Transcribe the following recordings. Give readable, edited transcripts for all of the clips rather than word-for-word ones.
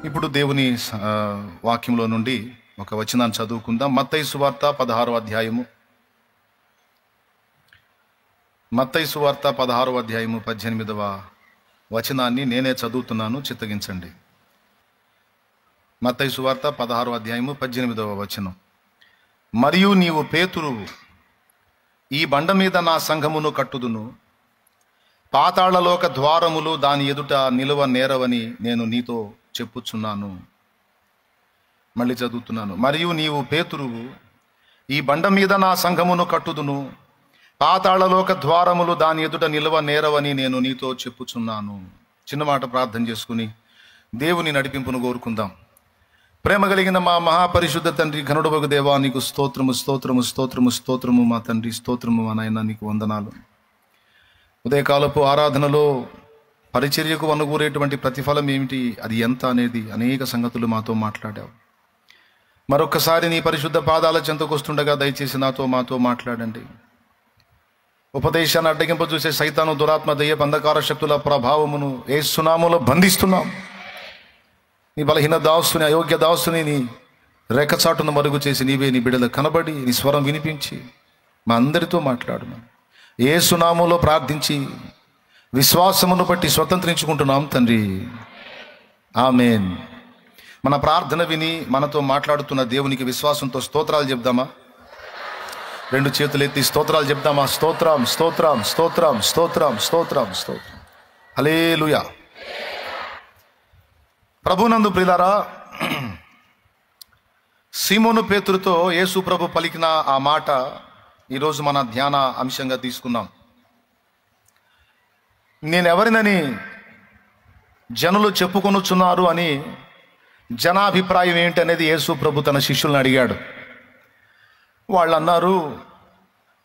ఇప్పుడు దేవుని వాక్యంలో నుండి ఒక వచనాన్ని చదువుకుందాం. మత్తయి సువార్త 16వ అధ్యాయము. మత్తయి సువార్త 16వ అధ్యాయము 18వ వచనాన్ని నేనే చదువుతున్నాను, చిత్తగించండి. మత్తయి సువార్త 16వ అధ్యాయము 18వ వచనం. మరియు నీవు పేతురువు, ఈ బండ మీద నా సంఘమును కట్టుదును, పాతాళలోక ద్వారములు దాని ఎదుట నిలువ నేరవని నేను నీతో చెప్పుచున్నాను. మళ్ళీ చదువుతున్నాను. మరియు నీవు పేతురువు, ఈ బండ మీద నా సంఘమును కట్టుదును, పాతాళలోక ద్వారములు దాని ఎదుట నిలువ నేరవని నేను నీతో చెప్పుచున్నాను. చిన్న మాట ప్రార్థన చేసుకుని దేవుని నడిపింపును కోరుకుందాం. ప్రేమ కలిగిన మా మహాపరిశుద్ధ తండ్రి, ఘనుడవగు దేవా, నీకు స్తోత్రము స్తోత్రము స్తోత్రము స్తోత్రము మా తండ్రి, స్తోత్రము మా నాయన, నీకు వందనాలు. ఉదయకాలపు ఆరాధనలో పరిచర్యకు అనుకూరేటువంటి ప్రతిఫలం ఏమిటి, అది ఎంత అనేది అనేక సంగతులు మాతో మాట్లాడావు. మరొక్కసారి నీ పరిశుద్ధ పాదాల చెంతకు వస్తుండగా దయచేసి మాతో మాట్లాడండి. ఉపదేశాన్ని అడ్డగింప చూసే సైతాను, దురాత్మ, దయ్యపు అంధకార శక్తుల ప్రభావమును యేసు నామములో బంధిస్తున్నాం. నీ బలహీన దాసుని, అయోగ్య దాసుని నీ రేఖచాటును మరుగు చేసి నీవే నీ బిడ్డలకు కనబడి నీ స్వరం వినిపించి మా అందరితో మాట్లాడున్నాం. యేసు నామములో ప్రార్థించి విశ్వాసమును బట్టి స్వతంత్రించుకుంటున్నాం తండ్రి, ఆమేన్. మన ప్రార్థన విని మనతో మాట్లాడుతున్న దేవునికి విశ్వాసంతో స్తోత్రాలు చెప్దామా? రెండు చేతులు ఎత్తి స్తోత్రాలు చెప్దామా? స్తోత్రం స్తోత్రం స్తోత్రం స్తోత్రం స్తోత్రం స్తోత్రం. హల్లెలూయా. ప్రభునందు ప్రియులారా, సీమోను పేతురుతో యేసు ప్రభు పలికిన ఆ మాట ఈరోజు మన ధ్యాన అంశంగా తీసుకున్నాం. నేనెవరినని జనులు చెప్పుకొనుచున్నారు అని జనాభిప్రాయం ఏంటి అనేది యేసు ప్రభు తన శిష్యులను అడిగాడు. వాళ్ళు అన్నారు,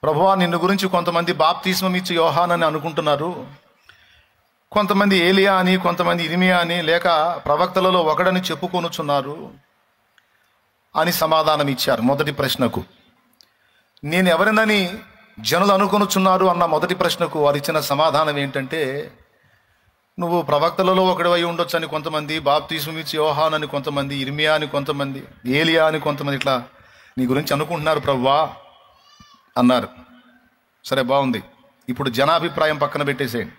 ప్రభువా, నిన్ను గురించి కొంతమంది బాప్తిస్మం ఇచ్చి యోహానని అనుకుంటున్నారు, కొంతమంది ఏలియా అని, కొంతమంది ఇర్మియా అని, లేక ప్రవక్తలలో ఒకడని చెప్పుకొనుచున్నారు అని సమాధానం ఇచ్చారు. మొదటి ప్రశ్నకు, నేను ఎవరినని జనులు అనుకొనుచున్నారు అన్న మొదటి ప్రశ్నకు వారు ఇచ్చిన సమాధానం ఏంటంటే, నువ్వు ప్రవక్తలలో ఒకడివై ఉండొచ్చు అని కొంతమంది, బాప్తిస్మం ఇచ్చి యోహాన్ అని కొంతమంది, ఇర్మియా అని కొంతమంది, ఏలియా అని కొంతమంది, ఇట్లా నీ గురించి అనుకుంటున్నారు ప్రభువా అన్నారు. సరే, బాగుంది. ఇప్పుడు జనాభిప్రాయం పక్కన పెట్టేసేయండి.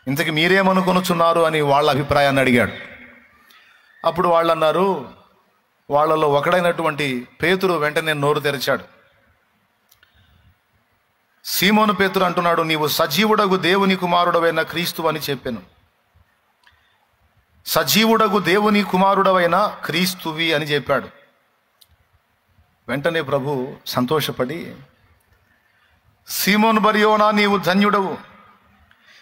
ఇంతకీ మీరేమనుకొనుచున్నారు అని వాళ్ళ అభిప్రాయాన్ని అడిగాడు. అప్పుడు వాళ్ళు అన్నారు, వాళ్ళలో ఒకడైనటువంటి పేతురు వెంటనే నోరు తెరిచాడు. సీమోను పేతురు అంటున్నాడు, నీవు సజీవుడగు దేవుని కుమారుడవైన క్రీస్తు అని చెప్పాను. సజీవుడగు దేవుని కుమారుడవైన క్రీస్తువి అని చెప్పాడు. వెంటనే ప్రభు సంతోషపడి, సీమోను బర్యోనా, నీవు ధన్యుడవు,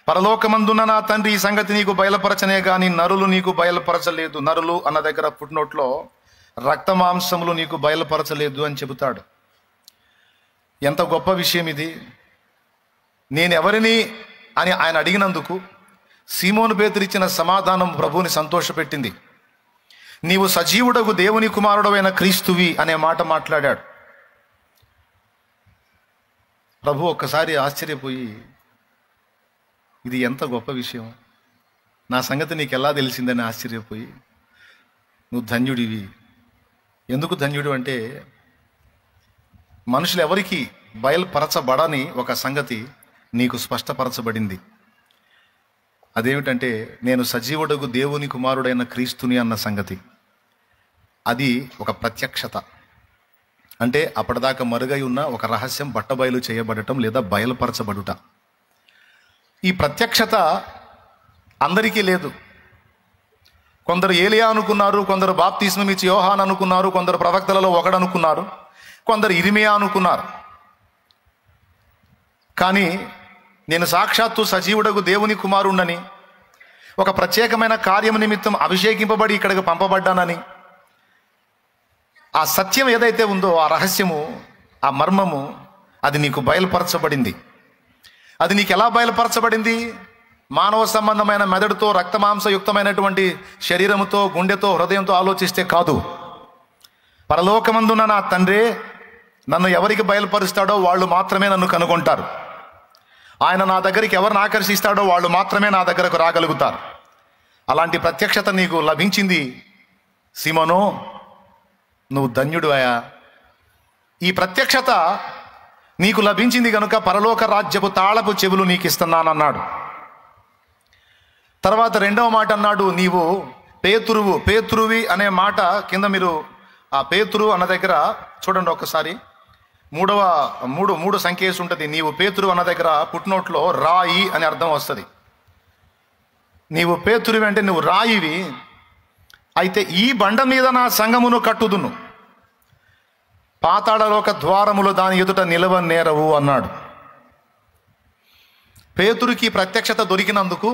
పరలోకమందున్న నా తండ్రి ఈ సంగతి నీకు బయలుపరచనే కానీ నరులు నీకు బయలుపరచలేదు. నరులు అన్న దగ్గర పుట్టినోట్లో రక్త మాంసములు నీకు బయలుపరచలేదు అని చెబుతాడు. ఎంత గొప్ప విషయం ఇది. నేనెవరిని అని ఆయన అడిగినందుకు సీమోను పేతురు ఇచ్చిన సమాధానం ప్రభువుని సంతోషపెట్టింది. నీవు సజీవుడగు దేవుని కుమారుడవైన క్రీస్తువి అనే మాట మాట్లాడాడు. ప్రభు ఒక్కసారి ఆశ్చర్యపోయి, ఇది ఎంత గొప్ప విషయం, నా సంగతి నీకు ఎలా తెలిసిందని ఆశ్చర్యపోయి, నువ్వు ధన్యుడివి. ఎందుకు ధన్యుడు అంటే, మనుషులు ఎవరికి బయలుపరచబడని ఒక సంగతి నీకు స్పష్టపరచబడింది. అదేమిటంటే, నేను సజీవుడగు దేవుని కుమారుడైన క్రీస్తుని అన్న సంగతి. అది ఒక ప్రత్యక్షత. అంటే అప్పటిదాకా మరుగై ఉన్న ఒక రహస్యం బట్టబయలు చేయబడటం లేదా బయలుపరచబడుట. ఈ ప్రత్యక్షత అందరికీ లేదు. కొందరు ఏలియా అనుకున్నారు, కొందరు బాప్తిస్మం ఇచ్చి యోహాన్ అనుకున్నారు, కొందరు ప్రవక్తలలో ఒకడనుకున్నారు, కొందరు ఇర్మియా అనుకున్నారు. కానీ నేను సాక్షాత్తు సజీవుడగు దేవుని కుమారుణ్ణని, ఒక ప్రత్యేకమైన కార్యం నిమిత్తం అభిషేకింపబడి ఇక్కడికి పంపబడ్డానని, ఆ సత్యం ఏదైతే ఉందో, ఆ రహస్యము, ఆ మర్మము, అది నీకు బయలుపరచబడింది. అది నీకు ఎలా బయలుపరచబడింది? మానవ సంబంధమైన మెదడుతో, రక్తమాంసయుక్తమైనటువంటి శరీరముతో, గుండెతో, హృదయంతో ఆలోచిస్తే కాదు. పరలోకమందున్న నా తండ్రే నన్ను ఎవరికి బయలుపరుస్తాడో వాళ్ళు మాత్రమే నన్ను కనుగొంటారు. ఆయన నా దగ్గరికి ఎవరిని ఆకర్షిస్తాడో వాళ్ళు మాత్రమే నా దగ్గరకు రాగలుగుతారు. అలాంటి ప్రత్యక్షత నీకు లభించింది సీమోను, నువ్వు ధన్యుడు అయా. ఈ ప్రత్యక్షత నీకు లభించింది కనుక పరలోక రాజ్యపు తాళపు చెవులు నీకు ఇస్తున్నానన్నాడు. తర్వాత రెండవ మాట అన్నాడు, నీవు పేతురువి అనే మాట కింద మీరు ఆ పేతురు అన్న దగ్గర చూడండి ఒక్కసారి. మూడు సంఖ్య వేసి ఉంటుంది. నీవు పేతురు అన్న దగ్గర పుట్నోట్లో రాయి అని అర్థం వస్తుంది. నీవు పేతురువి అంటే నువ్వు రాయివి. అయితే ఈ బండ మీద నా సంఘమును కట్టుదును, పాతాళలోక ద్వారములు దాని ఎదుట నిలవనేరవు అన్నాడు. పేతురుకి ప్రత్యక్షత దొరికినందుకు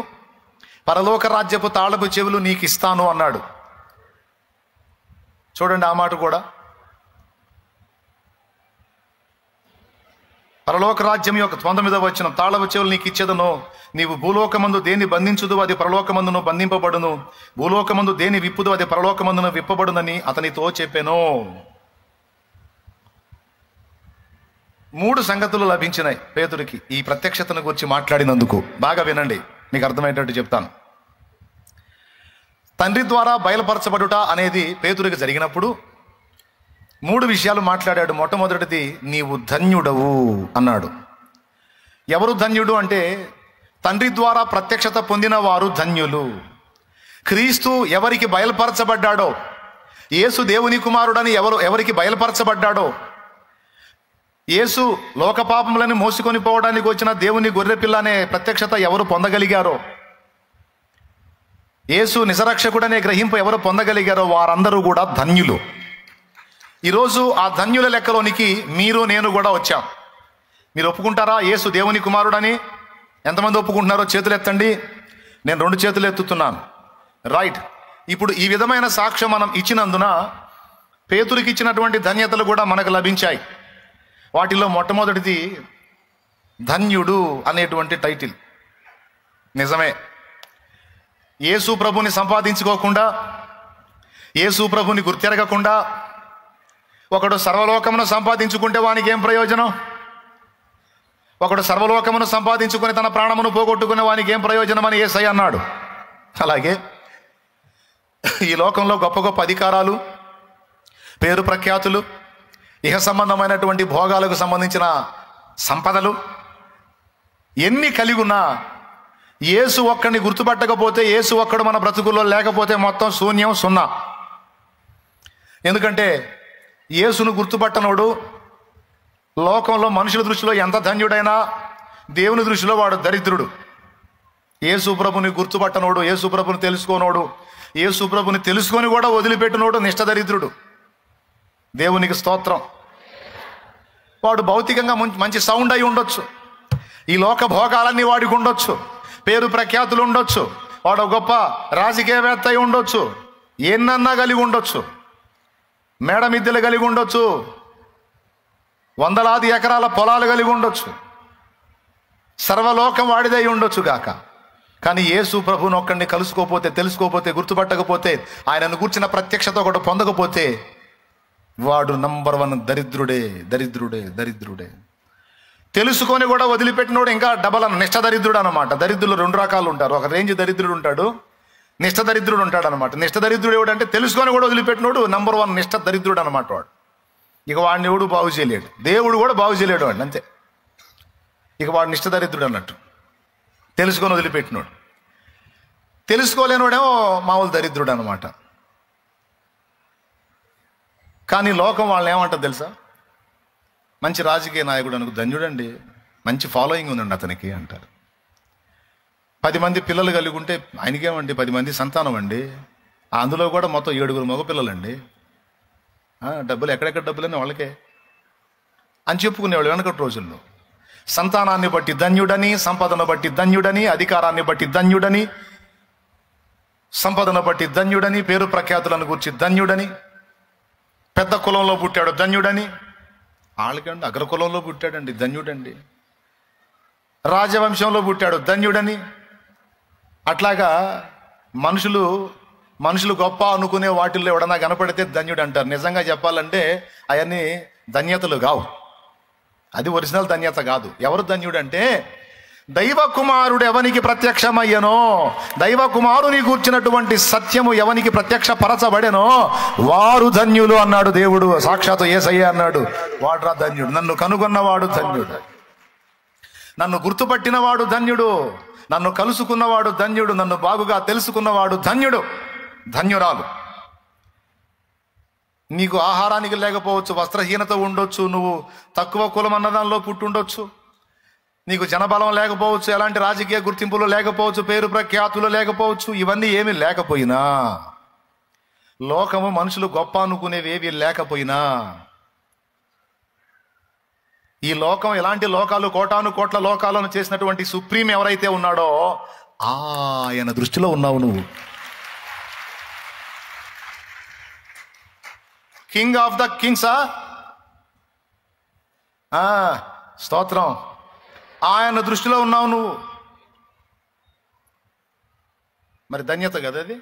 పరలోక రాజ్యపు తాళపు చెవులు నీకు ఇస్తాను అన్నాడు. చూడండి ఆ మాట కూడా. పరలోక రాజ్యం యొక్క 19వ వచనం, తాళపు చెవులు నీకు ఇచ్చేదను, నీవు భూలోకమందు దేన్ని బంధించుదు అది పరలోకమందును బంధింపబడును, భూలోకమందు దేని విప్పుదు అది పరలోకమందును విప్పబడునని అతనితో చెప్పాను. 3 సంగతులు లభించినాయి పేతురికి ఈ ప్రత్యక్షతను గురించి మాట్లాడినందుకు. బాగా వినండి, మీకు అర్థమయ్యేటట్టు చెప్తాను. తండ్రి ద్వారా బయలుపరచబడుట అనేది పేతురికి జరిగినప్పుడు 3 విషయాలు మాట్లాడాడు. మొట్టమొదటిది, నీవు ధన్యుడవు అన్నాడు. ఎవరు ధన్యుడు అంటే తండ్రి ద్వారా ప్రత్యక్షత పొందిన వారు ధన్యులు. క్రీస్తు ఎవరికి బయలుపరచబడ్డాడో, యేసు దేవుని కుమారుడని ఎవరికి బయలుపరచబడ్డాడో, యేసు లోకపాపములను మోసుకొని పోవడానికి వచ్చిన దేవుని గొర్రెపిల్ల అనే ప్రత్యక్షత ఎవరు పొందగలిగారో, యేసు నిజరక్షకుడనే గ్రహింపు ఎవరు పొందగలిగారో వారందరూ కూడా ధన్యులు. ఈరోజు ఆ ధన్యుల లెక్కలోనికి మీరు నేను కూడా వచ్చాం. మీరు ఒప్పుకుంటారా యేసు దేవుని కుమారుడని? ఎంతమంది ఒప్పుకుంటున్నారో చేతులు ఎత్తండి. నేను 2 చేతులు ఎత్తుతున్నాను. రైట్. ఇప్పుడు ఈ విధమైన సాక్ష్యం మనం ఇచ్చినందున పేతురికి ఇచ్చినటువంటి ధన్యతలు కూడా మనకు లభించాయి. వాటిలో మొట్టమొదటిది ధన్యుడు అనేటువంటి టైటిల్. నిజమే, యేసు ప్రభుని సంపాదించుకోకుండా, యేసు ప్రభుని గుర్తెరగకుండా ఒకడు సర్వలోకమును సంపాదించుకుంటే వానికి ఏం ప్రయోజనం? ఒకడు సర్వలోకమును సంపాదించుకుని తన ప్రాణమును పోగొట్టుకునే వానికి ఏం ప్రయోజనం అని యేసయ్య అన్నాడు. అలాగే ఈ లోకంలో గొప్ప గొప్ప అధికారాలు, పేరు ప్రఖ్యాతులు, ఇహ సంబంధమైనటువంటి భోగాలకు సంబంధించిన సంపదలు ఎన్ని కలిగి ఉన్నా యేసు ఒక్కడిని గుర్తుపట్టకపోతే, యేసు ఒక్కడు మన బ్రతుకుల్లో లేకపోతే మొత్తం శూన్యం, సున్నా. ఎందుకంటే యేసును గుర్తుపట్టనోడు లోకంలో మనుషుల దృష్టిలో ఎంత ధన్యుడైనా దేవుని దృష్టిలో వాడు దరిద్రుడు. యేసు ప్రభుని గుర్తుపట్టనోడు, యేసు ప్రభుని తెలుసుకోనోడు, యేసు ప్రభుని తెలుసుకొని కూడా వదిలిపెట్టినోడు నిష్ఠ దరిద్రుడు. దేవునికి స్తోత్రం. వాడు భౌతికంగా మంచి సౌండ్ అయి ఉండొచ్చు, ఈ లోక భోగాలన్నీ వాడికి ఉండొచ్చు, పేరు ప్రఖ్యాతులు ఉండొచ్చు, వాడు గొప్ప రాజకీయవేత్త అయి ఉండొచ్చు, ఎన్నన్నా కలిగి ఉండొచ్చు, మేడ మిద్దెలు కలిగి ఉండొచ్చు, వందలాది ఎకరాల పొలాలు కలిగి ఉండొచ్చు, సర్వలోకం వాడిదై ఉండొచ్చు గాక. కానీ యేసు ప్రభువుని ఒక్కడిని కలుసుకోపోతే, తెలుసుకోపోతే, గుర్తుపట్టకపోతే, ఆయనను కూర్చిన ప్రత్యక్షత ఒకటి పొందకపోతే వాడు నంబర్ 1 దరిద్రుడే, దరిద్రుడే, దరిద్రుడే. తెలుసుకొని కూడా వదిలిపెట్టినోడు ఇంకా డబల్ నిష్ఠ దరిద్రుడు అనమాట. దరిద్రులు 2 రకాలు ఉంటారు. ఒక రేంజ్ దరిద్రుడు ఉంటాడు, నిష్ఠ దరిద్రుడు ఉంటాడు అనమాట. నిష్ఠ దరిద్రుడు ఎవడంటే తెలుసుకొని కూడా వదిలిపెట్టినోడు నంబర్ 1 నిష్ఠ దరిద్రుడు అనమాట వాడు. ఇక వాడిని ఎవడు బాగు చేయలేడు, దేవుడు కూడా బాగు చేయలేడు వాడిని, అంతే. ఇక వాడు నిష్ఠ దరిద్రుడు అన్నట్టు, తెలుసుకొని వదిలిపెట్టినోడు. తెలుసుకోలేనివాడేమో మామూలు దరిద్రుడు అనమాట. కానీ లోకం వాళ్ళని ఏమంటుంది తెలుసా? మంచి రాజకీయ నాయకుడు అనుకు ధన్యుడండి, మంచి ఫాలోయింగ్ ఉందండి అతనికి అంటారు. 10 మంది పిల్లలు కలిగి ఉంటే ఆయనకేమండి 10 మంది సంతానం అండి, అందులో కూడా మొత్తం 7 మగపిల్లలండి. డబ్బులు ఎక్కడెక్కడ డబ్బులని వాళ్ళకే అని చెప్పుకునేవాళ్ళు వెనకటి రోజుల్లో. సంతానాన్ని బట్టి ధన్యుడని, సంపదను బట్టి ధన్యుడని, అధికారాన్ని బట్టి ధన్యుడని, సంపదను బట్టి ధన్యుడని, పేరు ప్రఖ్యాతులను గురించి ధన్యుడని, పెద్ద కులంలో పుట్టాడు ధన్యుడని, వాళ్ళకండి అగ్ర కులంలో పుట్టాడండి ధన్యుడండి, రాజవంశంలో పుట్టాడు ధన్యుడని. అట్లాగా మనుషులు గొప్ప అనుకునే వాటిల్లో ఎవడన్నా కనపడితే ధన్యుడు అంటారు. నిజంగా చెప్పాలంటే అవన్నీ ధన్యతలు కావు, అది ఒరిజినల్ ధన్యత కాదు. ఎవరు ధన్యుడు అంటే దైవ కుమారుడు ఎవనికి ప్రత్యక్షమయ్యనో, దైవ కుమారుని కూర్చున్నటువంటి సత్యము ఎవనికి ప్రత్యక్షపరచబడెనో వారు ధన్యులు అన్నాడు దేవుడు. సాక్షాత్తు యేసయ్య అన్నాడు, వాడురా ధన్యుడు. నన్ను కనుగొన్నవాడు ధన్యుడు, నన్ను గుర్తుపట్టినవాడు ధన్యుడు, నన్ను కలుసుకున్నవాడు ధన్యుడు, నన్ను బాగుగా తెలుసుకున్నవాడు ధన్యుడు, ధన్యురాలు. నీకు ఆహారానికి లేకపోవచ్చు, వస్త్రహీనత ఉండొచ్చు, నువ్వు తక్కువ కులం అన్నదానిలో పుట్టుండొచ్చు, నీకు జనబలం లేకపోవచ్చు, ఎలాంటి రాజకీయ గుర్తింపులు లేకపోవచ్చు, పేరు ప్రఖ్యాతులు లేకపోవచ్చు. ఇవన్నీ ఏమీ లేకపోయినా, లోకము మనుషులు గొప్ప అనుకునేవేవి లేకపోయినా, ఈ లోకం ఎలాంటి లోకాలు, కోటాను కోట్ల లోకాలను చేసినటువంటి సుప్రీం ఎవరైతే ఉన్నాడో ఆయన దృష్టిలో ఉన్నావు నువ్వు. కింగ్ ఆఫ్ ద కింగ్సా, స్తోత్రం. ఆయన దృష్టిలో ఉన్నావు నువ్వు. మరి ధన్యత కదా అది.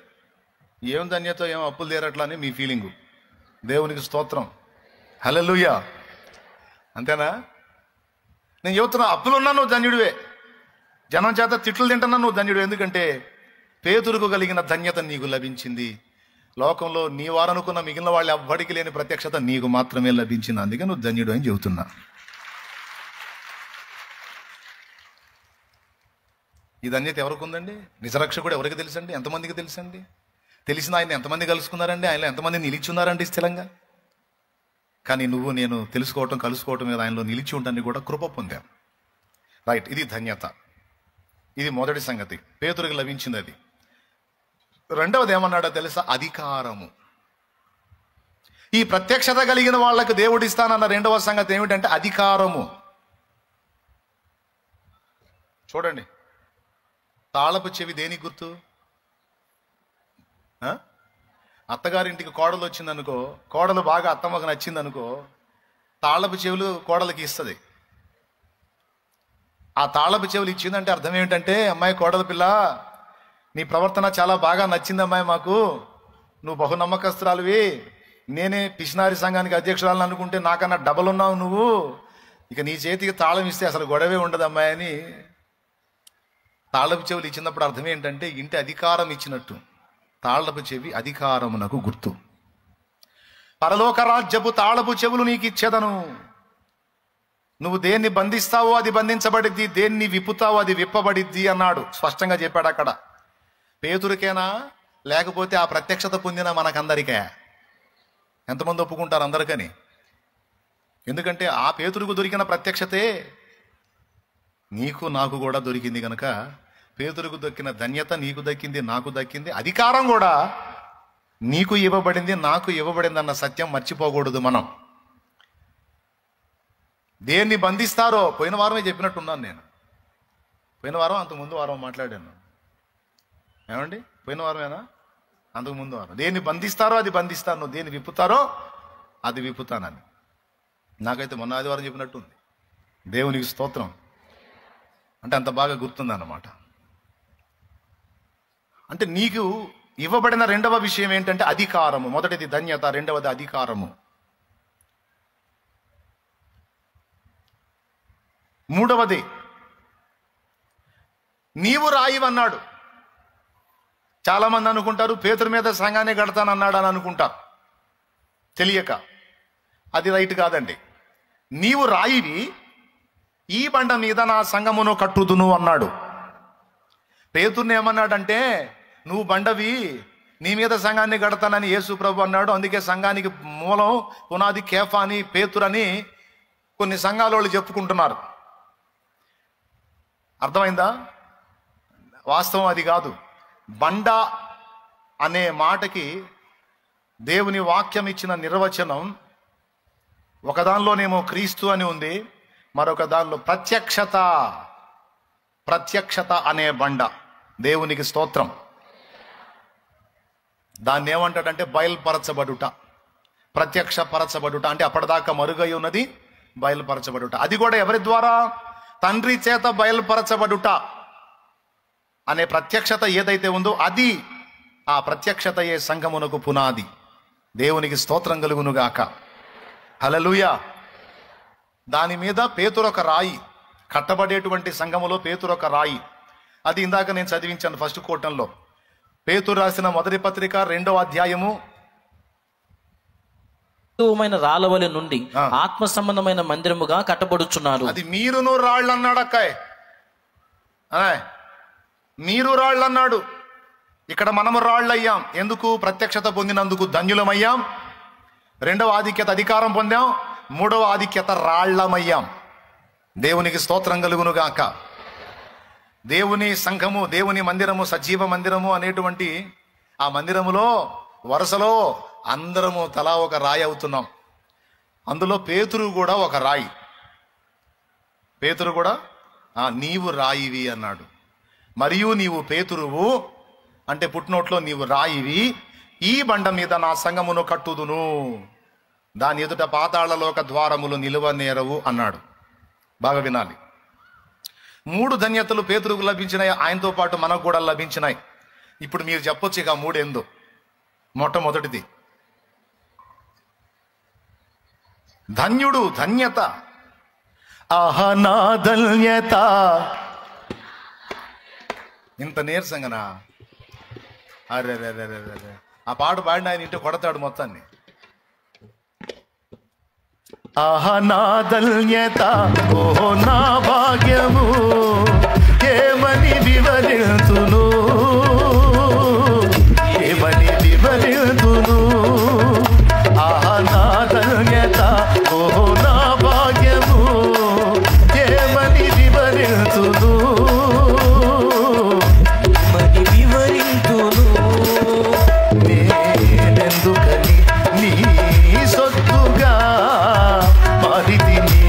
ఏం ధన్యత, ఏం అప్పులు తీరట్లా అని మీ ఫీలింగు. దేవునికి స్తోత్రం, హల్లెలూయా. అంతేనా? నేను చెబుతున్నా, అప్పులున్నా నువ్వు ధన్యుడివే, జనం చేత తిట్లు తింటున్నా నువ్వు ధన్యుడు. ఎందుకంటే పేతురుకు కలిగిన ధన్యత నీకు లభించింది. లోకంలో నీ వారనుకున్న మిగిలిన వాళ్ళు ఎవ్వడికి లేని ప్రత్యక్షత నీకు మాత్రమే లభించింది. అందుకే నువ్వు ధన్యుడు అని చెబుతున్నా. ఈ ధన్యత ఎవరికి ఉందండి? నిజరక్షకుడు ఎవరికి తెలుసండి? ఎంతమందికి తెలుసండి? తెలిసిన ఆయన ఎంతమంది కలుసుకున్నారండి? ఆయనలో ఎంతమంది నిలిచున్నారండి స్థిరంగా? కానీ నువ్వు నేను తెలుసుకోవటం, కలుసుకోవటం మీద ఆయనలో నిలిచి ఉంటాన్ని కూడా కృప పొందాం. రైట్, ఇది ధన్యత. ఇది మొదటి సంగతి, పేతురుకి లభించింది అది. రెండవది ఏమన్నాడో తెలుసా? అధికారము. ఈ ప్రత్యక్షత కలిగిన వాళ్ళకు దేవుడు ఇస్తానన్న రెండవ సంగతి ఏమిటంటే అధికారము. చూడండి, తాళపు చెవి దేనికి గుర్తు? అత్తగారింటికి కోడలు వచ్చిందనుకో, కోడలు బాగా అత్తమ్మకు నచ్చిందనుకో, తాళపు చెవులు కోడలకి ఇస్తుంది. ఆ తాళపు చెవులు ఇచ్చిందంటే అర్థం ఏమిటంటే, అమ్మాయి కోడల పిల్ల, నీ ప్రవర్తన చాలా బాగా నచ్చింది అమ్మాయి మాకు, నువ్వు బహు నమ్మకస్తురాలువి, నేనే పిసినారి సంఘానికి అధ్యక్షురాలను అనుకుంటే నాకన్నా డబల్ ఉన్నావు నువ్వు, ఇక నీ చేతికి తాళం ఇస్తే అసలు గొడవే ఉండదు అమ్మాయి అని తాళపు చెవులు ఇచ్చినప్పుడు అర్థం ఏంటంటే ఇంటి అధికారం ఇచ్చినట్టు. తాళపు చెవి అధికారమునకు గుర్తు. పరలోక రాజ్యపు తాళపు చెవులు నీకు ఇచ్చేదను. నువ్వు దేన్ని బంధిస్తావో అది బంధించబడిద్ది, దేన్ని విప్పుతావో అది విప్పబడిద్ది అన్నాడు. స్పష్టంగా చెప్పాడు అక్కడ. పేతురికేనా, లేకపోతే ఆ ప్రత్యక్షత పొందిన మనకందరికే? ఎంతమంది ఒప్పుకుంటారు? అందరికని. ఎందుకంటే ఆ పేతురుకు దొరికిన ప్రత్యక్షతే నీకు నాకు కూడా దొరికింది కనుక పేతురుకు దొరికిన ధన్యత నీకు దక్కింది, నాకు దక్కింది. అధికారం కూడా నీకు ఇవ్వబడింది, నాకు ఇవ్వబడింది అన్న సత్యం మర్చిపోకూడదు మనం. దేన్ని బంధిస్తారో పోయిన వారమే చెప్పినట్టున్నాను నేను. పోయిన వారం అంతకుముందు వారం మాట్లాడాను. ఏమండి, పోయిన వారమేనా అంతకుముందు వారం? దేన్ని బంధిస్తారో అది బంధిస్తాను, దేన్ని విప్పుతారో అది విప్పుతానని నాకైతే మొన్న ఆదివారం చెప్పినట్టుంది. దేవునికి స్తోత్రం. అంటే అంత బాగా గుర్తుందన్నమాట. అంటే నీకు ఇవ్వబడిన రెండవ విషయం ఏంటంటే అధికారము. మొదటిది ధన్యత, రెండవది అధికారము. మూడవది నీవు రాయివన్నాడు. చాలా మంది అనుకుంటారు పేతురు మీద సంఘాన్ని కడతానన్నాడు అని అనుకుంటారు తెలియక. అది రైట్ కాదండి. నీవు రాయివి, ఈ బండ మీద నా సంఘమును కట్టుదును అన్నాడు. పేతురుని ఏమన్నాడంటే నువ్వు బండవి, నీ మీద సంఘాన్ని కడతానని యేసు ప్రభు అన్నాడు. అందుకే సంఘానికి మూలం పునాది కేఫా అని, పేతురని కొన్ని సంఘాల వాళ్ళు చెప్పుకుంటున్నారు. అర్థమైందా? వాస్తవం అది కాదు. బండ అనే మాటకి దేవుని వాక్యం ఇచ్చిన నిర్వచనం ఒకదానిలోనేమో క్రీస్తు అని ఉంది, మరొక దానిలో ప్రత్యక్షత అనే బండ. దేవునికి స్తోత్రం. దాన్ని ఏమంటాడంటే బయలుపరచబడుట, ప్రత్యక్షపరచబడుట. అంటే అప్పటిదాకా మరుగై ఉన్నది బయలుపరచబడుట. అది కూడా ఎవరి ద్వారా? తండ్రి చేత బయలుపరచబడుట అనే ప్రత్యక్షత ఏదైతే ఉందో అది, ఆ ప్రత్యక్షతయే సంఘమునకు పునాది. దేవునికి స్తోత్రం కలుగునుగాక. హల్లెలూయా. దాని మీద పేతురు ఒక రాయి. కట్టబడేటువంటి సంఘములో పేతురు ఒక రాయి. అది ఇందాక నేను చదివించాను ఫస్ట్ కోటంలో. పేతురు రాసిన మొదటి పత్రిక 2వ అధ్యాయము రాళ్ళవలె నుండి ఆత్మ సంబంధమైన మందిరముగా కట్టబడుచున్నారు. అది మీరును రాళ్ళు అన్నాడు అక్కాయ్, మీరు రాళ్ళు అన్నాడు. ఇక్కడ మనము రాళ్ళు అయ్యాం. ఎందుకు? ప్రత్యక్షత పొందినందుకు ధన్యులమయ్యాం. 2వ ఆధిక్యత అధికారం పొందాం. 3వ ఆధిక్యత రాళ్లమయ్యాం. దేవునికి స్తోత్రం కలుగును గాక. దేవుని సంఘము, దేవుని మందిరము, సజీవ మందిరము అనేటువంటి ఆ మందిరములో వరుసలో అందరము తలా ఒక రాయి అవుతున్నాం. అందులో పేతురు కూడా ఒక రాయి. పేతురు కూడా నీవు రాయివి అన్నాడు. మరియు నీవు పేతురువు అంటే పుట్టినోట్లో నీవు రాయివి, ఈ బండ మీద నా సంఘమును కట్టుదును, దాని ఎదుట పాతాళలోక ద్వారములు నిలువనేరవు అన్నాడు. బాగా వినాలి. 3 ధన్యతలు పేతురుకు లభించినాయి, ఆయనతో పాటు మనకు కూడా లభించినాయి. ఇప్పుడు మీరు చెప్పొచ్చు ఇక 3 ఏందో. మొట్టమొదటిది ధన్యుడు, ధన్యత. ఆహా నా ధన్యత. ఇంత నీరసంగానా? అరే ఆ పాట పాడిన ఆయన ఇంటే కొడతాడు మొత్తాన్ని. ఆహా నా ధన్యత, ఓ నా భాగ్యము, ఏమని వివరింతును, ఏమని వివరింతును. ఆహా నా ధన్యత, ఓ నా భాగ్యము, ఏమని వివరింతును, ఏమని వివరింతును. నేనెందుకని నీ సొత్తుగా మారితిని,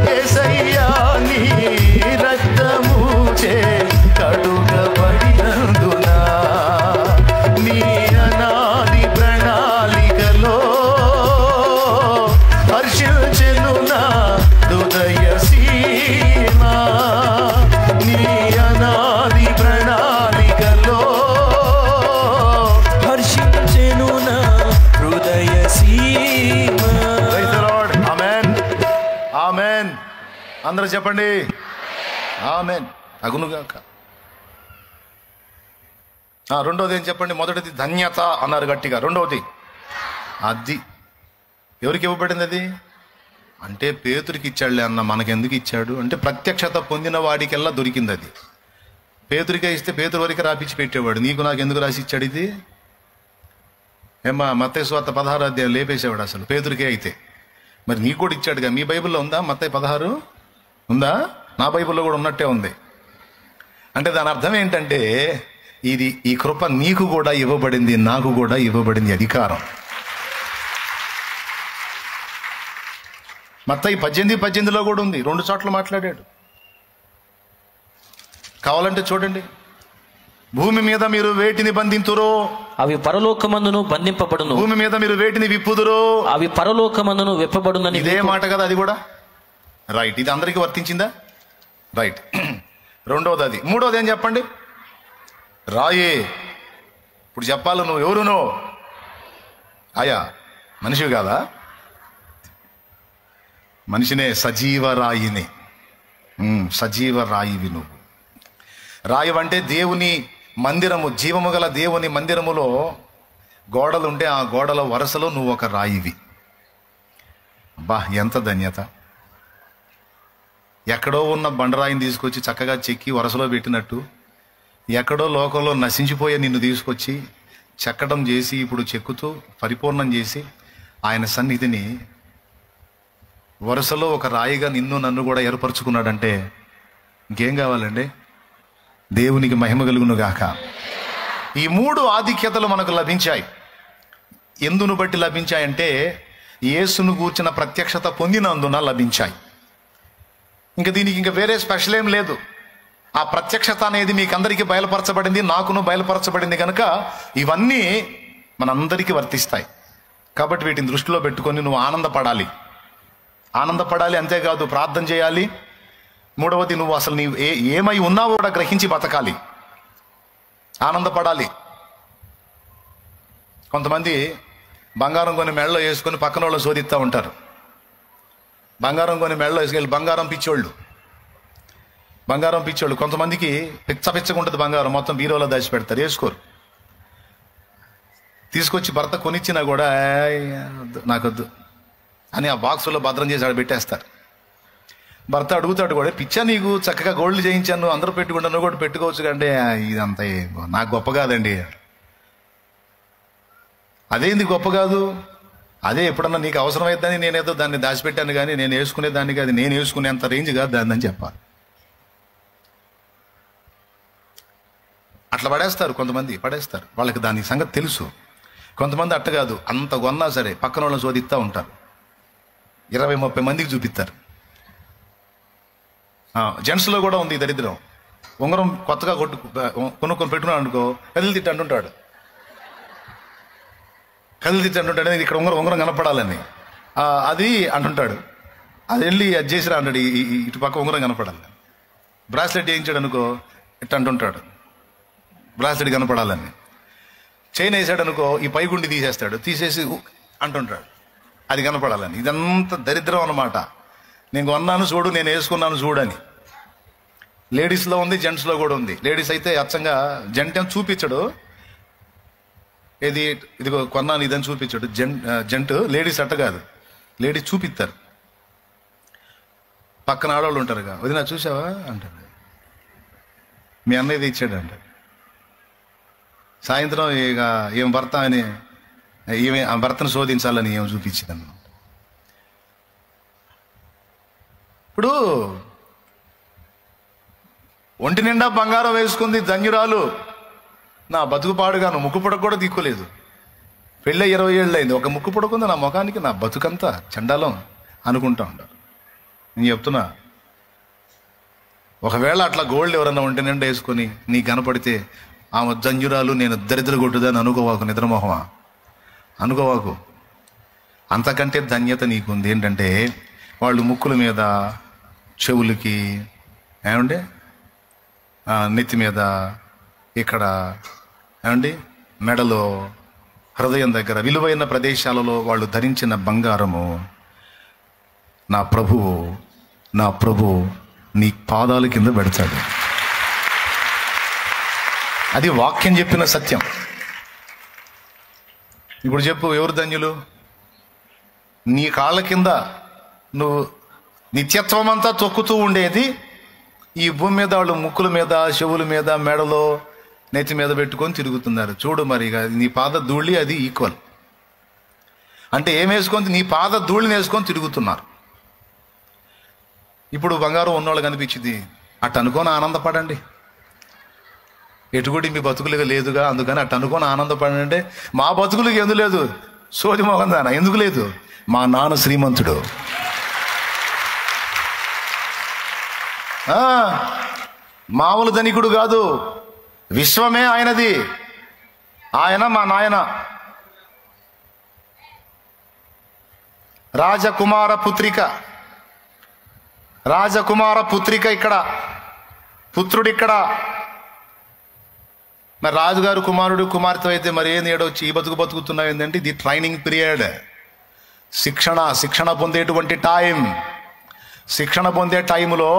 యేసయ్యా నీ రక్తము చే కడుగబడినందున, నీ అనాది ప్రణాళికలో హర్షించెను నా హృదయ సీమ, నీ అనాది ప్రణాళికలో హర్షించెను నా హృదయ సీమ. ఆమేన్, ఆమేన్. అందరూ చెప్పండి ఆమేన్. అగునుగాక. రెండోది ఏం చెప్పండి? మొదటిది ధన్యత అన్నారు గట్టిగా. రెండవది అది ఎవరికి ఇవ్వబడింది? అది అంటే పేతురికి ఇచ్చాడులే అన్న, మనకెందుకు ఇచ్చాడు అంటే ప్రత్యక్షత పొందిన వాడికెల్లా దొరికింది. అది పేతురికే ఇస్తే పేతురు వరకు రాపిచ్చి పెట్టేవాడు. నీకు నాకు ఎందుకు రాసి ఇచ్చాడు ఇది? ఏమ్మా మత్తయి సువార్త 16వ అధ్యాయం లేపేసేవాడు అసలు పేతురికే అయితే. మరి నీకు కూడా ఇచ్చాడుగా. మీ బైబిల్లో ఉందా మత్తయి 16 ఉందా? నా బైబిల్లో కూడా ఉన్నట్టే ఉంది. అంటే దాని అర్థం ఏంటంటే ఈ కృప నీకు కూడా ఇవ్వబడింది, నాకు కూడా ఇవ్వబడింది అధికారం. మత్తయి 18:18లో కూడా ఉంది. 2 చోట్ల మాట్లాడాడు. కావాలంటే చూడండి. భూమి మీద మీరు వేటిని బంధింతురో అవి పరలోకమందును బంధింపబడును, భూమి మీద మీరు వేటిని విప్పుదురో అవి పరలోకమందును విప్పబడునని. ఇదే మాట కదా అది కూడా. రైట్. ఇది అందరికీ వర్తించిందా? రైట్. రెండోది అది. మూడోది ఏం చెప్పండి? రాయే. ఇప్పుడు చెప్పాలి, నువ్వు ఎవరునో ఆయా మనిషివి కాదా? మనిషినే, సజీవ రాయిని. సజీవ రాయివి నువ్వు. రాయివంటే దేవుని మందిరము, జీవము గల దేవుని మందిరములో గోడలు ఉంటే ఆ గోడల వరుసలో నువ్వు ఒక రాయివి. బా ఎంత ధన్యత. ఎక్కడో ఉన్న బండరాయిని తీసుకొచ్చి చక్కగా చెక్కి వరుసలో పెట్టినట్టు, ఎక్కడో లోకంలో నశించిపోయే నిన్ను తీసుకొచ్చి చెక్కడం చేసి ఇప్పుడు చెక్కుతూ పరిపూర్ణం చేసి ఆయన సన్నిధిని వరుసలో ఒక రాయిగా నిన్ను నన్ను కూడా ఏర్పరచుకున్నాడంటే ఇంకేం కావాలండి? దేవునికి మహిమ కలుగును గాక. ఈ 3 ఆధిక్యతలు మనకు లభించాయి. ఎందును బట్టి లభించాయంటే యేసును గూర్చిన ప్రత్యక్షత పొందినందున లభించాయి. ఇంకా దీనికి ఇంకా వేరే స్పెషల్ ఏం లేదు. ఆ ప్రత్యక్షత అనేది మీకు అందరికీ బయలుపరచబడింది, నాకును బయలుపరచబడింది కనుక ఇవన్నీ మనందరికీ వర్తిస్తాయి. కాబట్టి వీటిని దృష్టిలో పెట్టుకొని నువ్వు ఆనందపడాలి. అంతేకాదు ప్రార్థన చేయాలి. మూడవది, నువ్వు అసలు నీవు ఏమై ఉన్నావో కూడా గ్రహించి బతకాలి, ఆనందపడాలి. కొంతమంది బంగారం కొని మెడలో వేసుకొని పక్కన వాళ్ళు శోధిస్తూ ఉంటారు. బంగారం కొని మెడలో వేసుకెళ్ళి బంగారం పిచ్చోళ్ళు బంగారం పిచ్చోళ్ళు. కొంతమందికి పిచ్చగా ఉంటుంది బంగారం, మొత్తం బీరోలో దాచి పెడతారు, వేసుకోరు. తీసుకొచ్చి భర్త కొనిచ్చినా కూడా నాకొద్దు అని ఆ బాక్సులో భద్రం చేసి ఆడ పెట్టేస్తారు. భర్త అడుగుతాడు కూడా, పిచ్చా నీకు, చక్కగా గోల్డ్ చేయించాను, అందరూ పెట్టుకుంటా, నువ్వు కూడా పెట్టుకోవచ్చు కంటే ఇదంతా నాకు గొప్ప కాదండి. అదేంది గొప్ప కాదు? అదే ఎప్పుడన్నా నీకు అవసరమైద్దని నేనేదో దాన్ని దాచిపెట్టాను, కానీ నేను వేసుకునే దానికి అది నేను వేసుకునేంత రేంజ్ కాదు దాన్ని అని చెప్పాలి. అట్లా పడేస్తారు కొంతమంది, పడేస్తారు. వాళ్ళకి దాని సంగతి తెలుసు. కొంతమంది అట్ట కాదు, అంత కొన్నా సరే పక్కన వాళ్ళని శోధిస్తూ ఉంటారు, 20-30 మందికి చూపిస్తారు. జెంట్స్లో కూడా ఉంది దరిద్రం. ఉంగరం కొత్తగా కొనుక్కొని పెట్టుకున్నాడు అనుకో, కదిలి తిట్టి అంటుంటాడు, ఇక్కడ ఉంగరం కనపడాలని అది అంటుంటాడు. అది వెళ్ళి అది చేసిరా అంటాడు, ఇటు పక్క ఉంగరం కనపడాలని. బ్రాస్లెట్ వేయించాడు అనుకో, ఇట్ట అంటుంటాడు, బ్రాస్లెట్ కనపడాలని. చైన్ వేసాడు అనుకో, ఈ పైగుండి తీసేస్తాడు, తీసేసి అంటుంటాడు, అది కనపడాలని. ఇదంతా దరిద్రం అన్నమాట. నేను కొన్నాను చూడు, నేను వేసుకున్నాను చూడని. లేడీస్లో ఉంది, జెంట్స్లో కూడా ఉంది. లేడీస్ అయితే అచ్చంగా జెంట్ ఏం చూపించడు, ఇదిగో కొన్నాను ఇదని చూపించాడు జెంట్. లేడీస్ అట్ట కాదు, లేడీస్ చూపిస్తారు. పక్కన ఆడవాళ్ళు ఉంటారుగా, వదినా చూసావా అంటారు, మీ అన్నయ్య ఇచ్చాడు అంటారు. సాయంత్రం ఇక ఏం భర్త అని ఆ భర్తను శోధించాలని ఏం చూపించింది అన్నమాట. ఇప్పుడు ఒంటి నిండా బంగారం వేసుకుంది ధన్యురాలు, నా బతుకు పాడుగాను, ముక్కు పుడక కూడా తీసుకోలేదు. పెళ్ళి 20 ఏళ్ళు అయింది, ఒక ముక్కు పుడకుంది నా ముఖానికి, నా బతుకంతా చండాలం అనుకుంటా ఉంటారు. నేను చెప్తున్నా, ఒకవేళ అట్లా గోల్డ్ ఎవరన్నా ఒంటి నిండా వేసుకొని నీ కనపడితే ఆమె ధన్యురాలు, నేను దరిద్ర కొట్టుదని అనుకోవాకు, నిద్రమోహమా అనుకోవాకు. అంతకంటే ధన్యత నీకుంది. ఏంటంటే వాళ్ళు ముక్కుల మీద, చెవులకి, ఏమండి నెత్తి మీద, ఇక్కడ ఏమండి మెడలో, హృదయం దగ్గర, విలువైన ప్రదేశాలలో వాళ్ళు ధరించిన బంగారము నా ప్రభువు నీ పాదాల కింద పెడతాడు. అది వాక్యం చెప్పిన సత్యం. ఇప్పుడు చెప్పు, ఎవరు ధన్యులు? నీ కాళ్ళ కింద నువ్వు నిత్యత్వం అంతా తొక్కుతూ ఉండేది ఈ భూమి మీద వాళ్ళు ముక్కుల మీద, చెవుల మీద, మెడలో, నెత్తి మీద పెట్టుకొని తిరుగుతున్నారు. చూడు మరి, నీ పాద ధూళి అది ఈక్వల్. అంటే ఏం వేసుకొని, నీ పాద ధూళిని వేసుకొని తిరుగుతున్నారు. ఇప్పుడు బంగారం ఉన్నోళ్ళు కనిపించింది, అట్ట అనుకొని ఆనందపడండి. ఎటుగుడి మీ బతుకులుగా లేదుగా, అందుకని అట్ట అనుకొని ఆనందపడండి. అంటే మా బతుకులకి ఎందుకు లేదు? సోది మొహం దానా, ఎందుకు లేదు? మా నాన్న శ్రీమంతుడు, మామూలు ధనికుడు కాదు, విశ్వమే ఆయనది. ఆయన మా నాయన. రాజకుమార పుత్రిక ఇక్కడ, పుత్రుడు ఇక్కడ. మరి రాజుగారు కుమారుడు కుమార్తె అయితే మరి ఏం ఏడొచ్చి ఈ బతుకుతున్నావు ఏంటంటే, ఇది ట్రైనింగ్ పీరియడ్. శిక్షణ పొందేటువంటి టైం. శిక్షణ పొందే టైంలో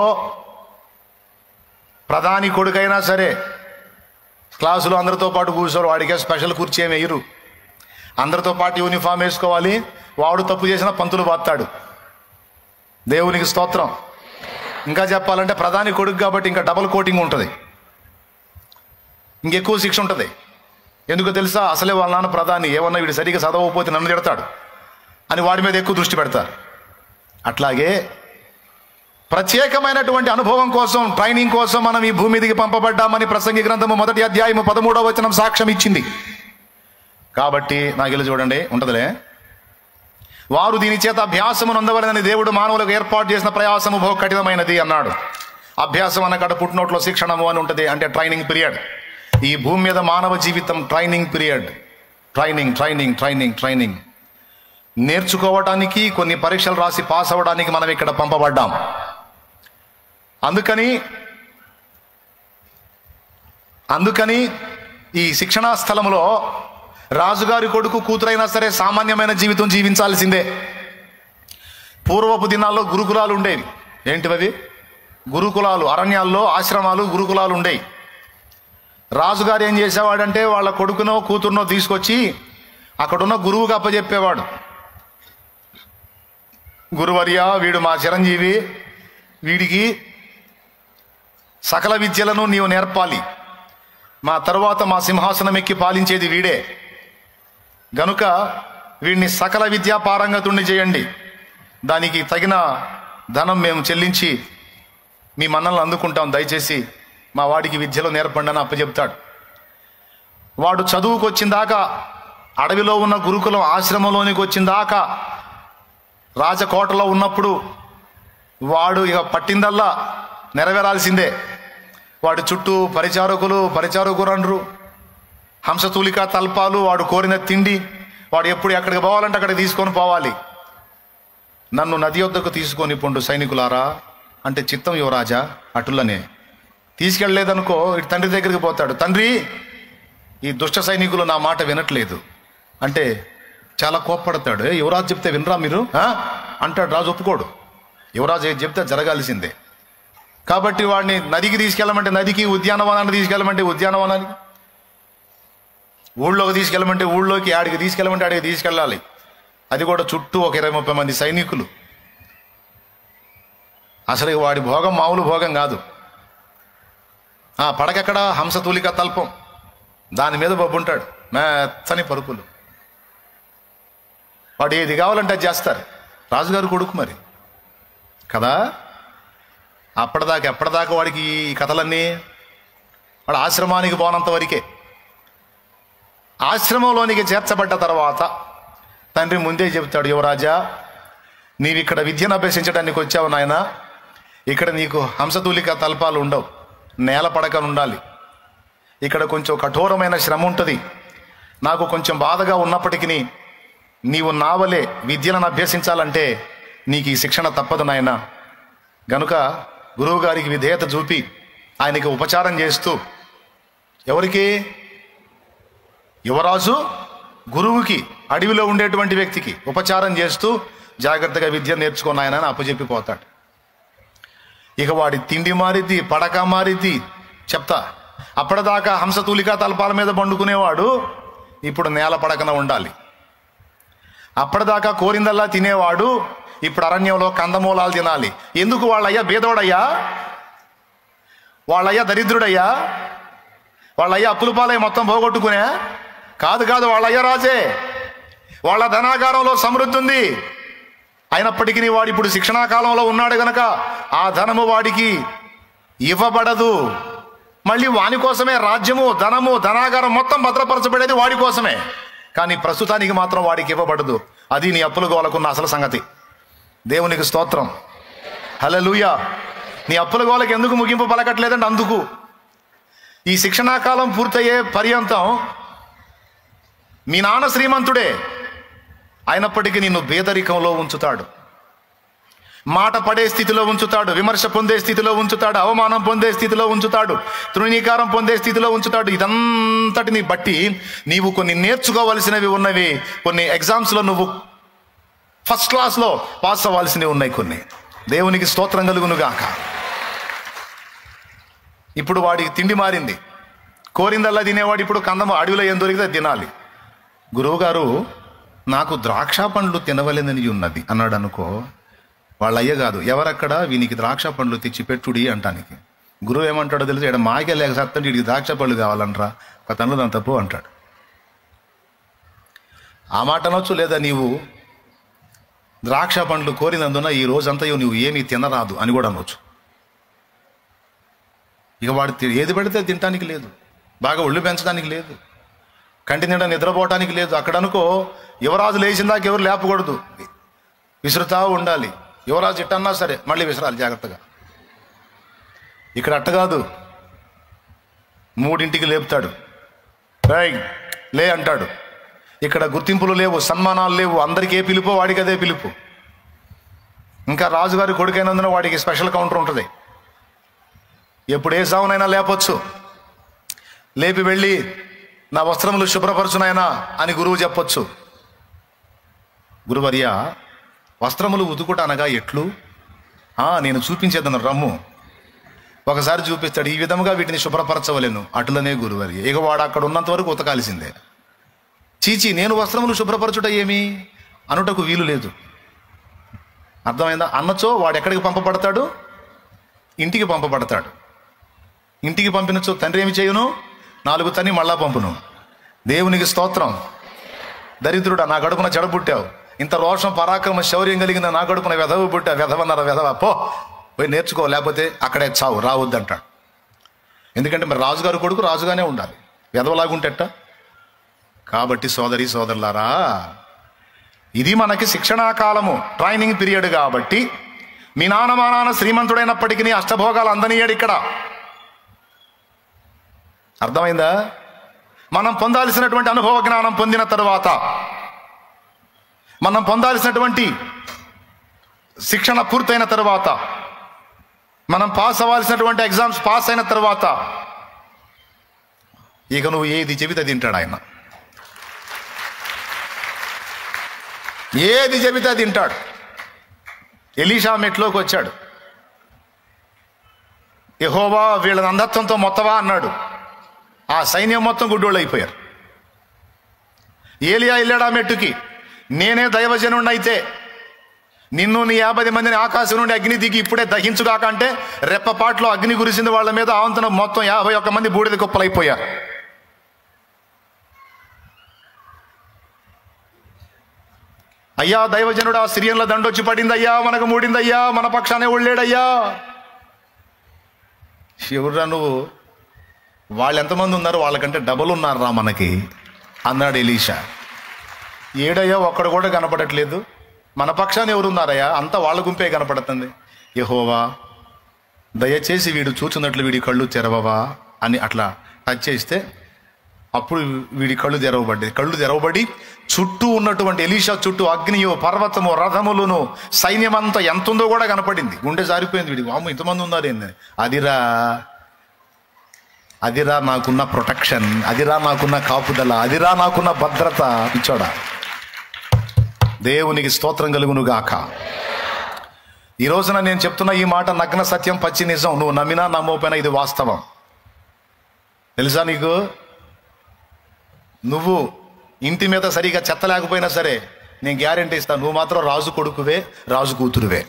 ప్రధాని కొడుకైనా సరే క్లాసులో అందరితో పాటు కూర్చోరు, వాడికే స్పెషల్ కుర్చీ ఏమి వేయరు. అందరితో పాటు యూనిఫామ్ వేసుకోవాలి. వాడు తప్పు చేసిన పంతులు బాస్తాడు. దేవునికి స్తోత్రం. ఇంకా చెప్పాలంటే ప్రధాని కొడుకు కాబట్టి ఇంకా డబుల్ కోటింగ్ ఉంటుంది, ఇంకెక్కువ శిక్ష ఉంటుంది. ఎందుకో తెలుసా? అసలే వాళ్ళ నాన్న ప్రధాని, ఏమన్నా వీడు సరిగ్గా చదవకపోతే నన్ను తిడతాడు అని వాడి మీద ఎక్కువ దృష్టి పెడతారు. అట్లాగే ప్రత్యేకమైనటువంటి అనుభవం కోసం, ట్రైనింగ్ కోసం మనం ఈ భూమి మీదకి పంపబడ్డామని ప్రసంగి గ్రంథము 1వ అధ్యాయము 13వ వచనం సాక్ష్యం ఇచ్చింది. కాబట్టి నాకెళ్ళి చూడండి ఉంటదిలే. వారు దీని చేత అభ్యాసము నొందవలెనని దేవుడు మానవులకు ఏర్పాటు చేసిన ప్రయాసము బహు కఠినమైనది అన్నాడు. అభ్యాసం అన్నకడ పుట్టినోట్లో శిక్షణము అని ఉంటుంది, అంటే ట్రైనింగ్ పీరియడ్. ఈ భూమి మీద మానవ జీవితం ట్రైనింగ్ పీరియడ్. ట్రైనింగ్ నేర్చుకోవడానికి, కొన్ని పరీక్షలు రాసి పాస్ అవ్వడానికి మనం ఇక్కడ పంపబడ్డాం. అందుకని ఈ శిక్షణా స్థలంలో రాజుగారి కొడుకు కూతురైనా సరే సామాన్యమైన జీవితం జీవించాల్సిందే. పూర్వపు దినాల్లో గురుకులాలు ఉండేవి. ఏంటివవి? గురుకులాలు, అరణ్యాల్లో ఆశ్రమాలు, గురుకులాలు ఉండేవి. రాజుగారు ఏం చేసేవాడంటే వాళ్ళ కొడుకునో కూతురునో తీసుకొచ్చి అక్కడున్న గురువుకి అప్పచెప్పేవాడు. గురువర్య, వీడు మా చిరంజీవి, వీడికి సకల విద్యలను నీవు నేర్పాలి, మా తరువాత మా సింహాసనం ఎక్కి పాలించేది వీడే, గనుక వీడిని సకల విద్యా పారంగతుణ్ణి చేయండి, దానికి తగిన ధనం మేము చెల్లించి మీ మన్నలను అందుకుంటాం, దయచేసి మా వాడికి విద్యలో నేర్పండి అని అప్పచెప్తాడు. వాడు చదువుకు వచ్చిందాకా, అడవిలో ఉన్న గురుకులం ఆశ్రమంలోనికి వచ్చిందాకా, రాజకోటలో ఉన్నప్పుడు వాడు ఇక పట్టిందల్లా నెరవేరాల్సిందే. వాడి చుట్టూ పరిచారకురండ్రు, హంసతూలిక తల్పాలు, వాడు కోరిన తిండి, వాడు ఎప్పుడు ఎక్కడికి పోవాలంటే అక్కడికి తీసుకొని పోవాలి. నన్ను నది వద్దకు తీసుకొని పొండు సైనికులారా అంటే చిత్తం యువరాజా, అటులనే. తీసుకెళ్ళలేదనుకో ఇటు తండ్రి దగ్గరికి పోతాడు, తండ్రి ఈ దుష్ట సైనికులు నా మాట వినట్లేదు అంటే చాలా కోప్పడతాడు. యువరాజు చెప్తే వినరా మీరు అంటాడు. రాజు ఒప్పుకోడు, యువరాజు ఏది చెప్తే జరగాల్సిందే. కాబట్టి వాడిని నదికి తీసుకెళ్ళమంటే నదికి, ఉద్యానవనానికి తీసుకెళ్ళమంటే ఉద్యానవనానికి, ఊళ్ళోకి తీసుకెళ్ళమంటే ఊళ్ళోకి, ఆడికి తీసుకెళ్ళమంటే ఆడికి తీసుకెళ్ళాలి. అది కూడా చుట్టూ ఒక 20-30 మంది సైనికులు. అసలు వాడి భోగం మామూలు భోగం కాదు. పడకెక్కడ హంసతూలిక తల్పం, దాని మీద బొబ్బుంటాడు, మెత్తని పరుపులు. వాడు ఏది కావాలంటే అది చేస్తారు. రాజుగారు కొడుకు మరి కదా. ఎప్పటిదాకా వాడికి ఈ కథలన్నీ, వాడు ఆశ్రమానికి పోనంత వరకే. ఆశ్రమంలోనికి చేర్చబడ్డ తర్వాత తండ్రి ముందే చెబుతాడు, యువరాజా నీవు ఇక్కడ విద్యను అభ్యసించడానికి వచ్చావు నాయన, ఇక్కడ నీకు హంసతూలిక తల్పాలు ఉండవు, నేల పడకలు ఉండాలి, ఇక్కడ కొంచెం కఠోరమైన శ్రమ ఉంటుంది. నాకు కొంచెం బాధగా ఉన్నప్పటికీ నీవు నావలే విద్యలను అభ్యసించాలంటే నీకు ఈ శిక్షణ తప్పదు నాయన. గనుక గురువు గారికి విధేయత చూపి ఆయనకి ఉపచారం చేస్తూ, ఎవరికి? యువరాజు గురువుకి, అడవిలో ఉండేటువంటి వ్యక్తికి ఉపచారం చేస్తూ జాగ్రత్తగా విద్య నేర్చుకుని ఆయన అని అప్పచెప్పిపోతాడు. ఇక వాడి తిండి మారిద్ది, పడక మారిద్ది. చెప్తా, అప్పటిదాకా హంసతూలిక తల్పాల మీద పండుకునేవాడు ఇప్పుడు నేల పడకన ఉండాలి. అప్పటిదాకా కోరిందల్లా తినేవాడు ఇప్పుడు అరణ్యంలో కందమూలాలు తినాలి. ఎందుకు? వాళ్ళయ్యా బేదోడయ్యా, వాళ్ళయ్యా దరిద్రుడయ్యా, వాళ్ళయ్యా అప్పుల పాలై మొత్తం పోగొట్టుకునే కాదు, వాళ్ళయ్యా రాజే, వాళ్ళ ధనాగారంలో సమృద్ధి ఉంది. అయినప్పటికీ వాడు ఇప్పుడు శిక్షణాకాలంలో ఉన్నాడు గనక ఆ ధనము వాడికి ఇవ్వబడదు. మళ్ళీ వాని కోసమే రాజ్యము, ధనము, ధనాగారం మొత్తం భద్రపరచబడేది వాడి కోసమే, కానీ ప్రస్తుతానికి మాత్రం వాడికి ఇవ్వబడదు. అది నీ అప్పుల గోలకున్న అసలు సంగతి. దేవునికి స్తోత్రం, హల్లెలూయా. నీ అప్పుల గోలకి ఎందుకు ముగింపు పలకట్లేదంటే అందుకు. ఈ శిక్షణాకాలం పూర్తయ్యే పర్యంతం మీ నాన్న శ్రీమంతుడే, అయినప్పటికీ నిన్ను పేదరికంలో ఉంచుతాడు, మాట పడే స్థితిలో ఉంచుతాడు, విమర్శ పొందే స్థితిలో ఉంచుతాడు, అవమానం పొందే స్థితిలో ఉంచుతాడు, తృణీకారం పొందే స్థితిలో ఉంచుతాడు. ఇదంతటిని బట్టి నీవు కొన్ని నేర్చుకోవలసినవి ఉన్నవి, కొన్ని ఎగ్జామ్స్లో నువ్వు ఫస్ట్ క్లాస్లో పాస్ అవ్వాల్సినవి ఉన్నాయి కొన్ని. దేవునికి స్తోత్రం కలుగును గాక. ఇప్పుడు వాడికి తిండి మారింది, కోరిందల్లా తినేవాడు ఇప్పుడు అడవిలో ఏం దొరికితే తినాలి. గురువుగారు నాకు ద్రాక్ష పండ్లు తినవలేదని ఉన్నది అన్నాడు అనుకో, వాళ్ళ అయ్య కాదు, ఎవరక్కడ వీనికి ద్రాక్ష పండ్లు తెచ్చి పెట్టుడి అంటానికి. గురువు ఏమంటాడో తెలుసు, ఇక్కడ మాకే లేక సత్తండి, వీడికి ద్రాక్ష పళ్ళు కావాలంటరా, ఒక తనలో దాని తప్పు అంటాడు. ఆ మాట అనొచ్చు, లేదా నీవు ద్రాక్ష పండ్లు కోరినందున ఈ రోజంతా నువ్వు ఏమీ తినరాదు అని కూడా అనవచ్చు. ఇక వాడు ఏది పెడితే తినటానికి లేదు, బాగా ఒళ్ళు పెంచడానికి లేదు, కంటి నిండా నిద్రపోవటానికి లేదు. అక్కడ అనుకో యువరాజు లేచిందాక ఎవరు లేపకూడదు, విసురుతా ఉండాలి. యువరాజు ఇట్టన్నా సరే మళ్ళీ విసరాలి జాగ్రత్తగా. ఇక్కడ అట్ట కాదు, 3ంటికి లేపుతాడు, లే అంటాడు. ఇక్కడ గుర్తింపులు లేవు, సన్మానాలు లేవు, అందరికీ ఏ పిలుపో వాడికి అదే పిలుపు. ఇంకా రాజుగారి కొడుకైనందున వాడికి స్పెషల్ కౌంటర్ ఉంటుంది. ఎప్పుడు ఏ సావునైనా లేపొచ్చు. లేపి వెళ్ళి నా వస్త్రములు శుభ్రపరచునైనా అని గురువు చెప్పొచ్చు. గురువర్య వస్త్రములు ఉతుకుట అనగా ఎట్లు? నేను చూపించేదను రమ్ము ఒకసారి చూపిస్తాడు, ఈ విధముగా వీటిని శుభ్రపరచవలెను, అటులనే గురువరి. ఇక వాడు అక్కడ ఉన్నంత వరకు ఉతకాల్సిందే. చీచి, నేను వస్త్రములు శుభ్రపరచుట ఏమి అనుటకు వీలు లేదు. అర్థమైందా? అన్నచో వాడు ఎక్కడికి పంపబడతాడు? ఇంటికి పంపబడతాడు. ఇంటికి పంపినచో తండ్రి ఏమి చేయును? 4 తన్ని మళ్ళా పంపును. దేవునికి స్తోత్రం. దరిద్రుడా, నా గడుపున చెడ పుట్టావు, ఇంత రోషం పరాక్రమ శౌర్యం కలిగిన నా గడుపున వెధవ పుట్టా, వెధవన్నర వెధవ, పోయి నేర్చుకో, లేకపోతే అక్కడే చావు, రావద్దంటాడు. ఎందుకంటే మరి రాజుగారు కొడుకు రాజుగానే ఉండాలి, వెధవలాగుంటెట్ట. కాబట్టి సోదరి సోదరులారా, ఇది మనకి శిక్షణా కాలము, ట్రైనింగ్ పీరియడ్. కాబట్టి మీ నాన్న మా నాన్న శ్రీమంతుడైనప్పటికీ అష్టభోగాలు అందనీయాడు ఇక్కడ. అర్థమైందా? మనం పొందాల్సినటువంటి అనుభవ జ్ఞానం పొందిన తరువాత, మనం పొందాల్సినటువంటి శిక్షణ పూర్తయిన తరువాత, మనం పాస్ అవ్వాల్సినటువంటి ఎగ్జామ్స్ పాస్ అయిన తర్వాత, ఇక నువ్వు ఏది చెబితే తింటాడు ఆయన. ఏది చెబితే తింటాడు. ఎలీషా మెట్లోకి వచ్చాడు. యెహోవా వీళ్ళని అంధత్వంతో మొత్తవా అన్నాడు. ఆ సైన్యం మొత్తం గుడ్డోళ్ళు అయిపోయారు. ఏలియా వెళ్ళాడు ఆ మెట్టుకి. నేనే దైవజనుడిని అయితే నిన్ను నీ 50 మందిని ఆకాశం నుండి అగ్ని దిగి ఇప్పుడే దహించుగాక అంటే రెప్పపాట్లో అగ్ని కురిసింది వాళ్ళ మీద. ఆవంతనం మొత్తం 51 మంది బూడిద కుప్పలైపోయారు. అయ్యా దైవజనుడు, ఆ సిరియన్ల దండొచ్చి పడిందయ్యా, మనకు మూడిందయ్యా, మన పక్షానే ఒళ్ళేడయ్యా. ఎవరురా నువ్వు? వాళ్ళు ఎంతమంది ఉన్నారు? వాళ్ళకంటే డబుల్ ఉన్నారా మనకి అన్నాడు ఎలీషా. ఏడయ్యా, ఒక్కడు కూడా కనపడట్లేదు. మన పక్షాన్ని ఎవరున్నారయ్యా? అంతా వాళ్ళ గుంపే కనపడుతుంది. యెహోవా దయచేసి వీడు చూచున్నట్లు వీడి కళ్ళు తెరవవా అని అట్లా టచ్ చేస్తే అప్పుడు వీడి కళ్ళు తెరవబడ్డాయి. కళ్ళు తెరవబడి చుట్టూ ఉన్నటువంటి ఎలీషా చుట్టూ అగ్నియో, పర్వతము, రథములను, సైన్యం అంతా ఎంత ఉందో కూడా కనపడింది. గుండె జారిపోయింది వీడికి. వాము ఇంతమంది ఉన్నారు ఏంది? అదిరా నాకున్న ప్రొటెక్షన్, అదిరా నాకున్న కాపుదల, అదిరా నాకున్న భద్రత. ఇచ్చోడా, దేవునికి స్తోత్రం కలుగును గాక. ఈ రోజున నేను చెప్తున్న ఈ మాట నగ్న సత్యం, పచ్చి నిజం. నువ్వు నమ్మినా నమ్మకపోయినా ఇది వాస్తవం. తెలుసా నీకు? నువ్వు ఇంటి మీద సరిగా చెత్త లేకపోయినా సరే నేను గ్యారెంటీ ఇస్తాను, నువ్వు మాత్రం రాజు కొడుకువే, రాజు కూతురువే.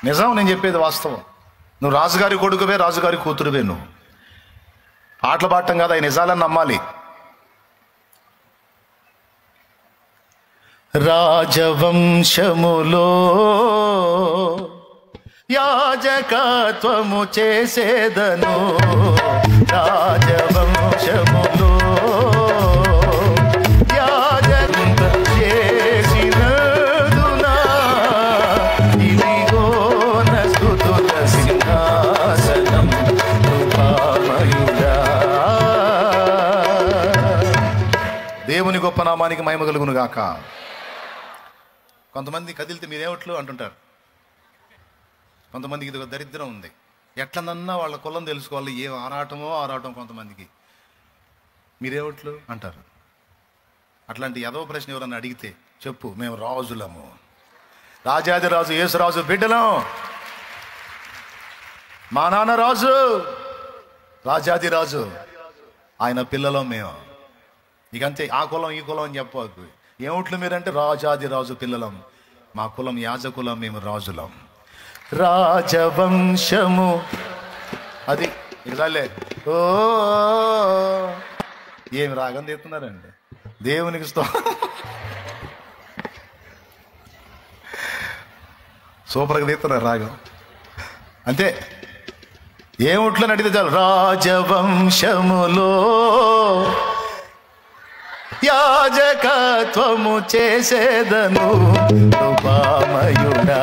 నిజం, నేను చెప్పేది వాస్తవం. నువ్వు రాజుగారి కొడుకువే, రాజుగారి కూతురువే. నువ్వు ఆటలు పాడటం కాదు, అవి నిజాలని నమ్మాలి. రాజవంశములో యాజకత్వము చేసేదను, రాజవంశములో యాజకత్వం చేసినదునా, ఇదిగో నస్తుతుల సింహాసనం కృపామయుడా. దేవుని గొప్ప నామానికి మహిమ కలుగును గాక. కొంతమంది కదిలితే మీరేమట్లు అంటుంటారు. కొంతమందికి ఇది ఒక దరిద్రం ఉంది. ఎట్లనన్నా వాళ్ళ కులం తెలుసుకోవాలి. ఏ ఆరాటం కొంతమందికి. మీరేమట్లు అంటారు. అట్లాంటి యదవ ప్రశ్న ఎవరన్నా అడిగితే చెప్పు, మేము రాజులము, రాజాది రాజు యేసురాజు బిడ్డలం, మా నాన్న రాజు, రాజాది రాజు, ఆయన పిల్లలం మేము. ఇకంతే. ఆ కులం ఈ కులం అని చెప్పకు. ఏమిట్లు మీరంటే రాజాది రాజు పిల్లలం, మా కులం యాజకులం, మేము రాజులం, రాజవంశము. అది ఇలాలే. ఓ ఏమి రాగం తీస్తున్నారండి. దేవునికి సూపర్గా తీస్తున్నారు రాగం. అంతే. ఏమిట్లో నడితే చాలు. రాజవంశములో యాజకత్వము చేసేదను కృపామయుడా.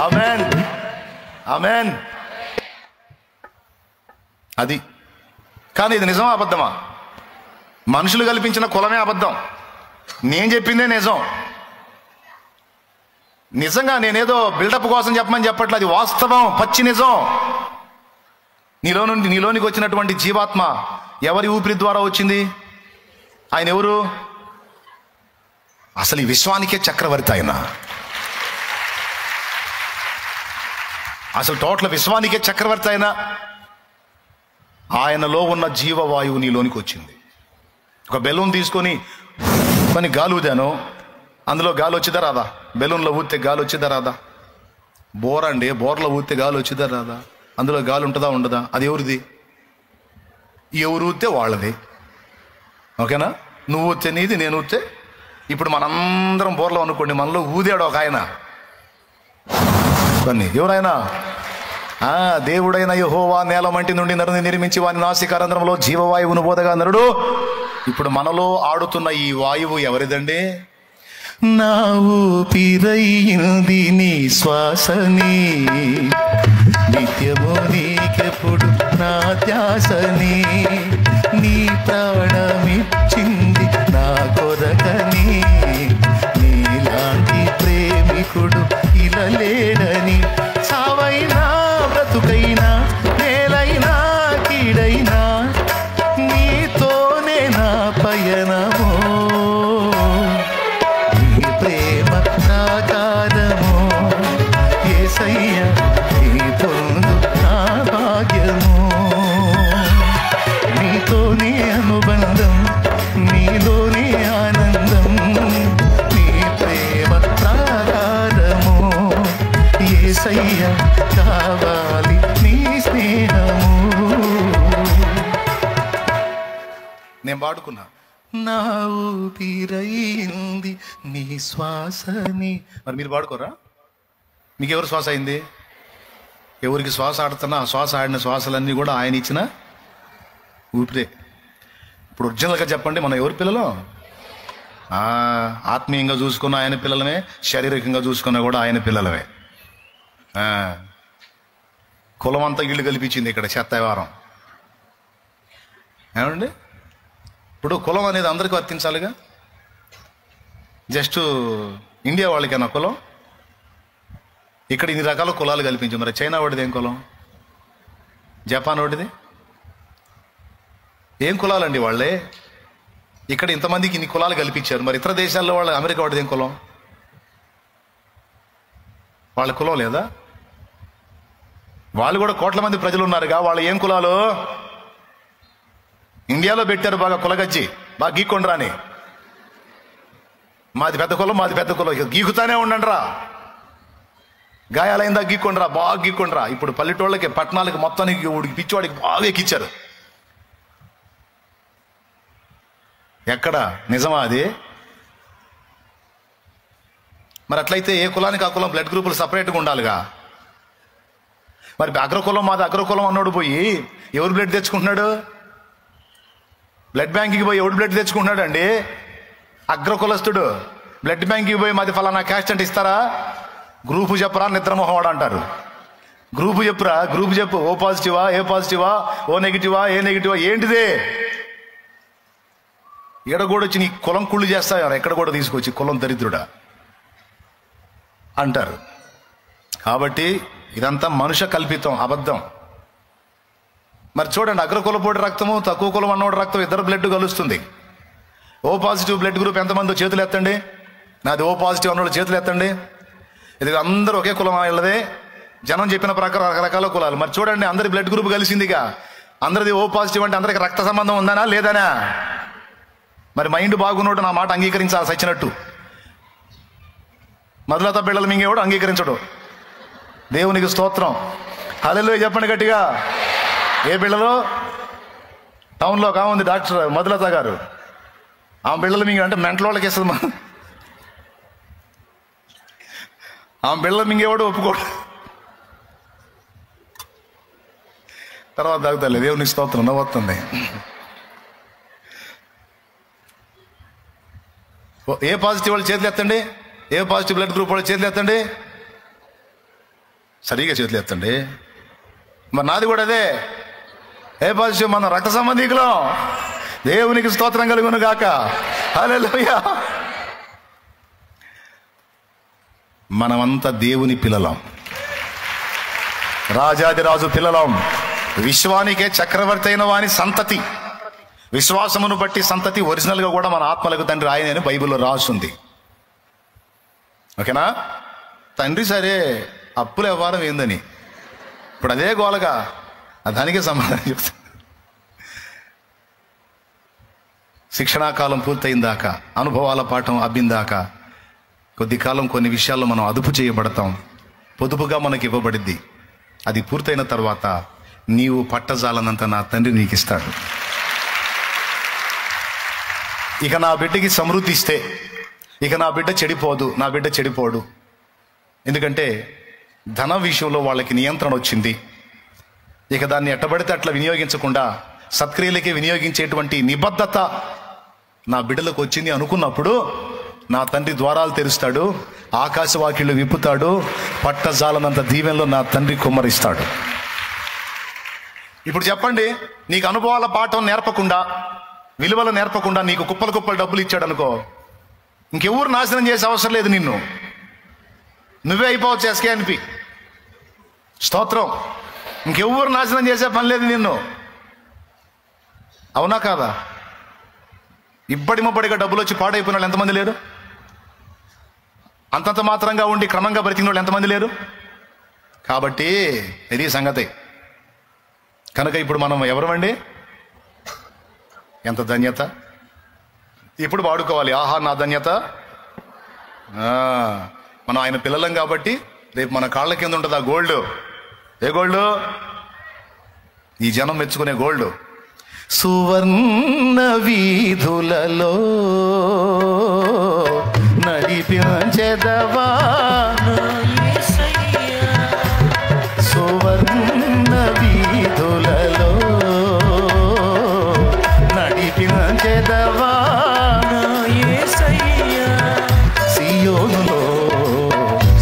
ఆమేన్, ఆమేన్. అది. కానీ ఇది నిజమా అబద్ధమా? మనుషులు కల్పించిన కులమే అబద్ధం, నేను చెప్పిందే నిజం. నిజంగా నేనేదో బిల్డప్ కోసం చెప్పమని చెప్పట్లేదు, అది వాస్తవం, పచ్చి నిజం. నీలోనికి వచ్చినటువంటి జీవాత్మ ఎవరి ఊపిరి ద్వారా వచ్చింది? ఆయన ఎవరు? అసలు ఈ విశ్వానికే చక్రవర్తి ఆయన. అసలు టోటల్ విశ్వానికే చక్రవర్తి అయినా ఆయనలో ఉన్న జీవవాయువు నీలోనికి వచ్చింది. ఒక బెలూన్ తీసుకొని కొన్ని గాలి ఊదాను, అందులో గాలి వచ్చిద్దా రాదా? బెలూన్లో ఊదితే గాలి వచ్చిద్దా రాదా? బోరండి, బోర్లో ఊదితే గాలి వచ్చిద్దా రాదా? అందులో గాలి ఉంటుందా ఉండదా? అది ఎవరిది? ఎవరు ఊదితే వాళ్ళది. ఓకేనా? నువ్వు ఊదితే నీది, నేను ఊదితే. ఇప్పుడు మనందరం బోర్లో అనుకోండి, మనలో ఊదాడు ఒక ఆయన. కొన్ని ఎవరైనా దేవుడైన యెహోవా నేల మంటి నుండి నరుని నిర్మించి వాని నాసికారంధ్రంలో జీవవాయువును బోధగా నరుడు. ఇప్పుడు మనలో ఆడుతున్న ఈ వాయువు ఎవరిదండి? నా ఊపిరైంది నీ శ్వాసని, నిత్యము నీకెప్పుడు నా ధ్యాసని, నీ ప్రాణమిచ్చింది నా కొరకని, నీలాంటి ప్రేమికుడు ఇలా లేడని. సావైనా బ్రతుకైనా నేలైనా కీడైనా నీతోనే నా పయనమో, నీ ప్రేమ సాకారమో యేసయ్య, నీ పొందు నా భాగ్యమో. నీతోనే అనుబంధం, నీలోనే ఆనందం, నీ ప్రేమ సాకారమో యేసయ్య, కావాలి నీ స్నేహము. నేను పాడుకున్నా, నా ఊపిరైంది నీ శ్వాసని. మరి మీరు పాడుకోరా? మీకు ఎవరు శ్వాస అయింది? ఎవరికి శ్వాస ఆడుతున్నా ఆ శ్వాస ఆడిన శ్వాసలన్నీ కూడా ఆయన ఇచ్చిన ఊపిరే. ఇప్పుడు ఒరిజినల్గా చెప్పండి, మనం ఎవరి పిల్లలు? ఆత్మీయంగా చూసుకున్న ఆయన పిల్లలమే, శారీరకంగా చూసుకున్నా కూడా ఆయన పిల్లలమే. కులం అంతా ఇళ్ళు కల్పించింది ఇక్కడ చెత్త వ్యవహారం. ఏమండి? ఇప్పుడు కులం అనేది అందరికీ వర్తించాలిగా. జస్ట్ ఇండియా వాళ్ళకేనా కులం? ఇక్కడ ఇన్ని రకాల కులాలు కల్పించి, మరి చైనా వాడిది ఏం కులం? జపాన్ వాడిది ఏం కులాలండి? వాళ్ళే ఇక్కడ ఇంతమందికి ఇన్ని కులాలు కల్పించారు. మరి ఇతర దేశాల్లో వాళ్ళ అమెరికా వాడిది ఏం కులం? వాళ్ళ కులం లేదా? వాళ్ళు కూడా కోట్ల మంది ప్రజలు ఉన్నారుగా, వాళ్ళు ఏం కులాలు? ఇండియాలో పెట్టారు బాగా కులగజ్జి, బాగా గీక్కొండ్రా అని. మాది పెద్ద కులం, మాది పెద్ద కులం, గీకుతానే ఉండండి రా, గాయాలైందా గీక్కొండ్రా, బాగా గీక్కొండ్రా. ఇప్పుడు పల్లెటూళ్ళకి పట్టణాలకి మొత్తానికి పిచ్చివాడికి బాగా ఎక్కిచ్చారు. ఎక్కడ నిజమా అది? మరి అట్లయితే ఏ కులానికి ఆ కులం బ్లడ్ గ్రూపులు సపరేట్గా ఉండాలిగా. మరి అగ్రకులం మాది అగ్రకులం అన్నాడు పోయి ఎవరు బ్లడ్ తెచ్చుకుంటున్నాడు? బ్లడ్ బ్యాంక్కి పోయి ఎవడు బ్లడ్ తెచ్చుకుంటున్నాడు అండి? అగ్రకులస్తుడు బ్లడ్ బ్యాంక్కి పోయి మాది ఫలానా క్యాస్ట్ అంటే ఇస్తారా? గ్రూపు చెప్పరా, నిద్రమోహవాడు అంటారు. గ్రూపు చెప్పురా, గ్రూపు చెప్పు. ఓ పాజిటివా, ఏ పాజిటివా, ఓ నెగిటివా, ఏ నెగిటివా, ఏంటిది? ఎక్కడ కూడా వచ్చి నీ కులం కుళ్ళు చేస్తాయో ఎక్కడ కూడా తీసుకొచ్చి కులం దరిద్రుడా అంటారు. కాబట్టి ఇదంతా మనుష్య కల్పితం, అబద్ధం. మరి చూడండి, అగ్రకులపోటి రక్తము తక్కువ కులం అన్నోడు రక్తం ఇద్దరు బ్లడ్ కలుస్తుంది. ఓ పాజిటివ్ బ్లడ్ గ్రూప్ ఎంతమందో చేతులు ఎత్తండి. నాది ఓ పాజిటివ్ అన్నోడు చేతులు ఎత్తండి. ఇది అందరూ ఒకే కులం వెళ్ళదే. జనం చెప్పిన ప్రకారం రకరకాల కులాలు. మరి చూడండి, అందరి బ్లడ్ గ్రూప్ కలిసిందిగా, అందరిది ఓ పాజిటివ్ అంటే అందరికి రక్త సంబంధం ఉందనా లేదనా? మరి మైండ్ బాగున్నోడు నా మాట అంగీకరించాలి సచ్చినట్టు. మొదలత బిళ్ళలు మింగేవాడు అంగీకరించడు. దేవునికి స్తోత్రం, హల్లెలూయా చెప్పండి గట్టిగా. ఏ బిళ్ళలో? టౌన్లో కావుంది డాక్టర్ మధులత గారు. ఆ బిళ్ళలు మింగి అంటే మెంటల్ వాళ్ళకి వేస్తుంది. ఆ బిళ్ళలు మింగేవాడు ఒప్పుకోడు. తర్వాత తాగుతాలే. దేవునికి స్తోత్రం, నవ్వుతుంది. ఏ పాజిటివ్ వాళ్ళు చేతులు ఎత్తండి. ఏ పాజిటివ్ బ్లడ్ గ్రూప్ వాళ్ళు చేతులు ఎత్తండి. సరిగా చేతులు ఎత్తండి. మరి నాది కూడా అదే. ఏ పాజిటివ్, మనం రక్త సంబంధికులం. దేవునికి స్తోత్రం కలుగును గాక. హల్లెలూయా. మనమంతా దేవుని పిల్లలం, రాజాదిరాజు పిల్లలం, విశ్వానికే చక్రవర్తి అయిన వాని సంతతి. విశ్వాసమును బట్టి సంతతి. ఒరిజినల్ గా కూడా మన ఆత్మలకు తండ్రి ఆయన అని బైబిల్లో రాస్తుంది. ఓకేనా? తండ్రి సరే, అప్పుల వ్యవహారం ఏందని ఇప్పుడు అదే గోలగా దానికే సమాధానం చెప్తాను. శిక్షణాకాలం పూర్తయిందాక, అనుభవాల పాఠం అబ్బిందాక కొద్ది కాలం కొన్ని విషయాల్లో మనం అదుపు చేయబడతాం. పొదుపుగా మనకి ఇవ్వబడిద్ది. అది పూర్తయిన తర్వాత నీవు పట్టజాలనంత నా తండ్రి నీకు ఇస్తాడు. ఇక నా బిడ్డకి సమృద్ధి ఇస్తే ఇక నా బిడ్డ చెడిపోదు, నా బిడ్డ చెడిపోడు. ఎందుకంటే ధన విషయంలో వాళ్ళకి నియంత్రణ వచ్చింది. ఇక దాన్ని ఎట్టబడితే అట్లా వినియోగించకుండా సత్క్రియలకే వినియోగించేటువంటి నిబద్ధత నా బిడ్డలకు వచ్చింది అనుకున్నప్పుడు నా తండ్రి ద్వారాలు తెరుస్తాడు, ఆకాశవాకిళ్ళు విప్పుతాడు, పట్టజాలనంత దీవెనలో నా తండ్రి కుమ్మరిస్తాడు. ఇప్పుడు చెప్పండి, నీకు అనుభవాల పాఠం నేర్పకుండా, విలువలు నేర్పకుండా నీకు కుప్పలు కుప్పలు డబ్బులు ఇచ్చాడు అనుకో, ఇంకెవరు నాశనం చేసే అవసరం లేదు. నిన్ను నువ్వే అయిపోవచ్చు ఎస్కేఎన్పి. స్తోత్రం. ఇంకెవరు నాశనం చేసే పని లేదు నిన్ను. అవునా కాదా? ఇబ్బడిమబ్బడిగా డబ్బులు వచ్చి పాడైపోయిన వాళ్ళు ఎంతమంది లేరు? అంతంత మాత్రంగా ఉండి క్రమంగా బ్రతికిన వాళ్ళు ఎంతమంది లేరు? కాబట్టి ఇది సంగతి. కనుక ఇప్పుడు మనం ఎవరమండి? ఎంత ధన్యత ఇప్పుడు వాడుకోవాలి. ఆహా నా ధన్యత. మనం ఆయన పిల్లలం కాబట్టి రేపు మన కాళ్ళ కింద ఉంటుంది ఆ గోల్డ్. ఏ గోల్డ్? ఈ జనం మెచ్చుకునే గోల్డ్. సువర్ణ వీధులలో నడిపించెదవా, సువర్ణ వీధులలో నడిపించెదవా, సియోనులో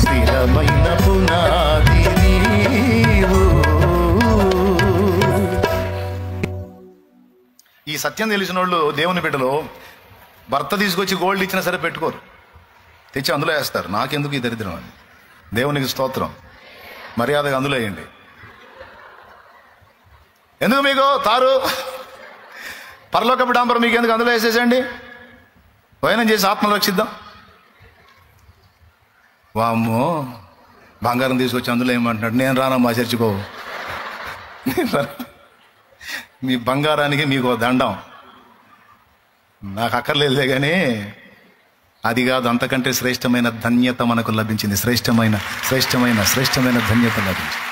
స్థిరమైన పునాది నీవు. ఈ సత్యం తెలిసిన వాళ్ళు దేవుని బిడ్డలో భర్త తీసుకొచ్చి గోల్డ్ ఇచ్చినా సరే పెట్టుకోరు, తెచ్చి అందులో వేస్తారు. నాకెందుకు ఈ దరిద్రం అని. దేవునికి స్తోత్రం. మర్యాదగా అందులో వేయండి. ఎందుకు మీకు తారు పరలోకపు డాంబరం మీకు ఎందుకు? అందులో వేసేసండి. వైనం చేసి ఆత్మను రక్షిద్దాం. వామ్మో బంగారం తీసుకొచ్చి అందులో ఏమంటున్నాడు? నేను రానమ్మా చర్చికో. మీ బంగారానికి మీకు దండం. నాకు అక్కర్లేదులే కానీ అది కాదు, అంతకంటే శ్రేష్టమైన ధన్యత మనకు లభించింది. శ్రేష్టమైన శ్రేష్టమైన శ్రేష్టమైన ధన్యత లభించింది.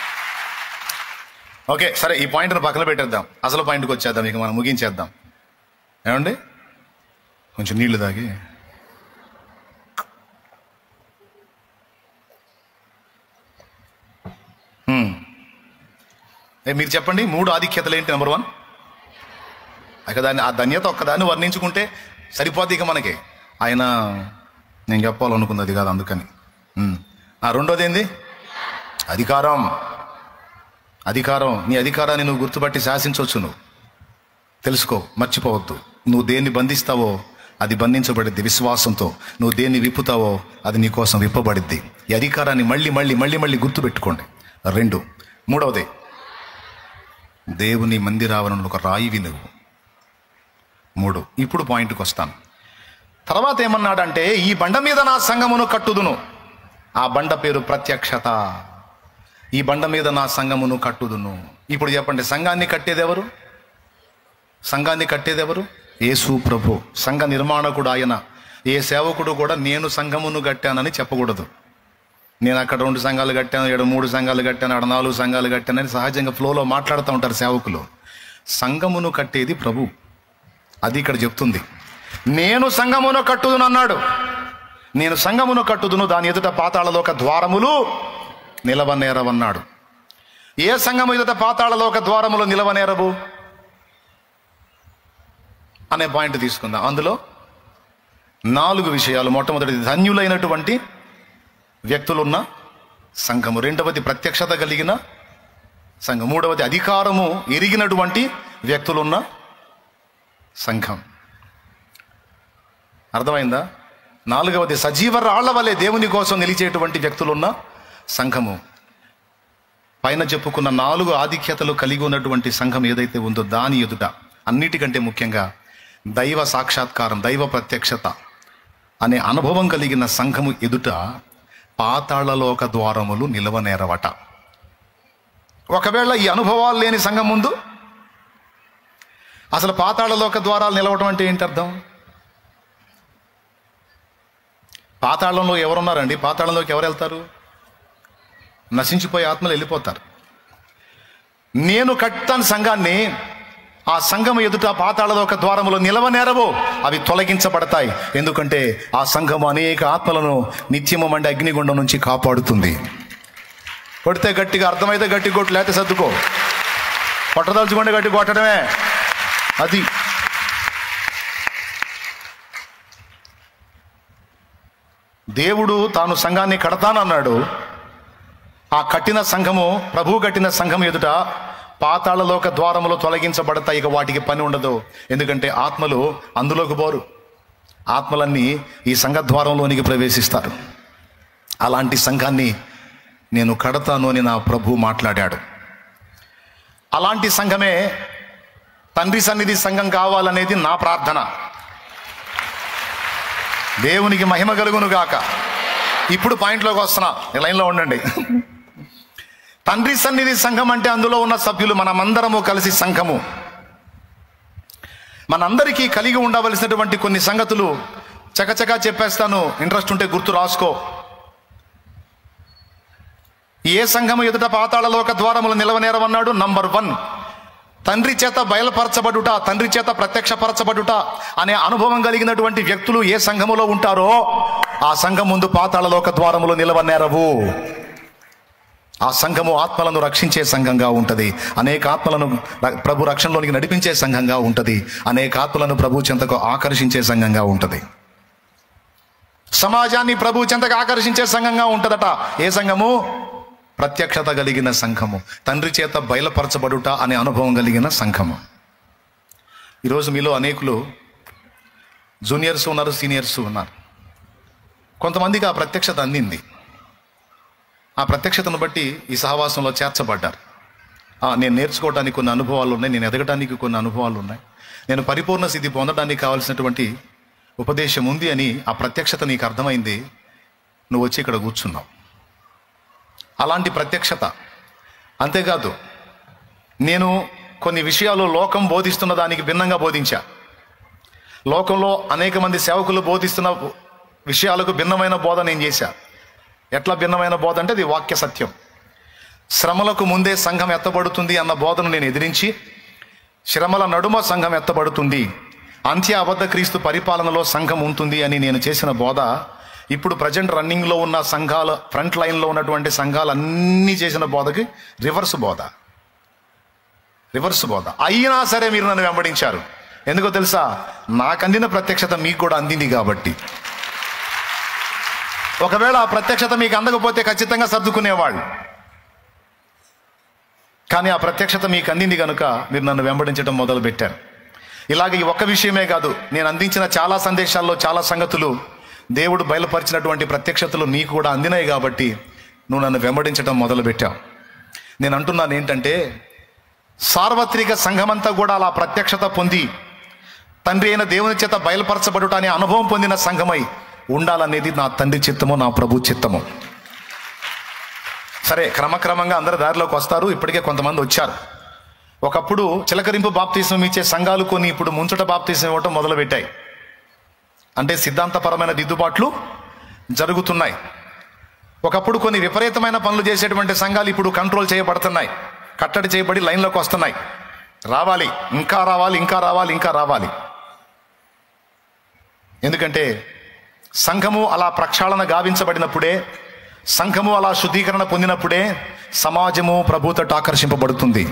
ఓకే సరే, ఈ పాయింట్ను పక్కన పెట్టేద్దాం. అసలు పాయింట్కి వచ్చేద్దాం. ఇక మనం ముగించేద్దాం. ఏమండి? కొంచెం నీళ్లు తాగి. మీరు చెప్పండి, 3 ఆధిక్యతలు ఏంటి? నెంబర్ 1, ఇక దాన్ని ఆ ధన్యత ఒక్కదాన్ని వర్ణించుకుంటే సరిపోద్ది. ఇక మనకి ఆయన నేను చెప్పాలనుకుంది అది కాదు, అందుకని. రెండోది ఏంది? అధికారం. అధికారం. నీ అధికారాన్ని నువ్వు గుర్తుపట్టి శాసించవచ్చు. నువ్వు తెలుసుకో, మర్చిపోవద్దు. నువ్వు దేన్ని బంధిస్తావో అది బంధించబడిద్ది విశ్వాసంతో. నువ్వు దేన్ని విప్పుతావో అది నీ కోసం విప్పబడిద్ది. ఈ అధికారాన్ని మళ్ళీ మళ్ళీ మళ్ళీ మళ్ళీ గుర్తుపెట్టుకోండి. 2, మూడవది దేవుని మందిరావరణలో ఒక రాయివి నువ్వు. 3. ఇప్పుడు పాయింట్కి వస్తాను. తర్వాత ఏమన్నాడంటే, ఈ బండ మీద నా సంఘమును కట్టుదును. ఆ బండ పేరు ప్రత్యక్షత. ఈ బండ మీద నా సంఘమును కట్టుదును. ఇప్పుడు చెప్పండి, సంఘాన్ని కట్టేది ఎవరు? సంఘాన్ని కట్టేది ఎవరు? యేసు ప్రభు. సంఘ నిర్మాణకుడు ఆయన. ఏ సేవకుడు కూడా నేను సంఘమును కట్టానని చెప్పకూడదు. నేను అక్కడ 2 సంఘాలు కట్టాను, 3 సంఘాలు కట్టాను, 4 సంఘాలు కట్టానని సహజంగా ఫ్లోలో మాట్లాడుతూ ఉంటారు సేవకులు. సంఘమును కట్టేది ప్రభు. అది ఇక్కడ చెప్తుంది. నేను సంఘమును కట్టుదును అన్నాడు. నేను సంఘమును కట్టుదును, దాని ఎదుట పాతాళలోక ద్వారములు నిలవనేరవన్నాడు. ఏ సంఘము ఎదుట పాతాళలోక ద్వారములు నిలవనేరవు అనే పాయింట్ తీసుకుందాం. అందులో 4 విషయాలు. మొట్టమొదటిది ధన్యులైనటువంటి వ్యక్తులున్న సంఘము. 2వది ప్రత్యక్షత కలిగిన సంఘం. 3వది అధికారము ఎరిగినటువంటి వ్యక్తులున్న సంఘం. అర్థమైందా? 4వది సజీవ రాళ్ల వలె దేవుని కోసం నిలిచేటువంటి వ్యక్తులున్న సంఘము. పైన చెప్పుకున్న 4 ఆధిక్యతలు కలిగి ఉన్నటువంటి సంఘం ఏదైతే ఉందో దాని ఎదుట అన్నిటికంటే ముఖ్యంగా దైవ సాక్షాత్కారం, దైవ ప్రత్యక్షత అనే అనుభవం కలిగిన సంఘము ఎదుట పాతాళలోక ద్వారములు నిలవనేరవట. ఒకవేళ ఈ అనుభవాలు లేని సంఘం ముందు అసలు పాతాళలోక ద్వారాలు నిలవడం అంటే ఏంటి అర్థం? పాతాళంలో ఎవరున్నారండి? పాతాళంలోకి ఎవరు వెళ్తారు? నశించిపోయే ఆత్మలు వెళ్ళిపోతారు. నేను కట్టాను సంఘాన్ని, ఆ సంఘం ఎదుట పాతాళలోక ద్వారములో నిలవనేరవు, అవి తొలగించబడతాయి. ఎందుకంటే ఆ సంఘము అనేక ఆత్మలను నిత్యము మండే అగ్నిగుండం నుంచి కాపాడుతుంది. కొడితే గట్టిగా, అర్థమైతే గట్టి కొట్టు, లేకపోతే సర్దుకో. కొట్టదలుచుకుంటే గట్టి కొట్టడమే. అది దేవుడు తాను సంఘాన్ని కడతానన్నాడు. ఆ కట్టిన సంఘము, ప్రభువు కట్టిన సంఘం ఎదుట పాతాళలోక ద్వారములు తొలగించబడతాయి. ఇక వాటికి పని ఉండదు. ఎందుకంటే ఆత్మలు అందులోకి పోరు. ఆత్మలన్నీ ఈ సంఘ ద్వారంలోనికి ప్రవేశిస్తారు. అలాంటి సంఘాన్ని నేను కడతాను అని నా ప్రభు మాట్లాడాడు. అలాంటి సంఘమే తండ్రి సన్నిధి సంఘం కావాలనేది నా ప్రార్థన. దేవునికి మహిమ కలుగును గాక. ఇప్పుడు పాయింట్లోకి వస్తున్నా, లైన్లో ఉండండి. తండ్రి సన్నిధి సంఘం అంటే అందులో ఉన్న సభ్యులు మనమందరము కలిసి సంఘము. మనందరికీ కలిగి ఉండవలసినటువంటి కొన్ని సంగతులు చకచకా చెప్పేస్తాను, ఇంట్రెస్ట్ ఉంటే గుర్తు రాసుకో. ఏ సంఘము ఎదుట పాతాళలోక ద్వారములు నిలవనేరవన్నాడు? నంబర్ 1, తండ్రి చేత బయలుపరచబడుట, తండ్రి చేత ప్రత్యక్షపరచబడుట అనే అనుభవం కలిగినటువంటి వ్యక్తులు ఏ సంఘములో ఉంటారో ఆ సంఘం ముందు పాతాళలోక ద్వారములు నిలవనేరవు. ఆ సంఘము ఆత్మలను రక్షించే సంఘంగా ఉంటుంది. అనేక ఆత్మలను ప్రభు రక్షణలోనికి నడిపించే సంఘంగా ఉంటుంది. అనేక ఆత్మలను ప్రభు చెంతకు ఆకర్షించే సంఘంగా ఉంటుంది. సమాజాన్ని ప్రభు చెంతకు ఆకర్షించే సంఘంగా ఉంటుందట. ఏ సంఘము? ప్రత్యక్షత కలిగిన సంఘము, తండ్రి చేత బయలుపరచబడుట అనే అనుభవం కలిగిన సంఘము. ఈరోజు మీలో అనేకులు జూనియర్స్ ఉన్నారు, సీనియర్స్ ఉన్నారు. కొంతమందికి ఆ ప్రత్యక్షత అందింది. ఆ ప్రత్యక్షతను బట్టి ఈ సహవాసంలో చేర్చబడ్డారు. నేను నేర్చుకోవడానికి కొన్ని అనుభవాలు ఉన్నాయి, నేను ఎదగడానికి కొన్ని అనుభవాలు ఉన్నాయి, నేను పరిపూర్ణ స్థితి పొందడానికి కావాల్సినటువంటి ఉపదేశం ఉంది అని ఆ ప్రత్యక్షత నీకు అర్థమైంది. నువ్వు వచ్చి ఇక్కడ కూర్చున్నావు. అలాంటి ప్రత్యక్షత. అంతేకాదు, నేను కొన్ని విషయాలు లోకం బోధిస్తున్న దానికి భిన్నంగా బోధించా. లోకంలో అనేక మంది సేవకులు బోధిస్తున్న విషయాలకు భిన్నమైన బోధ నేను చేశా. ఎట్లా భిన్నమైన బోధ అంటే అది వాక్య సత్యం. శ్రమలకు ముందే సంఘం ఎత్తబడుతుంది అన్న బోధను నేను ఎదిరించి, శ్రమల నడుమ సంఘం ఎత్తబడుతుంది, అంత్య అబద్ధ క్రీస్తు పరిపాలనలో సంఘం ఉంటుంది అని నేను చేసిన బోధ ఇప్పుడు ప్రజెంట్ రన్నింగ్లో ఉన్న సంఘాల, ఫ్రంట్ లైన్లో ఉన్నటువంటి సంఘాలు అన్నీ చేసిన బోధకి రివర్స్ బోధ. అయినా సరే మీరు నన్ను వెంబడించారు. ఎందుకో తెలుసా? నాకు అందిన ప్రత్యక్షత మీకు కూడా అందింది కాబట్టి. ఒకవేళ ఆ ప్రత్యక్షత మీకు అందకపోతే ఖచ్చితంగా సర్దుకునేవాళ్ళు. కానీ ఆ ప్రత్యక్షత మీకు అందింది కనుక మీరు నన్ను వెంబడించడం మొదలు పెట్టారు. ఇలాగ ఈ ఒక్క విషయమే కాదు, నేను అందించిన చాలా సందేశాల్లో చాలా సంగతులు, దేవుడు బయలుపరిచినటువంటి ప్రత్యక్షతలు నీకు కూడా అందినాయి కాబట్టి నువ్వు నన్ను వెంబడించడం మొదలు పెట్టావు. నేను అంటున్నాను ఏంటంటే, సార్వత్రిక సంఘమంతా కూడా అలా ప్రత్యక్షత పొంది తండ్రి అయిన దేవుని చేత బయలుపరచబడుట అనే అనుభవం పొందిన సంఘమై ఉండాలనేది నా తండ్రి చిత్తము, నా ప్రభు చిత్తము. సరే, క్రమక్రమంగా అందరు దారిలోకి వస్తారు. ఇప్పటికే కొంతమంది వచ్చారు. ఒకప్పుడు చిలకరింపు బాప్తీసం ఇచ్చే సంఘాలు కొన్ని ఇప్పుడు ముంచట బాప్తీసం ఇవ్వటం మొదలుపెట్టాయి. అంటే సిద్ధాంతపరమైన దిద్దుబాట్లు జరుగుతున్నాయి. ఒకప్పుడు కొన్ని విపరీతమైన పనులు చేసేటువంటి సంఘాలు ఇప్పుడు కంట్రోల్ చేయబడుతున్నాయి, కట్టడి చేయబడి లైన్లోకి వస్తున్నాయి. రావాలి, ఇంకా రావాలి, ఇంకా రావాలి, ఇంకా రావాలి. ఎందుకంటే సంఘము అలా ప్రక్షాళన గావించబడినప్పుడే, సంఘము అలా శుద్ధీకరణ పొందినప్పుడే సమాజము ప్రభువుతో ఆకర్షింపబడుతుంది.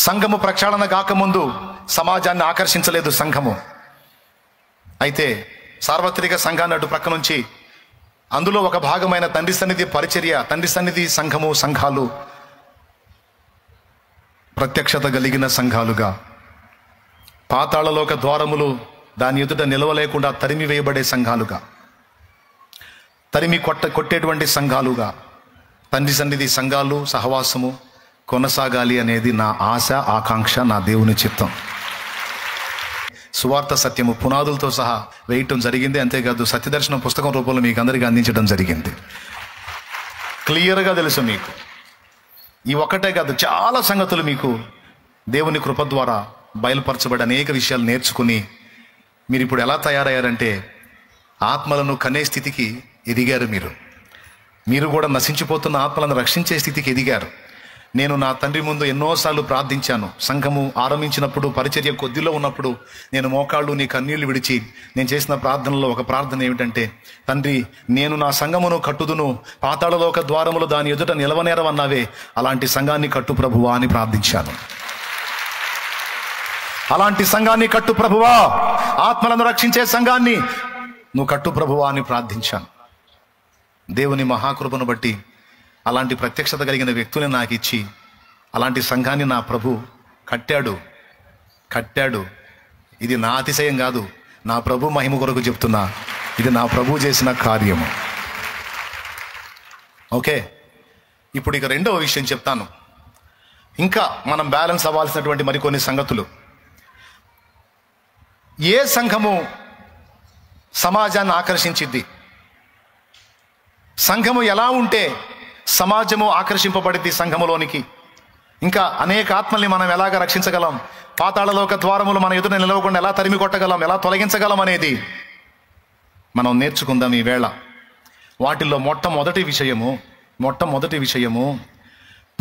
సంఘము ప్రక్షాళన కాకముందు సమాజాన్ని ఆకర్షించలేదు సంఘము. అయితే సార్వత్రిక సంఘాన్ని అటు ప్రక్క నుంచి అందులో ఒక భాగమైన తండ్రి సన్నిధి పరిచర్య, తండ్రి సన్నిధి సంఘము, సంఘాలు ప్రత్యక్షత కలిగిన సంఘాలుగా, పాతాళలోక ద్వారములు దాని ఎదుట నిలవలేకుండా తరిమి వేయబడే సంఘాలుగా, తరిమి కొట్టేటువంటి సంఘాలుగా తండ్రి సన్నిధి సంఘాలు, సహవాసము కొనసాగాలి అనేది నా ఆశ, ఆకాంక్ష, నా దేవుని చిత్తం. సువార్త సత్యము పునాదులతో సహా వేయటం జరిగింది. అంతేకాదు సత్యదర్శనం పుస్తకం రూపంలో మీకు అందరికీ అందించడం జరిగింది. క్లియర్గా తెలుసు మీకు. ఈ ఒక్కటే కాదు, చాలా సంగతులు మీకు దేవుని కృప ద్వారా బయలుపరచబడి అనేక విషయాలు నేర్చుకుని మీరు ఇప్పుడు ఎలా తయారయ్యారంటే ఆత్మలను కనే స్థితికి ఎదిగారు. మీరు కూడా నశించిపోతున్న ఆత్మలను రక్షించే స్థితికి ఎదిగారు. నేను నా తండ్రి ముందు ఎన్నోసార్లు ప్రార్థించాను. సంఘము ఆరంభించినప్పుడు, పరిచర్య కొద్దిలో ఉన్నప్పుడు నేను మోకాళ్ళు నీ కన్నీళ్లు విడిచి నేను చేసిన ప్రార్థనలో ఒక ప్రార్థన ఏమిటంటే, తండ్రి, నేను నా సంఘమును కట్టుదును, పాతాళలోక ద్వారములు దాని ఎదుట నిలవనేరవన్నావే, అలాంటి సంఘాన్ని కట్టు ప్రభువా అని ప్రార్థించాను. అలాంటి సంఘాన్ని కట్టు ప్రభువా, ఆత్మలను రక్షించే సంఘాన్ని నువ్వు కట్టు ప్రభువా అని ప్రార్థించాను. దేవుని మహాకృపను బట్టి అలాంటి ప్రత్యక్షత కలిగిన వ్యక్తులను నాకు ఇచ్చి అలాంటి సంఘాన్ని నా ప్రభు కట్టాడు. ఇది నా అతిశయం కాదు, నా ప్రభు మహిమ కొరకు చెప్తున్నా. ఇది నా ప్రభు చేసిన కార్యము. ఓకే, ఇప్పుడు ఇక రెండవ విషయం చెప్తాను. ఇంకా మనం బ్యాలెన్స్ అవ్వాల్సినటువంటి మరికొన్ని సంగతులు. ఏ సంఘము సమాజాన్ని ఆకర్షించిద్ది? సంఘము ఎలా ఉంటే సమాజము ఆకర్షింపబడిద్ది సంఘములోనికి? ఇంకా అనేక ఆత్మల్ని మనం ఎలాగ రక్షించగలం? పాతాళలోక ద్వారములు మన ఎదుట నిలవకుండా ఎలా తరిమి కొట్టగలం, ఎలా తొలగించగలం అనేది మనం నేర్చుకుందాం ఈ వేళ. వాటిల్లో మొట్టమొదటి విషయము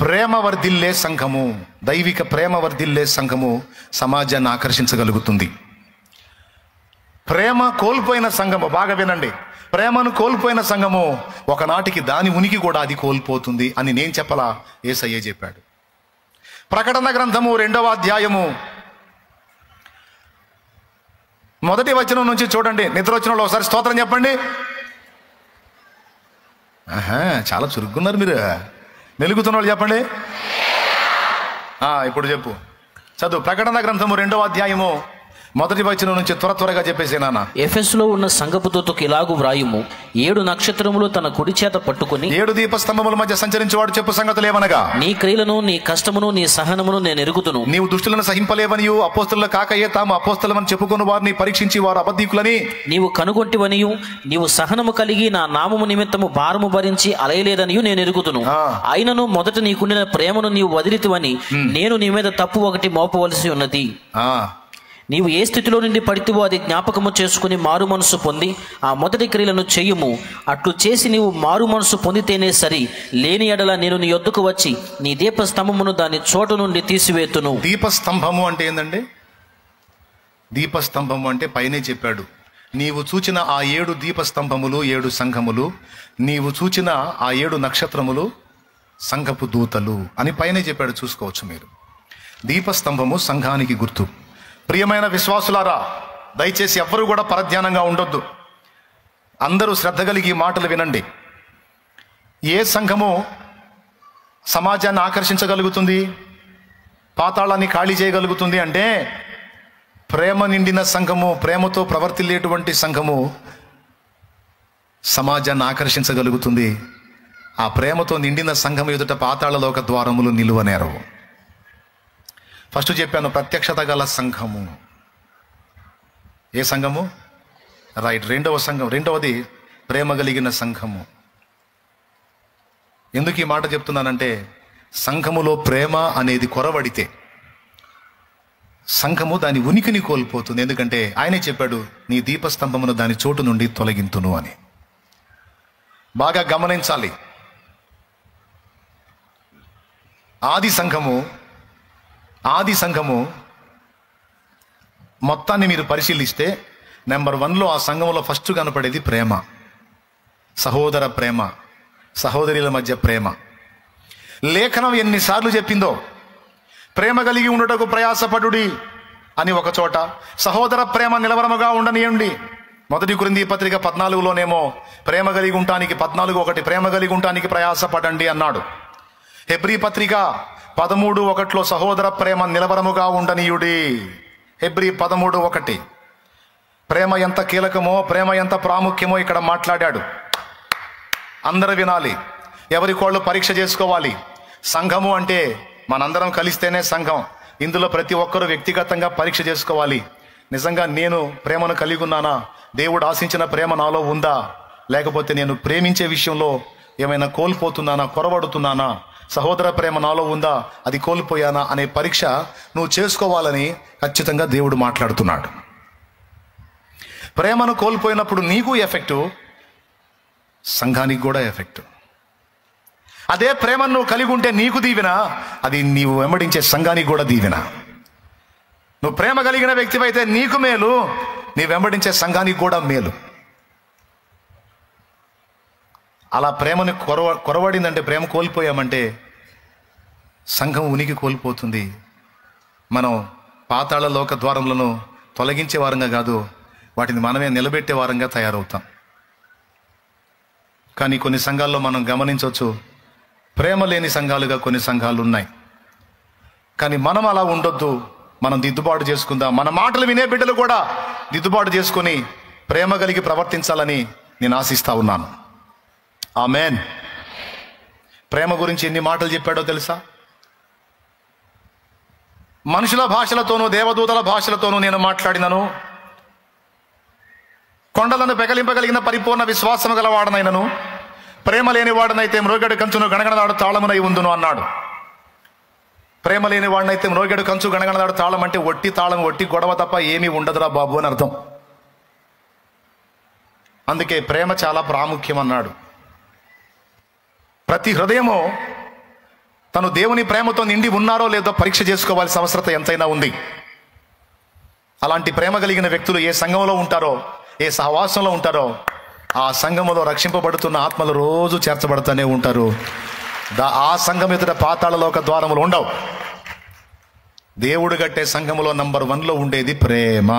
ప్రేమ వర్ధిల్లే సంఘము. దైవిక ప్రేమ వర్ధిల్లే సంఘము సమాజాన్ని ఆకర్షించగలుగుతుంది. ప్రేమ కోల్పోయిన సంఘము, బాగా వినండి, ప్రేమను కోల్పోయిన సంఘము ఒకనాటికి దాని ఉనికి కూడా అది కోల్పోతుంది అని నేను చెప్పలా, యేసయ్యే చెప్పాడు. ప్రకటన గ్రంథము 2వ అధ్యాయము 1వ వచనం నుంచి చూడండి. నిద్ర వచ్చిన వాళ్ళు ఒకసారి స్తోత్రం చెప్పండి. చాలా చురుక్కున్నారు మీరు. మెలుగుతున్న వాళ్ళు చెప్పండి. ఇప్పుడు చెప్పు, చదువు. ప్రకటన గ్రంథము 2వ అధ్యాయము 1వ వచనం నుంచి త్వరగా చెప్పేసేనా. ఎఫెసులో ఉన్న సంఘపు దూతకు ఇలాగు వ్రాయుము, 7 నక్షత్రములు తన కుడి చేత పట్టుకుని 7 దీపస్తంభముల మధ్య సంచరించేవాడు చెప్పు సంగతులు ఏమనగా, నీ క్రియలను, నీ కష్టమును, నీ సహనమును నేను ఎరుగుదును. నీవు దుష్టులను సహింపలేవనియు, అపోస్తలుల కాకయే తాము అపోస్తలమని చెప్పుకుని వారిని పరీక్షించి వారు అబద్ధీకులని నీవు కనుగొంటివనియు, నీవు సహనము కలిగి నా నామము నిమిత్తము భారము భరించి అలయలేదనియు నేను ఎరుగుదును. అయినను మొదట నీకుండిన ప్రేమను నీవు వదిలితివని నేను నీ మీద తప్పు ఒకటి మోపవలసి ఉన్నది. నీవు ఏ స్థితిలో నుండి పడితివో అది జ్ఞాపకము చేసుకుని మారు మనసు పొంది ఆ మొదటి క్రియలను చెయ్యుము. అట్లు చేసి నీవు మారు మనసు పొందితేనే సరి, లేని ఎడల నేను నీ యొద్దకు వచ్చి నీ దీపస్తంభమును దాని చోటు నుండి తీసివేతును. దీపస్తంభము అంటే ఏందండి? దీపస్తంభము అంటే పైనే చెప్పాడు, నీవు చూచిన ఆ 7 దీపస్తంభములు 7 సంఘములు, నీవు చూచిన ఆ 7 నక్షత్రములు సంఘపు దూతలు అని పైనే చెప్పాడు. చూసుకోవచ్చు మీరు. దీపస్తంభము సంఘానికి గుర్తు. ప్రియమైన విశ్వాసులారా, దయచేసి ఎవ్వరూ కూడా పరధ్యానంగా ఉండొద్దు. అందరూ శ్రద్ధ కలిగి మాటలు వినండి. ఏ సంఘము సమాజాన్ని ఆకర్షించగలుగుతుంది, పాతాళాన్ని ఖాళీ చేయగలుగుతుంది అంటే ప్రేమ నిండిన సంఘము, ప్రేమతో ప్రవర్తిల్లేటువంటి సంఘము సమాజాన్ని ఆకర్షించగలుగుతుంది. ఆ ప్రేమతో నిండిన సంఘం ఎదుట పాతాళలోక ద్వారములు నిలువనేరవు. ఫస్ట్ చెప్పాను, ప్రత్యక్షత గల సంఘము. ఏ సంఘము? రైట్. రెండవది ప్రేమ కలిగిన సంఘము. ఎందుకు ఈ మాట చెప్తున్నానంటే, సంఘములో ప్రేమ అనేది కొరవడితే సంఘము దాని ఉనికిని కోల్పోతుంది. ఎందుకంటే ఆయనే చెప్పాడు, నీ దీపస్తంభమును దాని చోటు నుండి తొలగింతును అని. బాగా గమనించాలి. ఆది సంఘము మొత్తాన్ని మీరు పరిశీలిస్తే నెంబర్ 1లో ఆ సంఘంలో ఫస్ట్ కనపడేది ప్రేమ, సహోదర ప్రేమ, సహోదరుల మధ్య ప్రేమ. లేఖనం ఎన్నిసార్లు చెప్పిందో, ప్రేమ కలిగి ఉండుటకు ప్రయాసపడుడి అని ఒక చోట, సహోదర ప్రేమ నిలవరముగా ఉండనియండి. 1 కొరింథీ పత్రిక 14లోనేమో ప్రేమ కలిగి ఉంటానికి 14:1 ప్రేమ కలిగి ఉంటానికి ప్రయాసపడండి అన్నాడు. హెబ్రీ పత్రిక 13:1 సహోదర ప్రేమ నిలవరముగా ఉండనీయుడి. హెబ్రీ 13:1 ప్రేమ ఎంత కీలకమో, ప్రేమ ఎంత ప్రాముఖ్యమో ఇక్కడ మాట్లాడాడు. అందరూ వినాలి, ఎవరికోళ్ళు పరీక్ష చేసుకోవాలి. సంఘము అంటే మనందరం కలిస్తేనే సంఘం. ఇందులో ప్రతి ఒక్కరూ వ్యక్తిగతంగా పరీక్ష చేసుకోవాలి. నిజంగా నేను ప్రేమను కలిగి ఉన్నానా? దేవుడు ఆశించిన ప్రేమ నాలో ఉందా? లేకపోతే నేను ప్రేమించే విషయంలో ఏమైనా కోల్పోతున్నానా, కొరవడుతున్నానా? సహోదర ప్రేమ నాలో ఉందా, అది కోల్పోయానా అనే పరీక్ష నువ్వు చేసుకోవాలని ఖచ్చితంగా దేవుడు మాట్లాడుతున్నాడు. ప్రేమను కోల్పోయినప్పుడు నీకు ఎఫెక్టు, సంఘానికి కూడా ఎఫెక్ట్. అదే ప్రేమను నువ్వు కలిగి ఉంటే నీకు దీవెన, అది నీవు వెంబడించే సంఘానికి కూడా దీవెన. నువ్వు ప్రేమ కలిగిన వ్యక్తివైతే నీకు మేలు, నీ వెంబడించే సంఘానికి కూడా మేలు. అలా ప్రేమను కొరవడిందంటే, ప్రేమ కోల్పోయామంటే సంఘం ఉనికి కోల్పోతుంది. మనం పాతాళ లోక ద్వారములను తొలగించే వారంగా కాదు, వాటిని మనమే నిలబెట్టే వారంగా తయారవుతాం. కానీ కొన్ని సంఘాల్లో మనం గమనించవచ్చు, ప్రేమ లేని సంఘాలుగా కొన్ని సంఘాలు ఉన్నాయి. కానీ మనం అలా ఉండొద్దు, మనం దిద్దుబాటు చేసుకుందాం. మన మాటలు వినే బిడ్డలు కూడా దిద్దుబాటు చేసుకొని ప్రేమ కలిగి ప్రవర్తించాలని నేను ఆశిస్తా ఉన్నాను. ఆమేన్. ప్రేమ గురించి ఎన్ని మాటలు చెప్పాడో తెలుసా? మనుషుల భాషలతోనూ దేవదూతల భాషలతోనూ నేను మాట్లాడినను, కొండలను పెకలింపగలిగిన పరిపూర్ణ విశ్వాసము గలవాడనైనను, ప్రేమ లేని వాడనైతే మ్రోగెడు కంచును గణగణదాడు తాళమునై ఉందును అన్నాడు. ప్రేమ లేని వాడినైతే మ్రోగెడు కంచు గణగణదాడు తాళం అంటే ఒట్టి తాళం, ఒట్టి గొడవ తప్ప ఏమీ ఉండదురా బాబు అని అర్థం. అందుకే ప్రేమ చాలా ప్రాముఖ్యం అన్నాడు. ప్రతి హృదయము తను దేవుని ప్రేమతో నిండి ఉన్నారో లేదో పరీక్ష చేసుకోవాల్సిన అవసరత ఎంతైనా ఉంది. అలాంటి ప్రేమ కలిగిన వ్యక్తులు ఏ సంఘంలో ఉంటారో, ఏ సహవాసంలో ఉంటారో, ఆ సంఘములో రక్షింపబడుతున్న ఆత్మలు రోజు చేర్చబడుతూనే ఉంటారు. ఆ సంఘం ఎదుట పాతాళ లోక ద్వారములు ఉండవు. దేవుడు కట్టే సంఘములో నంబర్ 1లో ఉండేది ప్రేమ.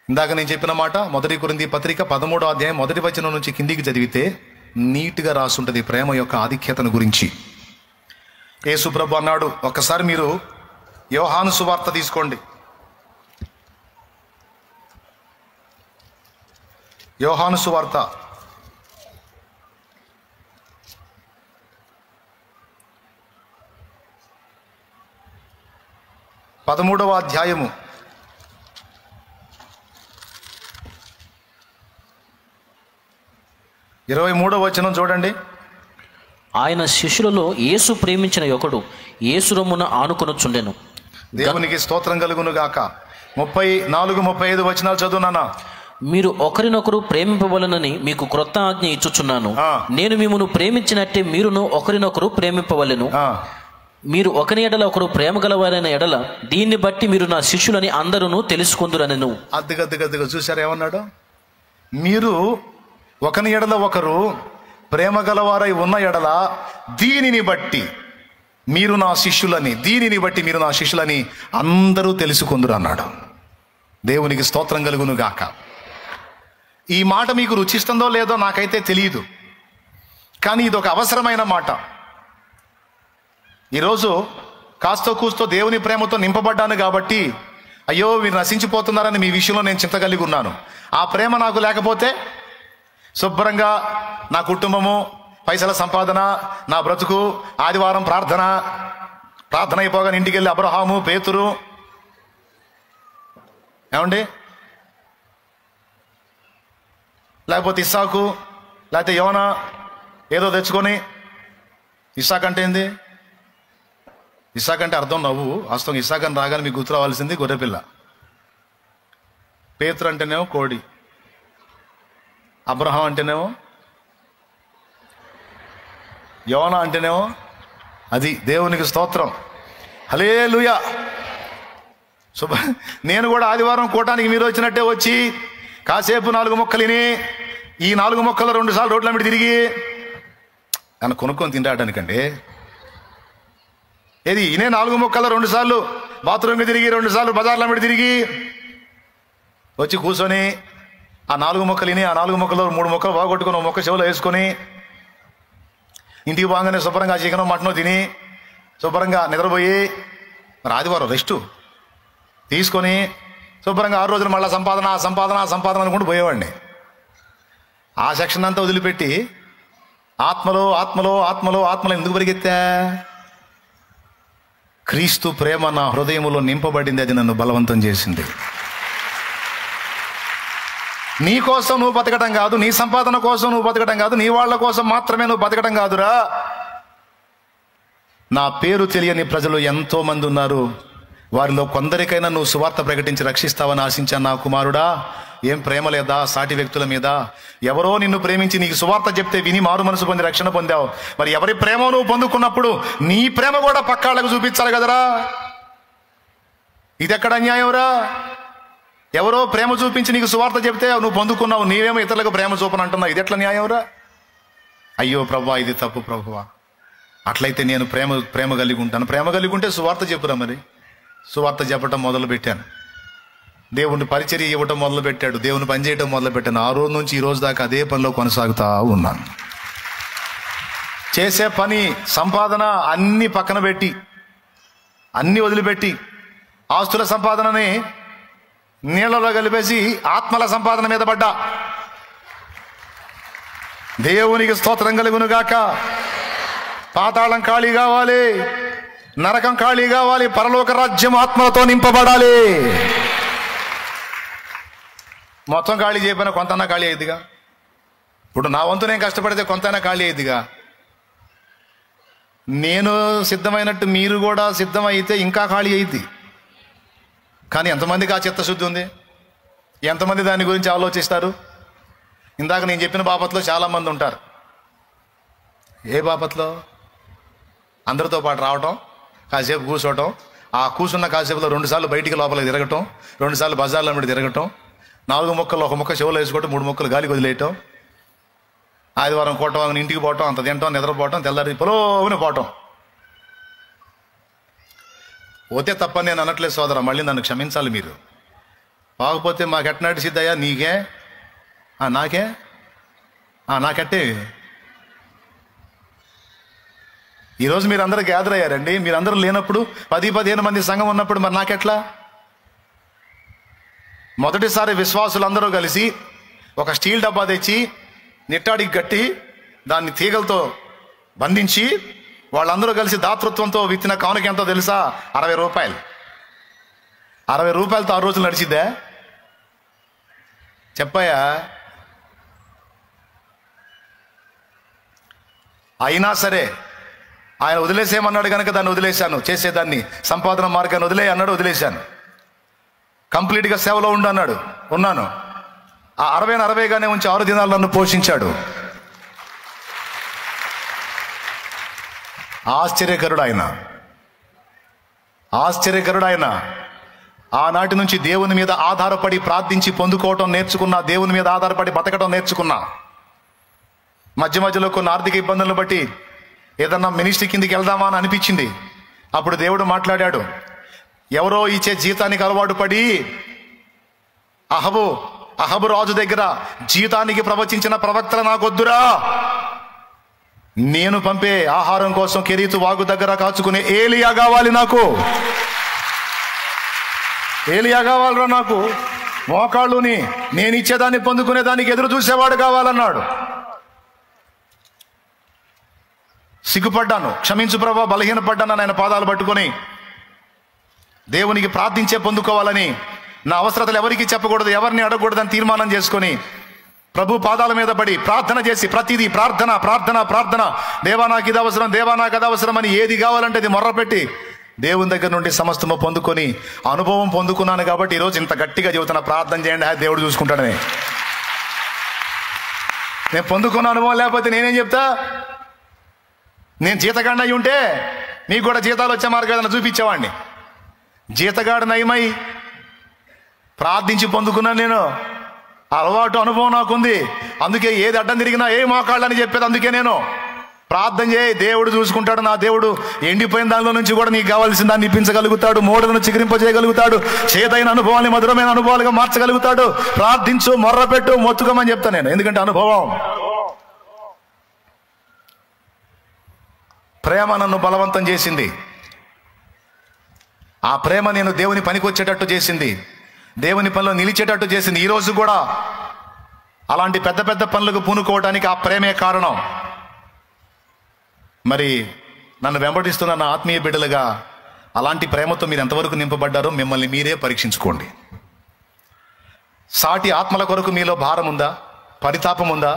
ఇందాక నేను చెప్పిన మాట 1 కొరింథీ పత్రిక 13వ అధ్యాయం 1వ వచనం నుంచి కిందికి చదివితే నీట్గా రాసుంటుంది ప్రేమ యొక్క ఆధిక్యతను గురించి. యేసు ప్రభు అన్నాడు, ఒక్కసారి మీరు యోహాను సువార్త తీసుకోండి. యోహాను సువార్త 13వ అధ్యాయము 23వ వచనం చూడండి. ఆయన శిష్యులలో యేసు ప్రేమించిన ఒకడు యేసు రొమ్మున ఆనుకొనుచుండెను. దేవునికి స్తోత్రం కలుగును గాక. 34, 35 వచనాలు చదువునానా. మీరు ఒకరినొకరు ప్రేమింపవలనని మీకు క్రొత్త ఆజ్ఞ ఇచ్చుచున్నాను. నేను మిమ్మును ప్రేమించినట్టే మీరును ఒకరినొకరు ప్రేమింపవలెను. మీరు ఒకని ఎడల ఒకరు ప్రేమ గలవారైన ఎడల దీన్ని బట్టి మీరు నా శిష్యులని అందరూ తెలుసుకుందురనెను. అద్దెగద్దెగద్దెగా చూశారు ఏమన్నాడు? మీరు ఒకని ఎడల ఒకరు ప్రేమ గలవారై ఉన్న ఎడల దీనిని బట్టి మీరు నా శిష్యులని, దీనిని బట్టి మీరు నా శిష్యులని అందరూ తెలుసుకుందురు అన్నాడు. దేవునికి స్తోత్రం కలుగును గాక. ఈ మాట మీకు రుచిస్తుందో లేదో నాకైతే తెలియదు, కానీ ఇది ఒక అవసరమైన మాట. ఈరోజు కాస్తో కూస్తో దేవుని ప్రేమతో నింపబడ్డాను కాబట్టి అయ్యో వీరు నశించిపోతున్నారని మీ విషయంలో నేను చింత కలిగి ఉన్నాను. ఆ ప్రేమ నాకు లేకపోతే శుభ్రంగా నా కుటుంబము, పైసల సంపాదన, నా బ్రతుకు, ఆదివారం ప్రార్థన అయిపోగానే ఇంటికి వెళ్ళి అబ్రహాము, పేతురు, ఏమండి, లేకపోతే ఇస్సాకు, లేకపోతే యోనా ఏదో తెచ్చుకొని, ఇస్సాక్ అంటే ఏంది? ఇస్సాక్ అంటే అర్థం నవ్వు, వాస్తవం ఇస్సాక్ అని రాగానే మీకు గుర్తు రావాల్సింది గొర్రెపిల్ల. పేతురు అంటేనేమో కోడి, అబ్రహాం అంటేనేమో, యోనా అంటేనేమో అది. దేవునికి స్తోత్రం, హల్లెలూయా. నేను కూడా ఆదివారం కూటానికి మీరు వచ్చినట్టే వచ్చి కాసేపు 4 మొక్కలిని, ఈ 4 మొక్కలు 2 సార్లు రోడ్ల మీద తిరిగి నన్ను కొనుక్కొని తింటాడానికండి. ఏది ఇనే 4 మొక్కలు 2 సార్లు బాత్రూమ్కి తిరిగి, 2 సార్లు బజార్ల మీద తిరిగి వచ్చి కూర్చొని ఆ 4 మొక్కలిని, ఆ 4 మొక్కలు 3 మొక్కలు బాగొట్టుకొని 1 మొక్క చెవులో వేసుకొని ఇంటికి బాగానే శుభ్రంగా చికెన్ మటన్ తిని శుభ్రంగా నిద్రపోయి, మరి ఆదివారం రెస్టు తీసుకొని శుభ్రంగా 6 రోజులు మళ్ళీ సంపాదన అనుకుంటూ పోయేవాడిని. ఆ సెక్షన్ అంతా వదిలిపెట్టి ఆత్మలో ఎందుకు పరిగెత్తా? క్రీస్తు ప్రేమ నా హృదయములో నింపబడింది, అది నన్ను బలవంతం చేసింది. నీ కోసం నువ్వు బతకడం కాదు, నీ సంపాదన కోసం నువ్వు బతకడం కాదు, నీ వాళ్ళ కోసం మాత్రమే నువ్వు బతకడం కాదురా. నా పేరు తెలియని ప్రజలు ఎంతో మంది ఉన్నారు, వారిలో కొందరికైనా నువ్వు సువార్త ప్రకటించి రక్షిస్తావని ఆశించాను నా కుమారుడా. ఏం ప్రేమ లేదా సాటి వ్యక్తుల మీద? ఎవరో నిన్ను ప్రేమించి నీకు సువార్త చెప్తే విని మారు మనసు పొంది రక్షణ పొందావు. మరి ఎవరి ప్రేమ నువ్వు పొందుకున్నప్పుడు నీ ప్రేమ కూడా పక్కాళ్ళకు చూపించాలి కదరా. ఇది ఎక్కడ అన్యాయంరా? ఎవరో ప్రేమ చూపించి నీకు సువార్త చెప్తే నువ్వు పొందుకున్నావు, నీవేమో ఇతరులకు ప్రేమ చూపని అంటున్నావు. ఇది ఎట్లా న్యాయంరా? అయ్యో ప్రభువా, ఇది తప్పు ప్రభువా. అట్లయితే నేను ప్రేమ కలిగి ఉంటాను. ప్రేమ కలిగి ఉంటే సువార్త చెప్పురా. మరి సువార్త చెప్పటం మొదలు పెట్టాను, దేవుని పరిచర్య ఇవ్వటం మొదలు పెట్టాడు, దేవుని పని చేయటం మొదలు పెట్టాను. ఆ రోజు నుంచి ఈ రోజు దాకా అదే పనిలో కొనసాగుతా ఉన్నాను. చేసే పని, సంపాదన అన్ని పక్కన పెట్టి, అన్ని వదిలిపెట్టి, ఆస్తుల సంపాదనని నీళ్లలో కలిపేసి ఆత్మల సంపాదన మీద పడ్డా. దేవునికి స్తోత్రం కలుగును గాక. పాతాళం ఖాళీ కావాలి, నరకం ఖాళీ కావాలి, పరలోక రాజ్యం ఆత్మలతో నింపబడాలి. మొత్తం ఖాళీ చేయకపోయినా కొంతైనా ఖాళీ అయ్యిద్దిగా. ఇప్పుడు నా వంతు నేను కష్టపడితే కొంతైనా ఖాళీ అయ్యిద్దిగా. నేను సిద్ధమైనట్టు మీరు కూడా సిద్ధమైతే ఇంకా ఖాళీ అయ్యిద్ది. కానీ ఎంతమందికి ఆ చిత్తశుద్ధి ఉంది? ఎంతమంది దాని గురించి ఆలోచిస్తారు? ఇందాక నేను చెప్పిన బాపత్లో చాలామంది ఉంటారు. ఏ బాపత్లో? అందరితో పాటు రావటం, కాసేపు కూర్చోవటం, ఆ కూర్చున్న కాసేపులో 2 సార్లు బయటికి లోపలికి తిరగటం, 2 సార్లు బజార్లో మీద తిరగటం, 4 మొక్కలు 1 మొక్క చెవులో వేసుకోవటం, 3 మొక్కలు గాలికి వదిలేయటం, ఆదివారం కోవటం, ఇంటికి పోవటం, అంత తినటం, నిద్రపోవటం, తెల్లారి పొలోని పోవటం. పోతే తప్పని నేను అనట్లేదు సోదరా, మళ్ళీ నన్ను క్షమించాలి మీరు. బాగపోతే మాకు ఎట్నాటి సిద్ధయ్యా? నీకే? నాకే? నాకెట్టే? ఈరోజు మీరు అందరూ గ్యాదర్ అయ్యారండి. మీరందరూ లేనప్పుడు 10-15 మంది సంఘం ఉన్నప్పుడు మరి నాకెట్లా? మొదటిసారి విశ్వాసులందరూ కలిసి ఒక స్టీల్ డబ్బా తెచ్చి నిట్టాడికి కట్టి దాన్ని తీగలతో బంధించి వాళ్ళందరూ కలిసి దాతృత్వంతో విత్తిన కానుక ఎంతో తెలుసా? 60 రూపాయలు. 60 రూపాయలతో 6 రోజులు నడిచిద్దా? చెప్పాయా? అయినా సరే ఆయన వదిలేసేయమన్నాడు కనుక దాన్ని వదిలేశాను. చేసేదాన్ని సంపాదన మార్గాన్ని అన్నాడు, వదిలేశాను. కంప్లీట్గా సేవలో ఉండు అన్నాడు, ఉన్నాను. ఆ 60గానే ఉంచి 6 దినాలు నన్ను పోషించాడు. ఆశ్చర్యకరుడు ఆయన, ఆశ్చర్యకరుడు ఆయన. ఆనాటి నుంచి దేవుని మీద ఆధారపడి ప్రార్థించి పొందుకోవటం నేర్చుకున్నా, దేవుని మీద ఆధారపడి బతకటం నేర్చుకున్నా. మధ్య మధ్యలో కొన్ని ఆర్థిక ఇబ్బందులను బట్టి ఏదన్నా మినిస్ట్రీ కిందికి వెళ్దామా అని అనిపించింది. అప్పుడు దేవుడు మాట్లాడాడు. ఎవరో ఇచ్చే జీతానికి అలవాటు పడి అహబు రాజు దగ్గర జీతానికి ప్రవచించిన ప్రవక్తలు నాకొద్దురా, నేను పంపే ఆహారం కోసం కెరీతు వాగు దగ్గర కాచుకునే ఏలియా కావాలి నాకు. ఏలియా కావాలరా నాకు. మోకాళ్ళుని నేను ఇచ్చేదాన్ని పొందుకునే దానికి ఎదురు చూసేవాడు కావాలన్నాడు. సిగ్గుపడ్డాను, క్షమించు ప్రభా, బలహీనపడ్డాను. ఆయన పాదాలు పట్టుకొని దేవునికి ప్రార్థించే పొందుకోవాలని, నా అవసరతలు ఎవరికి చెప్పకూడదు, ఎవరిని అడగకూడదని తీర్మానం చేసుకొని ప్రభు పాదాల మీద పడి ప్రార్థన చేసి ప్రతిదీ ప్రార్థన ప్రార్థన ప్రార్థన. దేవా నాకు ఇది అవసరం, దేవా నాకు అది అవసరం అని ఏది కావాలంటే అది మొర్రపెట్టి దేవుని దగ్గర నుండి సమస్తము పొందుకొని అనుభవం పొందుకున్నాను. కాబట్టి ఈరోజు ఇంత గట్టిగా చెబుతున్నా, ప్రార్థన చేయండి, దేవుడు చూసుకుంటాడని. నేను పొందుకున్న అనుభవం లేకపోతే నేనేం చెప్తా? నేను జీతగాడిని అయి ఉంటే మీకు కూడా జీతాలు వచ్చే మార్గాలను చూపించేవాడిని. జీతగాడు నయమై ప్రార్థించి పొందుకున్నాను నేను. అలవాటు అనుభవం నాకుంది. అందుకే ఏది అడ్డం తిరిగినా ఏ మోకాళ్ళని చెప్పేది. అందుకే నేను ప్రార్థన చేయి, దేవుడు చూసుకుంటాడు. నా దేవుడు ఎండిపోయిన దానిలో నుంచి కూడా నీకు కావాల్సిన దాన్ని ఇప్పించగలుగుతాడు. మోడలను చిగురింపజేయగలుగుతాడు. చేదైన అనుభవాన్ని మధురమైన అనుభవాలుగా మార్చగలుగుతాడు. ప్రార్థించు, మొర్రపెట్టు, మొత్తుకోమని చెప్తాను నేను. ఎందుకంటే అనుభవం. ప్రేమ నన్ను బలవంతం చేసింది. ఆ ప్రేమ నేను దేవుని పనికి వచ్చేటట్టు చేసింది, దేవుని పనిలో నిలిచేటట్టు చేసింది. ఈరోజు కూడా అలాంటి పెద్ద పెద్ద పనులకు పూనుకోవడానికి ఆ ప్రేమే కారణం. మరి నన్ను వెంబడిస్తున్న నా ఆత్మీయ బిడ్డలుగా అలాంటి ప్రేమతో మీరు ఎంతవరకు నింపబడ్డారో మిమ్మల్ని మీరే పరీక్షించుకోండి. సాటి ఆత్మల కొరకు మీలో భారం ఉందా? పరితాపం ఉందా?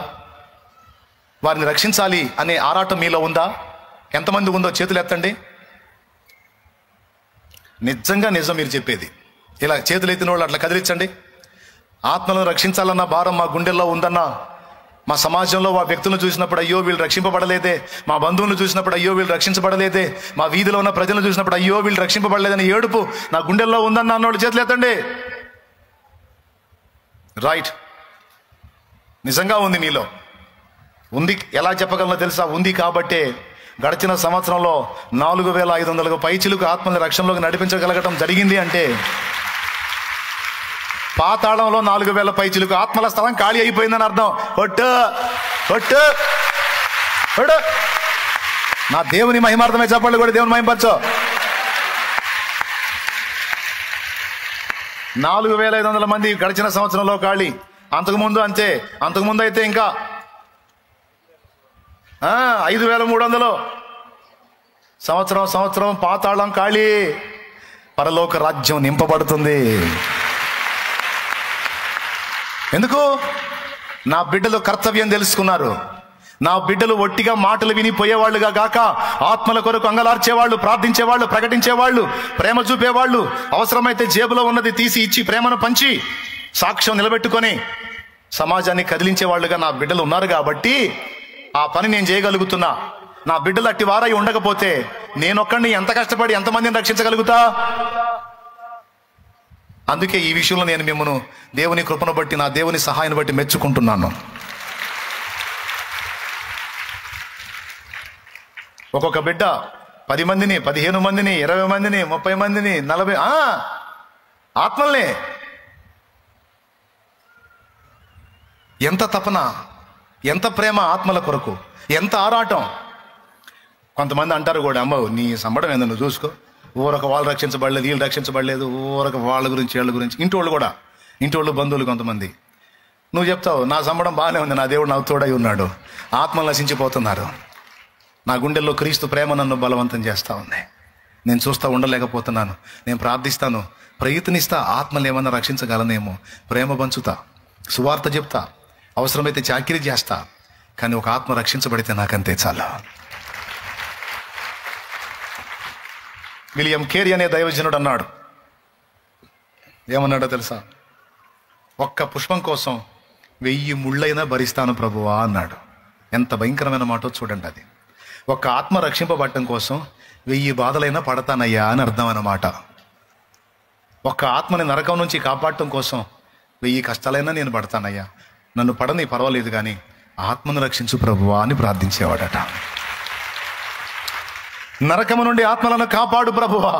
వారిని రక్షించాలి అనే ఆరాటం మీలో ఉందా? ఎంతమంది ఉందో చేతులు ఎత్తండి. నిజంగా నిజం మీరు చెప్పేది. ఇలా చేతులు ఎత్తిన వాళ్ళు అట్లా కదిలించండి. ఆత్మలను రక్షించాలన్న భారం మా గుండెల్లో ఉందన్నా, మా సమాజంలో మా వ్యక్తులను చూసినప్పుడు అయ్యో వీళ్ళు రక్షింపబడలేదే, మా బంధువులను చూసినప్పుడు అయ్యో వీళ్ళు రక్షించబడలేదే, మా వీధిలో ఉన్న ప్రజలను చూసినప్పుడు అయ్యో వీళ్ళు రక్షింపబడలేదని ఏడుపు నా గుండెల్లో ఉందన్న అన్నోళ్ళు చేతులు ఎత్తండి. రైట్, నిజంగా ఉంది మీలో. ఉంది. ఎలా చెప్పగలనో తెలుసా? ఉంది కాబట్టే గడిచిన సంవత్సరంలో 4500 పైచిలకు ఆత్మల రక్షణలోకి నడిపించగలగటం జరిగింది. అంటే పాతాళంలో 4000 పైచిలకు ఆత్మల స్థలం ఖాళీ అయిపోయిందని అర్థం. ఒట్టు ఒట్టు ఒట్టు. నా దేవుని మహిమార్థమే చెప్పండి కూడా. దేవుని మహిమపరచు. 4500 మంది గడిచిన సంవత్సరంలో ఖాళీ. అంతకుముందు అంతే. అంతకుముందు అయితే ఇంకా 5300. సంవత్సరం పాతాళం ఖాళీ. పరలోక రాజ్యం నింపబడుతుంది. ఎందుకు? నా బిడ్డలు కర్తవ్యం తెలుసుకున్నారు. నా బిడ్డలు ఒట్టిగా మాటలు విని పోయేవాళ్ళుగా గాక ఆత్మల కొరకు అంగలార్చేవాళ్ళు, ప్రార్థించేవాళ్ళు, ప్రకటించేవాళ్ళు, ప్రేమ చూపేవాళ్ళు, అవసరమైతే జేబులో ఉన్నది తీసి ఇచ్చి ప్రేమను పంచి సాక్ష్యం నిలబెట్టుకొని సమాజాన్ని కదిలించే వాళ్ళుగా నా బిడ్డలు ఉన్నారు. కాబట్టి ఆ పని నేను చేయగలుగుతున్నా. నా బిడ్డలు అట్టి వారై ఉండకపోతే నేనొక్కడిని ఎంత కష్టపడి ఎంతమందిని రక్షించగలుగుతా? అందుకే ఈ విషయంలో నేను మిమ్మల్ని దేవుని కృపను బట్టి, నా దేవుని సహాయాన్ని బట్టి మెచ్చుకుంటున్నాను. ఒక్కొక్క బిడ్డ 10 మందిని, 15 మందిని, 20 మందిని, 30 మందిని, 40 ఆత్మల్ని. ఎంత తపన, ఎంత ప్రేమ ఆత్మల కొరకు, ఎంత ఆరాటం. కొంతమంది అంటారు కూడా, అమ్మో నీ సంబడం ఏందో నువ్వు చూసుకో, ఊరొక వాళ్ళు రక్షించబడలేదు, వీళ్ళు రక్షించబడలేదు, ఊరొక వాళ్ళ గురించి వీళ్ళ గురించి. ఇంటోళ్ళు కూడా, ఇంటోళ్ళు బంధువులు కొంతమంది. నువ్వు చెప్తావు నా సంబడం బాగానే ఉంది, నా దేవుడు నాకు తోడై ఉన్నాడు, ఆత్మలు నశించిపోతున్నారు. నా గుండెల్లో క్రీస్తు ప్రేమ నన్ను బలవంతం చేస్తూ ఉంది. నేను చూస్తూ ఉండలేకపోతున్నాను. నేను ప్రార్థిస్తాను, ప్రయత్నిస్తా, ఆత్మలు ఏమన్నా రక్షించగలనేమో, ప్రేమ పంచుతా, సువార్త చెప్తా, అవసరమైతే చాకిరీ చేస్తా. కానీ ఒక ఆత్మ రక్షించబడితే నాకంతే చాలా. విలియం కేరీ అనే దైవజనుడు అన్నాడు, ఏమన్నాడో తెలుసా? ఒక్క పుష్పం కోసం 1000 ముళ్ళైనా భరిస్తాను ప్రభువా అన్నాడు. ఎంత భయంకరమైన మాటో చూడండి. అది ఒక్క ఆత్మ రక్షింపబడటం కోసం 1000 బాధలైనా పడతానయ్యా అని అర్థం అన్నమాట. ఒక్క ఆత్మని నరకం నుంచి కాపాడటం కోసం 1000 కష్టాలైనా నేను పడతానయ్యా, నన్ను పడని పర్వాలేదు కానీ ఆత్మను రక్షించు ప్రభువా అని ప్రార్థించేవాడట. నరకము నుండి ఆత్మలను కాపాడు ప్రభువా,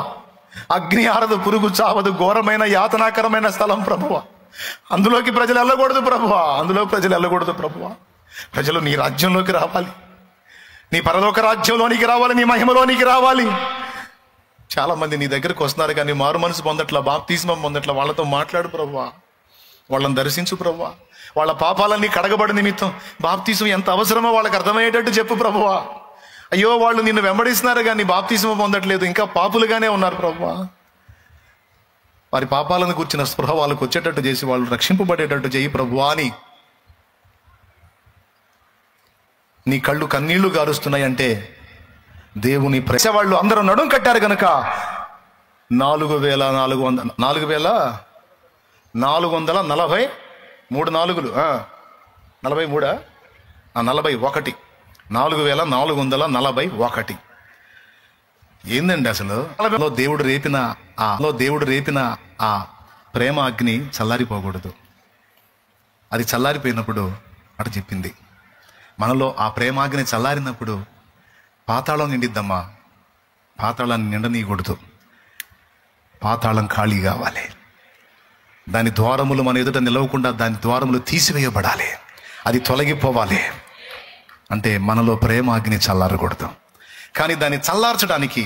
అగ్ని ఆరదు, పురుగు చావదు, ఘోరమైన యాతనాకరమైన స్థలం ప్రభువా, అందులోకి ప్రజలు వెళ్ళకూడదు ప్రభువా, అందులో ప్రజలు వెళ్ళకూడదు ప్రభువా. ప్రజలు నీ రాజ్యంలోకి రావాలి, నీ పరలోక రాజ్యంలోనికి రావాలి, నీ మహిమలోనికి రావాలి. చాలా మంది నీ దగ్గరకు వస్తున్నారు కానీ మారు మనసు పొందట్లా, బాప్తిస్మం పొందట్లా. వాళ్ళతో మాట్లాడు ప్రభువా, వాళ్ళని దర్శించు ప్రభువా. వాళ్ళ పాపాలన్నీ కడగబడి నిమిత్తం బాప్తిస్మం ఎంత అవసరమో వాళ్ళకి అర్థమయ్యేటట్టు చెప్పు ప్రభువా. అయ్యో వాళ్ళు నిన్ను వెంబడిస్తున్నారు కానీ బాప్తిస్మం పొందట్లేదు, ఇంకా పాపులుగానే ఉన్నారు ప్రభువా. వారి పాపాలను గుర్చిన స్పృహ వాళ్ళకు వచ్చేటట్టు చేసి వాళ్ళు రక్షింపబడేటట్టు చేయి ప్రభువా అని. నీ కళ్ళు కన్నీళ్లు గారుస్తున్నాయి అంటే దేవుని వాళ్ళు అందరూ నడుం కట్టారు కనుక 4440 4443 నాలుగులు 43 41 4441 ఏందండి అసలు? దేవుడు రేపిన ఆ ప్రేమ అగ్ని చల్లారిపోకూడదు. అది చల్లారిపోయినప్పుడు అటు చెప్పింది, మనలో ఆ ప్రేమాగ్ని చల్లారినప్పుడు పాతాళం నిండిద్దమ్మా. పాతాళాన్ని నిండనీయకూడదు. పాతాళం ఖాళీ కావాలి. దాని ద్వారములు మన ఎదుట నిలవకుండా దాని ద్వారములు తీసివేయబడాలి. అది తొలగిపోవాలి. అంటే మనలో ప్రేమాగ్ని చల్లారకూడదు. కానీ దాన్ని చల్లార్చడానికి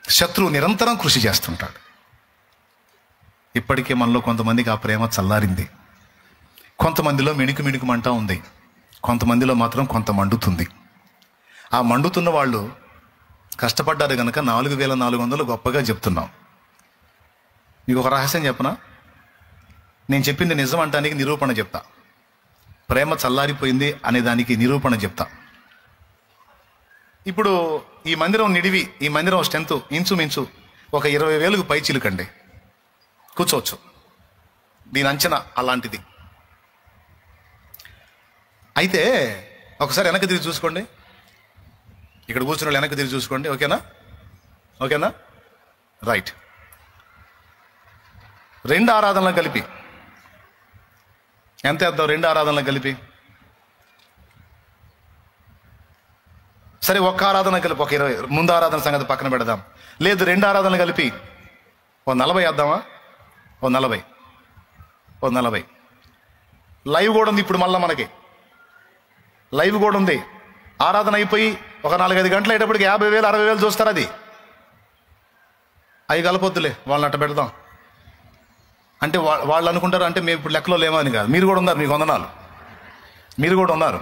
శత్రువు నిరంతరం కృషి చేస్తుంటాడు. ఇప్పటికే మనలో కొంతమందికి ఆ ప్రేమ చల్లారింది. కొంతమందిలో మిణుకు మంట ఉంది, కొంతమందిలో మాత్రం కొంత మండుతుంది. ఆ మండుతున్న వాళ్ళు కష్టపడ్డారు కనుక 4400 గొప్పగా చెప్తున్నాం. మీకు ఒక రహస్యం చెప్పనా? నేను చెప్పింది నిజం అంటానికి నిరూపణ చెప్తా, ప్రేమ చల్లారిపోయింది అనే దానికి నిరూపణ చెప్తా. ఇప్పుడు ఈ మందిరం నిడివి, ఈ మందిరం స్ట్రెంత్ ఇంచుమించు ఒక 20,000కు పై చిలుకండి, కూర్చోవచ్చు. దీని అంచనా అలాంటిది. అయితే ఒకసారి వెనక్కి తిరిగి చూసుకోండి, ఇక్కడ కూర్చున్న వాళ్ళు వెనక్కి తిరిగి చూసుకోండి. ఓకేనా రైట్. 2 ఆరాధనలు కలిపి ఎంత వేద్దాం? 2 ఆరాధనలు కలిపి సరే, ఒక్క ఆరాధన కలిపి ఒక 20, ముందు ఆరాధన సంగతి పక్కన పెడదాం. లేదు 2 ఆరాధనలు కలిపి ఓ 40 వేద్దామా? ఓ 40 లైవ్ కూడా ఉంది. ఇప్పుడు మళ్ళీ మనకి లైవ్ కూడా ఉంది. ఆరాధన అయిపోయి ఒక 4-5 గంటలు అయ్యేటప్పటికి 50,000 60,000 చూస్తారు. అది అవి కలపొద్దులే, వాళ్ళని అట్ట పెడదాం అంటే వాళ్ళు అనుకుంటారు అంటే మేము ఇప్పుడు లెక్కలో లేమని కాదు. మీరు కూడా ఉన్నారు, మీకు వందనాలు, మీరు కూడా ఉన్నారు.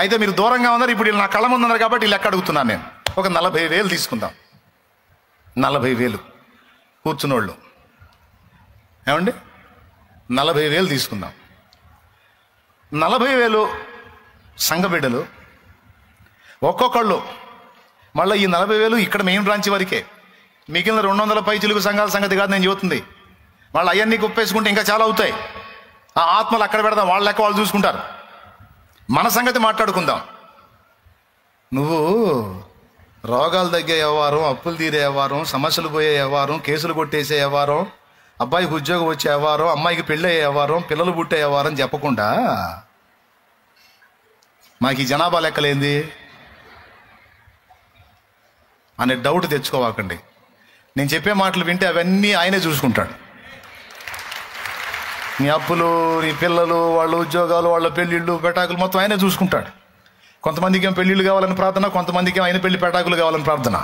అయితే మీరు దూరంగా ఉన్నారు, ఇప్పుడు నా కళ్ళ ముందు ఉన్నారు కాబట్టి లెక్క అడుగుతున్నాను నేను. ఒక 40,000 తీసుకుందాం. 40,000 కూర్చున్నోళ్ళు, ఏమండి? 40,000 తీసుకుందాం. 40,000 సంఘ బిడ్డలు ఒక్కొక్కళ్ళు. మళ్ళీ ఈ 40,000 ఇక్కడ మెయిన్ బ్రాంచ్ వరకే, మిగిలిన 200 పై చిలుగు సంఘాల సంగతి కాదు నేను చెబుతుంది. వాళ్ళు అవన్నీ కుప్పేసుకుంటే ఇంకా చాలా అవుతాయి. ఆ ఆత్మలు అక్కడ పెడదాం, వాళ్ళ లెక్క వాళ్ళు చూసుకుంటారు. మన సంగతి మాట్లాడుకుందాం. నువ్వు రోగాలు తగ్గే వ్యవహారం, అప్పులు తీరే వ్యవహారం, సమస్యలు పోయే వ్యవహారం, కేసులు కొట్టేసే వ్యవహారం, అబ్బాయికి ఉద్యోగం వచ్చే వ్యవహారం, అమ్మాయికి పెళ్ళి అయ్యే వ్యవహారం, పిల్లలు పుట్టే వ్యవహారం చెప్పకుండా మాకు ఈ జనాభా లెక్కలేంది అనే డౌట్ తెచ్చుకోవాకండి. నేను చెప్పే మాటలు వింటే అవన్నీ ఆయనే చూసుకుంటాడు. నీ అప్పులు, నీ పిల్లలు, వాళ్ళ ఉద్యోగాలు, వాళ్ళ పెళ్ళిళ్ళు, పెటాకులు మొత్తం ఆయనే చూసుకుంటాడు. కొంతమందికి ఏం పెళ్ళిళ్ళు కావాలని ప్రార్థన, కొంతమందికి ఆయన పెళ్లి పెటాకులు కావాలని ప్రార్థన.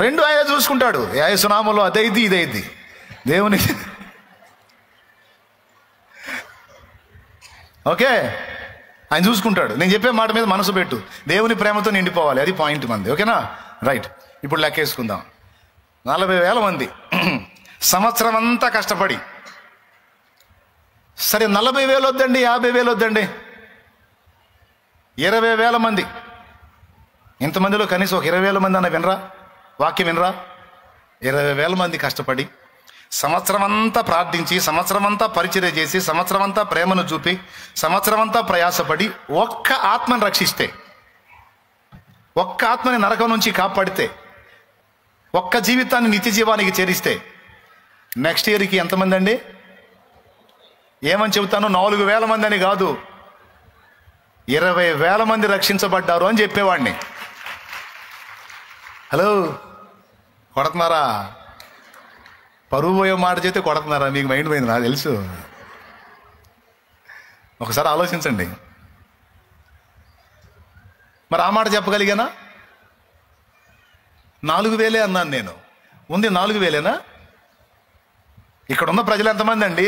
2 ఆయన చూసుకుంటాడు. యేసునామములో అదైద్ది ఇదైద్ది. దేవుని ఓకే, ఆయన చూసుకుంటాడు. నేను చెప్పే మాట మీద మనసు పెట్టు. దేవుని ప్రేమతో నిండిపోవాలి, అది పాయింట్ మంది. ఓకేనా రైట్. ఇప్పుడు లెక్కేసుకుందాం. 40,000 మంది సంవత్సరం అంతా కష్టపడి, సరే 40,000 వద్దండి, 50,000 వద్దండి, 20,000 మంది. ఇంతమందిలో కనీసం ఒక 20,000 మంది అన్న వినరా? వాక్యం వినరా? 20,000 మంది కష్టపడి, సంవత్సరం అంతా ప్రార్థించి, సంవత్సరం అంతా పరిచర్య చేసి, సంవత్సరం అంతా ప్రేమను చూపి, సంవత్సరం అంతా ప్రయాసపడి ఒక్క ఆత్మను రక్షిస్తే, ఒక్క ఆత్మని నరకం నుంచి కాపాడితే, ఒక్క జీవితాన్ని నిత్య జీవానికి చేరిస్తే నెక్స్ట్ ఇయర్కి ఎంతమంది అండి? ఏమని చెబుతాను? 4,000 మంది అని కాదు, 20,000 మంది రక్షించబడ్డారు అని చెప్పేవాడిని. హలో, కొడుతున్నారా? పరువు పోయే మాట చేస్తే కొడుతున్నారా? మీకు మైండ్ పోయింది, నాకు తెలుసు. ఒకసారి ఆలోచించండి. మరి ఆ మాట చెప్పగలిగానా? 4,000 అన్నాను నేను. ఉంది 4,000. ఇక్కడ ఉన్న ప్రజలు ఎంతమంది అండి?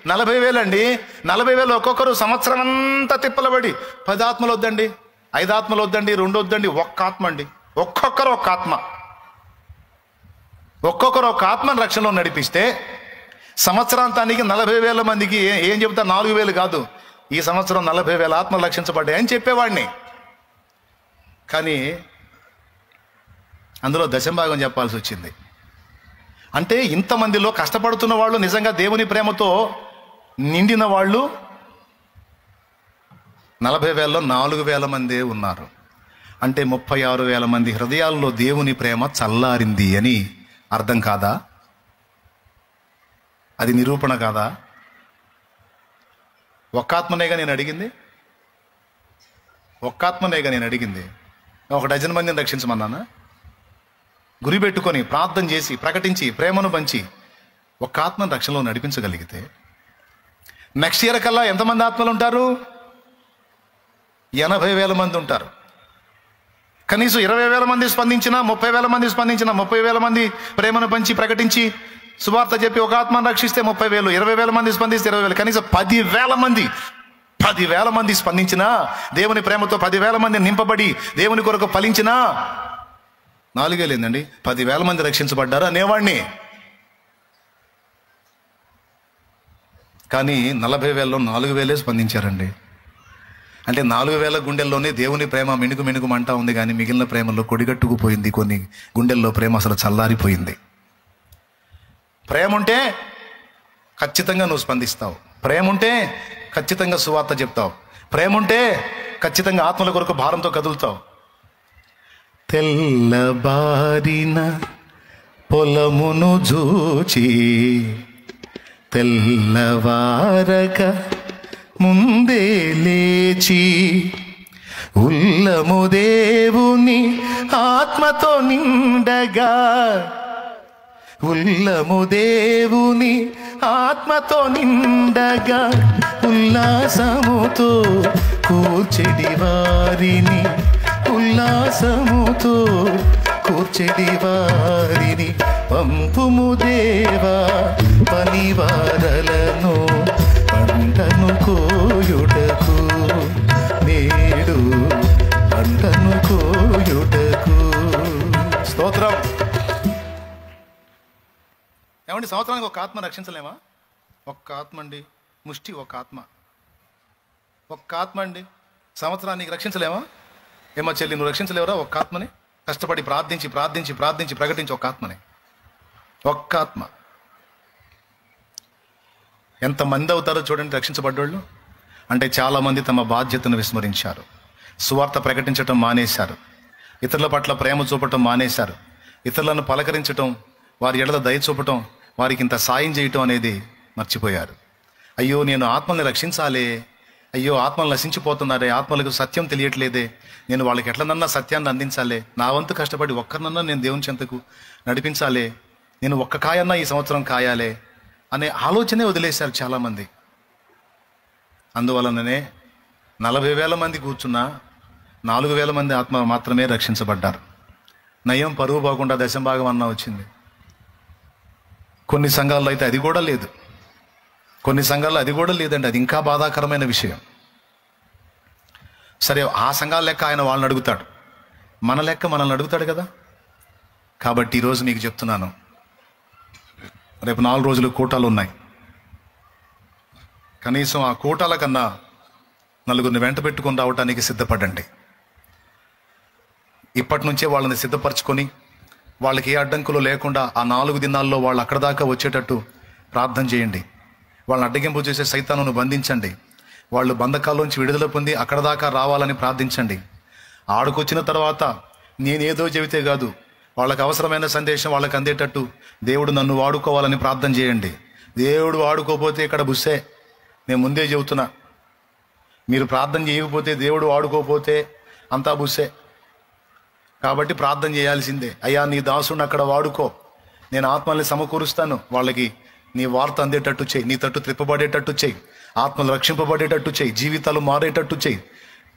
40,000 అండి. 40,000 ఒక్కొక్కరు సంవత్సరం అంతా తిప్పలబడి 10 ఆత్మలు వద్దండి, 5 ఆత్మలు వద్దండి, 2 వద్దండి, ఒక్క ఆత్మ అండి. ఒక్కొక్కరు ఒక్క ఆత్మ, ఒక్కొక్కరు ఒక ఆత్మను రక్షణలో నడిపిస్తే సంవత్సరాంతానికి 40,000 మందికి ఏం చెబుతా? 4,000 కాదు, ఈ సంవత్సరం 40,000 ఆత్మలు రక్షించబడ్డాయి అని చెప్పేవాడిని. కానీ అందులో దశంభాగం చెప్పాల్సి వచ్చింది. అంటే ఇంతమందిలో కష్టపడుతున్న వాళ్ళు, నిజంగా దేవుని ప్రేమతో నిండిన వాళ్ళు 40,000లో 4,000 మందే ఉన్నారు. అంటే 36,000 మంది హృదయాల్లో దేవుని ప్రేమ చల్లారింది అని అర్థం కాదా? అది నిరూపణ కాదా? ఒక్క ఆత్మనేగా నేను అడిగింది, ఒక్క ఆత్మనేగా నేను అడిగింది. 1 డజన్ మందిని రక్షించమన్నానా? గురి పెట్టుకొని ప్రార్థన చేసి ప్రకటించి ప్రేమను పంచి ఒక్క ఆత్మను రక్షణలో నడిపించగలిగితే నెక్స్ట్ ఇయర్ కల్లా ఎంతమంది ఆత్మలు ఉంటారు? 80,000 మంది ఉంటారు. కనీసం 20,000 మంది స్పందించినా, 30,000 మంది స్పందించినా, 30,000 మంది ప్రేమను పంచి ప్రకటించి సువార్త చెప్పి ఒక ఆత్మను రక్షిస్తే 30,000, 20,000 మంది స్పందిస్తే 20,000, కనీసం 10,000 మంది స్పందించినా, దేవుని ప్రేమతో 10,000 మంది నింపబడి దేవుని కొరకు ఫలించినా 4,000 ఏందండి, 10,000 మంది రక్షించబడ్డారు అనేవాడిని. కానీ 40,000లో 4,000 స్పందించారండి. అంటే 4,000 గుండెల్లోనే దేవుని ప్రేమ మిణుగు మిణుగుమంటా ఉంది, కానీ మిగిలిన ప్రేమలో కొడిగట్టుకుపోయింది. కొన్ని గుండెల్లో ప్రేమ అసలు చల్లారిపోయింది. ప్రేమ ఉంటే ఖచ్చితంగా నువ్వు స్పందిస్తావు. ప్రేమ ఉంటే ఖచ్చితంగా సువార్త చెప్తావు. ప్రేమ ఉంటే ఖచ్చితంగా ఆత్మల కొరకు భారంతో కదులుతావు. తెల్లబారిన పొలమును జూచి తెల్లవారక ముందే లేచి ఉల్లము దేవుని ఆత్మతో నిండగా, ఉల్లము దేవుని ఆత్మతో నిండగా, ఉల్లాసముతో కూర్చెడి వారిని, ఉల్లాసముతో కూర్చెడి వారిని పంపుము దేవా పనివారలను పంటను కోయుటకు, నేడు పంటను కోయుటకు. స్తోత్రం. ఏమండి, సంవత్సరానికి ఒక ఆత్మ రక్షించలేమా? ఒక్క ఆత్మ అండి, ముష్టి ఒక ఆత్మ, ఒక్క ఆత్మ అండి. సంవత్సరానికి రక్షించలేమా? ఏమో చెల్లి, నువ్వు రక్షించలేవరా ఒక్క ఆత్మని? కష్టపడి ప్రార్థించి ప్రార్థించి ప్రార్థించి ప్రకటించి ఒక్క ఆత్మని, ఒక్క ఆత్మ. ఎంతమంది అవుతారో చూడండి రక్షించబడ్డోళ్ళు. అంటే చాలామంది తమ బాధ్యతను విస్మరించారు, సువార్త ప్రకటించటం మానేశారు, ఇతరుల పట్ల ప్రేమ చూపటం మానేశారు, ఇతరులను పలకరించటం, వారి ఎడల దయ చూపటం, వారికి ఇంత సాయం చేయటం అనేది మర్చిపోయారు. అయ్యో నేను ఆత్మల్ని రక్షించాలి, అయ్యో ఆత్మలు నశించిపోతున్నారే, ఆత్మలకు సత్యం తెలియట్లేదే, నేను వాళ్ళకి ఎట్లనన్నా సత్యాన్ని అందించాలి, నా వంతు కష్టపడి ఒక్కరినన్నా నేను దేవుని చెంతకు నడిపించాలి, నేను ఒక్క కాయన్నా ఈ సంవత్సరం కాయాలి అనే ఆలోచనే వదిలేశారు చాలామంది. అందువలననే 40,000 మంది కూర్చున్నా 4,000 మంది ఆత్మ మాత్రమే రక్షించబడ్డారు. నయం పరువు పోకుండా దశంభాగం అన్న వచ్చింది. కొన్ని సంఘాల్లో అయితే అది కూడా లేదు, కొన్ని సంఘాల్లో అది కూడా లేదండి. అది ఇంకా బాధాకరమైన విషయం. సరే, ఆ సంఘాల లెక్క ఆయన వాళ్ళని అడుగుతాడు, మన లెక్క మనల్ని అడుగుతాడు కదా. కాబట్టి ఈరోజు మీకు చెప్తున్నాను, రేపు 4 రోజులు కూటాలు ఉన్నాయి. కనీసం ఆ కూటాల కన్నా నలుగురిని వెంట పెట్టుకుని రావటానికి సిద్ధపడండి. ఇప్పటి నుంచే వాళ్ళని సిద్ధపరచుకొని వాళ్ళకి ఏ అడ్డంకులు లేకుండా ఆ 4 దినాల్లో వాళ్ళు అక్కడ దాకా వచ్చేటట్టు ప్రార్థన చేయండి. వాళ్ళని అడ్డగింపు చేసే సైతానును బంధించండి. వాళ్ళు బంధకాల్లోంచి విడుదల పొంది అక్కడ దాకా రావాలని ప్రార్థించండి. ఆడుకొచ్చిన తర్వాత నేనేదో చెబితే కాదు, వాళ్ళకి అవసరమైన సందేశం వాళ్ళకి అందేటట్టు దేవుడు నన్ను వాడుకోవాలని ప్రార్థన చేయండి. దేవుడు వాడుకోపోతే ఇక్కడ బుస్సే. నేను ముందే చెబుతున్నా, మీరు ప్రార్థన చేయకపోతే, దేవుడు వాడుకోపోతే అంతా బుస్సే. కాబట్టి ప్రార్థన చేయాల్సిందే. అయ్యా నీ దాసుని అక్కడ వాడుకో, నేను ఆత్మల్ని సమకూరుస్తాను, వాళ్ళకి నీ వార్త అందేటట్టు చేయి, నీ తట్టు త్రిప్పబడేటట్టు చేయి, ఆత్మలు రక్షింపబడేటట్టు చేయి, జీవితాలు మారేటట్టు చేయి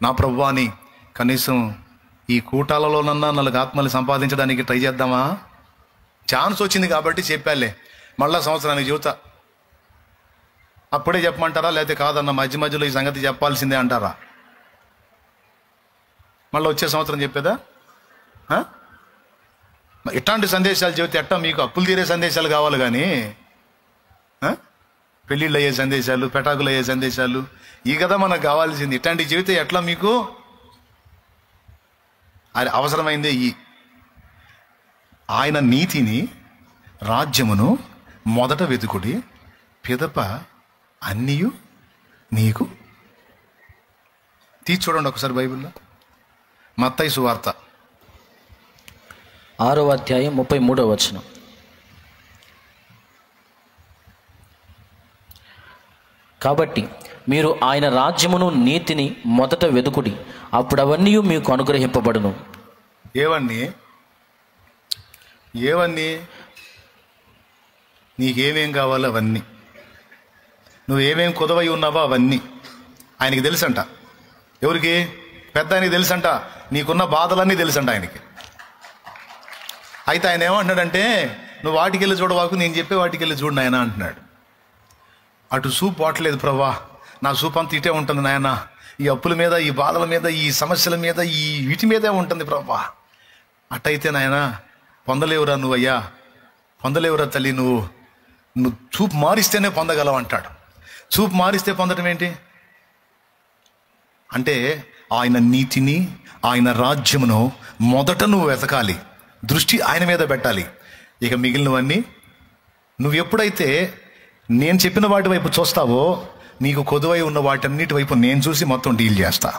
నా ప్రభువా అని. కనీసం ఈ కూటాలలోనన్నా 4 ఆత్మలు సంపాదించడానికి ట్రై చేద్దామా? ఛాన్స్ వచ్చింది కాబట్టి చెప్పాలే, మళ్ళా సంవత్సరానికి చెబుతా. అప్పుడే చెప్పమంటారా, లేకపోతే కాదన్న మధ్య మధ్యలో ఈ సంగతి చెప్పాల్సిందే అంటారా? మళ్ళీ వచ్చే సంవత్సరం చెప్పేదా? ఇట్లాంటి సందేశాలు చెబితే ఎట్టా? మీకు అప్పులు తీరే సందేశాలు కావాలి కానీ పెళ్ళిళ్ళు అయ్యే సందేశాలు, పెటాకులు అయ్యే సందేశాలు ఈ కదా మనకు కావాల్సింది. ఇట్లాంటివి చెబితే ఎట్లా? మీకు అది అవసరమైందే ఈ ఆయన నీతిని రాజ్యమును మొదట వెతుకుడి, పిదప అన్నీయు నీకు. తీసి చూడండి ఒకసారి బైబిల్లో మత్తయి సువార్త 6వ అధ్యాయం 33వ వచనం. కాబట్టి మీరు ఆయన రాజ్యమును నీతిని మొదట వెదుకుడి, అప్పుడు అవన్నీ మీకు అనుగ్రహింపబడును. ఏవన్నీ? నీకేమేం కావాలో అవన్నీ, నువ్వేమేం కుదవై ఉన్నావో అవన్నీ ఆయనకి తెలుసంట. ఎవరికి? పెద్ద ఆయనకి తెలుసంట. నీకున్న బాధలన్నీ తెలుసంట ఆయనకి. అయితే ఆయన ఏమంటున్నాడంటే, నువ్వు వాటికి వెళ్ళి చూడవాకు, నేను చెప్పే వాటికి వెళ్ళి చూడు నాయన అంటున్నాడు. అటు చూపు పోవట్లేదు ప్రభా, నా చూపు అంత ఇటే ఉంటుంది నాయన, ఈ అప్పుల మీద, ఈ బాధల మీద, ఈ సమస్యల మీద, ఈ వీటి మీదే ఉంటుంది ప్రభా. అట్టయితే నాయన పొందలేవురా నువ్వయ్యా, పొందలేవురా తల్లి, నువ్వు చూపు మారిస్తేనే పొందగలవు అంటాడు. చూపు మారిస్తే పొందటం ఏంటి అంటే ఆయన నీతిని, ఆయన రాజ్యమును మొదట నువ్వు వెతకాలి, దృష్టి ఆయన మీద పెట్టాలి. ఇక మిగిలినవన్నీ నువ్వు ఎప్పుడైతే నేను చెప్పిన వాటి వైపు చూస్తావో, నీకు కొదువై ఉన్న వాటన్నిటి వైపు నేను చూసి మొత్తం డీల్ చేస్తా.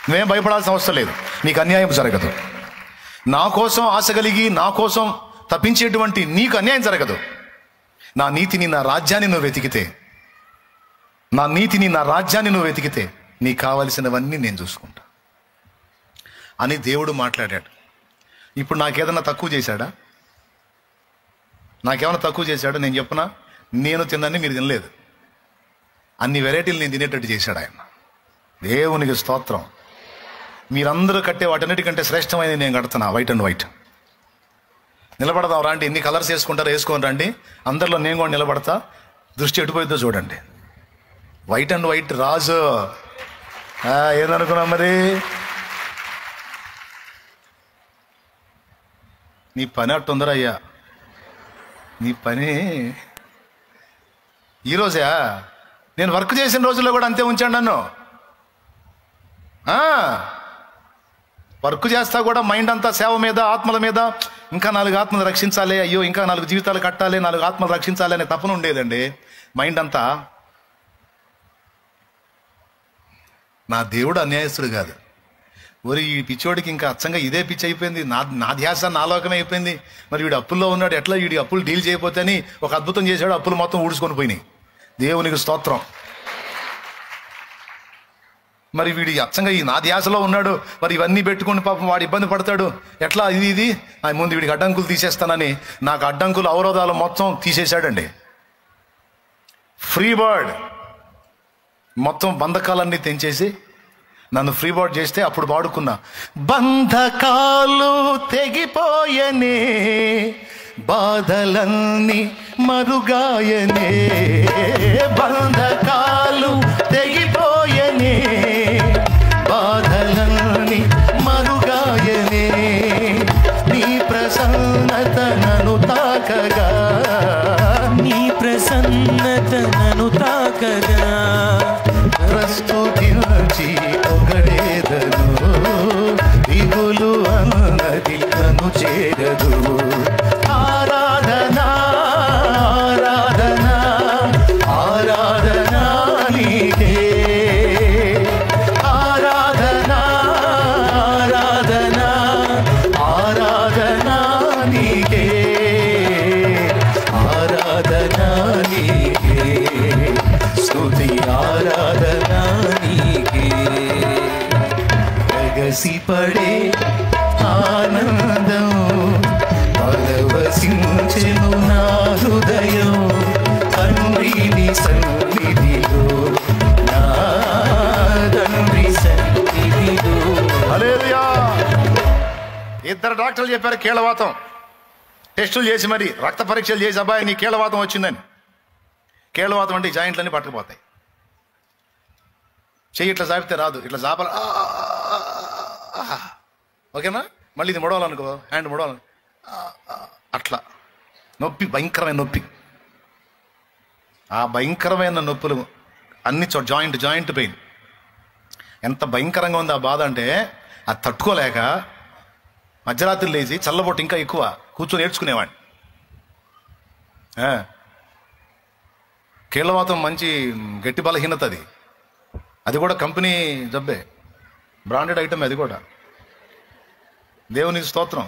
నువ్వేం భయపడాల్సిన అవసరం లేదు, నీకు అన్యాయం జరగదు. నా కోసం ఆశ కలిగి నా కోసం తప్పించేటువంటి నీకు అన్యాయం జరగదు. నా నీతిని, నా రాజ్యాన్ని నువ్వు వెతికితే, నా నీతిని, నా రాజ్యాన్ని నువ్వు వెతికితే నీకు కావలసినవన్నీ నేను చూసుకుంటా అని దేవుడు మాట్లాడాడు. ఇప్పుడు నాకేదన్నా తక్కువ చేశాడా? నాకేమన్నా తక్కువ చేశాడో నేను చెప్పనా? నేను తిన్నాన్ని మీరు తినలేదు, అన్ని వెరైటీలు నేను తినేటట్టు చేశాడు ఆయన. దేవునికి స్తోత్రం. మీరందరూ కట్టే వాటన్నిటికంటే శ్రేష్టమైన నేను కడుతున్నా. వైట్ అండ్ వైట్ నిలబడదాం రండి. ఎన్ని కలర్స్ వేసుకుంటారో వేసుకొని రండి. అందరిలో నేను కూడా నిలబడతా. దృష్టి ఎటుపోయిద్దో చూడండి. వైట్ అండ్ వైట్ రాజు. ఏదనుకున్నా మరి? నీ పని అట్టుందరా అయ్యా, నీ పని. ఈరోజా నేను వర్క్ చేసిన రోజుల్లో కూడా అంతే ఉంచాను నన్ను. వర్క్ చేస్తా కూడా మైండ్ అంతా సేవ మీద, ఆత్మల మీద. ఇంకా 4 ఆత్మలు రక్షించాలి, అయ్యో ఇంకా 4 జీవితాలు కట్టాలి, 4 ఆత్మలు రక్షించాలి అనే తపన ఉండేదండి మైండ్ అంతా. నా దేవుడు అన్యాయస్తుడు కాదు. ఒరి ఈ పిచ్చోడికి ఇంకా అచ్చంగా ఇదే పిచ్చి అయిపోయింది, నా ధ్యాస నాలోకమే అయిపోయింది. మరి వీడు అప్పుల్లో ఉన్నాడు, ఎట్లా వీడి అప్పులు డీల్ చేయకపోతే అని ఒక అద్భుతం చేశాడు. అప్పులు మొత్తం ఊడ్చుకొని పోయినాయి. దేవునికి స్తోత్రం. మరి వీడి అచ్చంగా ఈ నా ధ్యాసలో ఉన్నాడు, మరి ఇవన్నీ పెట్టుకుని పాపం వాడు ఇబ్బంది పడతాడు. ఎట్లా ఇది ముందు వీడికి అడ్డంకులు తీసేస్తానని నాకు అడ్డంకులు, అవరోధాలు మొత్తం తీసేశాడండి. ఫ్రీ బర్డ్ మొత్తం బంధకాలన్నీ తెంచేసి నన్ను ఫ్రీ బర్డ్ చేస్తే అప్పుడు వాడుకున్నా. బంధకాలు తెగిపోయనే, బాధలన్నీ మరుగాయనే. బంధకాలు తెగిపోయనే, బాధలన్నీ మరుగాయనే. నీ ప్రసన్నత నన్ను తాకగా, నీ ప్రసన్నత నన్ను తాకగా. ప్రస్తుతించి పొగడేదను, దిగులు అన్నది నన్ను చేరదు. ఆరాధనా ఆరాధనా ఆరాధనా నీకే, ఆరాధనా ఆరాధనా ఆరాధనా నీకే, ఆరాధనా నీకే, స్తుతి ఆరాధనా నీకే. ఎగసిపడే ఆనందం పరవశించెను నా హృదయం. తండ్రిని సన్నిధిలో, నా తండ్రి సన్నిధిలో. హల్లెలూయా. 2 డాక్టర్లు చెప్పారు కీళ్ళవాతం. టెస్టులు చేసి మరి రక్త పరీక్షలు చేసి, అబ్బాయి నీ కీళ్ళవాతం వచ్చిందని. కీళ్ళవాతం అంటే జాయింట్లన్నీ పట్టుకుపోతాయి. చెయ్యి ఇట్లా జాపితే రాదు, ఇట్లా జాపాల. ఓకేనా? మళ్ళీ ఇది ముడవాలనుకో, హ్యాండ్ ముడవాలను, అట్లా నొప్పి, భయంకరమైన నొప్పి. ఆ భయంకరమైన నొప్పులు అన్ని జాయింట్ పెయిన్ ఎంత భయంకరంగా ఉంది ఆ బాధ అంటే, అది తట్టుకోలేక మధ్యరాత్రి లేచి చల్లబొట్టు ఇంకా ఎక్కువ కూర్చొని నేర్చుకునేవాడిని. కీళ్ళవాతం మంచి గట్టి బలహీనత అది. అది కూడా కంపెనీ జబ్బే, బ్రాండెడ్ ఐటమ్ అది కూడా. దేవునికి స్తోత్రం.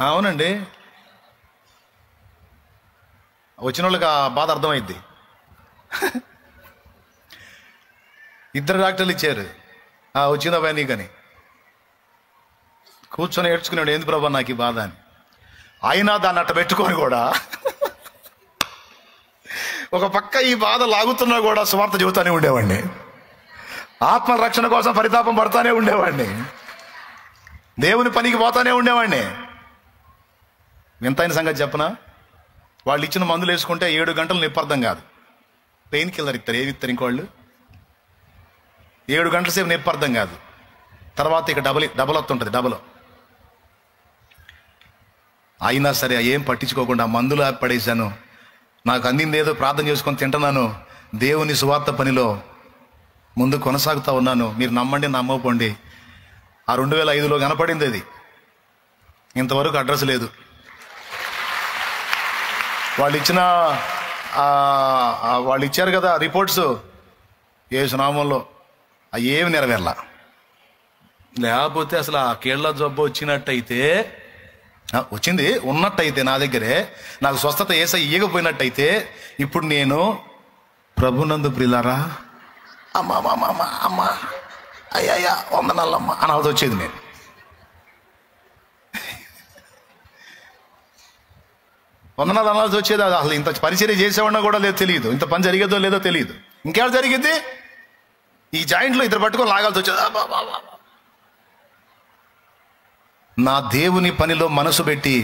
అవునండి, వచ్చిన వాళ్ళకి ఆ బాధ అర్థమైద్ది. 2 డాక్టర్లు ఇచ్చారు, వచ్చిందా భయ నీకని. కూర్చొని ఏడ్చుకున్నాడు, ఏంది ప్రభా నాకు ఈ బాధ అని. అయినా దాన్ని అట్ట పెట్టుకొని కూడా ఒక పక్క ఈ బాధ లాగుతున్నా కూడా సువార్త చెబుతానే ఉండేవాడిని. ఆత్మ రక్షణ కోసం పరితాపం పడతానే ఉండేవాడిని. దేవుని పనికి పోతానే ఉండేవాడిని. వింతైన సంగతి చెప్పనా? వాళ్ళు ఇచ్చిన మందులు వేసుకుంటే 7 గంటలు నిప్పర్థం కాదు. పెయిన్ కిల్లర్ ఇస్తారు. ఏమి ఇస్తారు ఇంకోళ్ళు? 7 గంటల సేపు నిప్పర్థం కాదు. తర్వాత ఇక డబల్ వస్తుంటుంది, డబల్. అయినా సరే ఏం పట్టించుకోకుండా మందులు పడేశాను. నాకు అందింది ఏదో ప్రార్థన చేసుకొని తింటున్నాను. దేవుని సువార్త పనిలో ముందు కొనసాగుతూ ఉన్నాను. మీరు నమ్మండి నమ్మకపోండి, ఆ 2005లో కనపడింది అది. ఇంతవరకు అడ్రస్ లేదు. వాళ్ళు ఇచ్చారు కదా రిపోర్ట్స్, యేసు నామంలో అవి ఏమి నెరవేరలా. లేకపోతే అసలు ఆ కీళ్ళ జబ్బు వచ్చినట్టయితే, వచ్చింది ఉన్నట్టయితే నా దగ్గరే, నాకు స్వస్థత యేసయ్య ఇయ్యకపోయినట్టయితే, ఇప్పుడు నేను ప్రభునందు ప్రియులారా అమ్మ అయ్యా వందనాలమ్మ అనాల్సి వచ్చేది. నేను వందనాలు అనాల్సి వచ్చేది. అసలు ఇంత పరిచర్య చేసేవాడినా కూడా లేదు, తెలియదు. ఇంత పని జరిగేదో లేదో తెలియదు. ఇంకేం జరిగింది, ఈ జాయింట్లో ఇద్దరు పట్టుకొని లాగాల్సి వచ్చేది. నా దేవుని పనిలో మనసు పెట్టి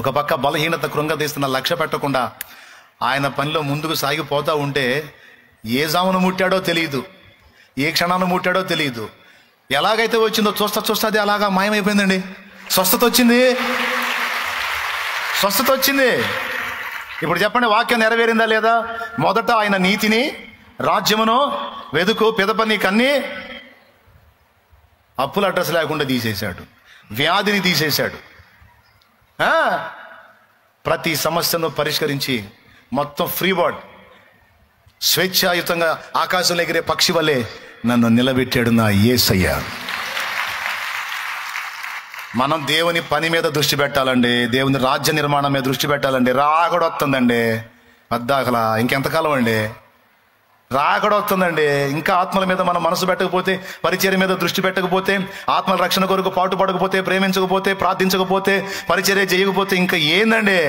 ఒక పక్క బలహీనత కృంగదీస్తున్న లక్ష్య పెట్టకుండా ఆయన పనిలో ముందుకు సాగిపోతూ ఉంటే ఏ జామును ముట్టాడో తెలియదు, ఏ క్షణాన్ని ముట్టాడో తెలియదు. ఎలాగైతే వచ్చిందో చూస్తా అది అలాగా మాయమైపోయిందండి. స్వస్థత వచ్చింది. ఇప్పుడు చెప్పండి, వాక్యం నెరవేరిందా లేదా? మొదట ఆయన నీతిని రాజ్యమును వెదుకు, పిదప నీకన్నీ. అప్పుల అడ్రస్ లేకుండా తీసేశాడు, వ్యాధిని తీసేశాడు, ప్రతి సమస్యను పరిష్కరించి మొత్తం ఫ్రీ బర్డ్, స్వేచ్ఛాయుతంగా ఆకాశంలో ఎగిరే పక్షి వల్లే నన్ను నిలబెట్టాడు నా యేసయ్య. మనం దేవుని పని మీద దృష్టి పెట్టాలండి, దేవుని రాజ్య నిర్మాణం మీద దృష్టి పెట్టాలండి. రాకడ వస్తుందండి, వద్దాకలా ఇంకెంతకాలం అండి, రాకడ వస్తుందండి. ఇంకా ఆత్మల మీద మనం మనసు పెట్టకపోతే, పరిచర్య మీద దృష్టి పెట్టకపోతే, ఆత్మల రక్షణ కొరకు పాటుపడకపోతే, ప్రేమించకపోతే, ప్రార్థించకపోతే, పరిచర్య చేయకపోతే ఇంకా ఏందండి?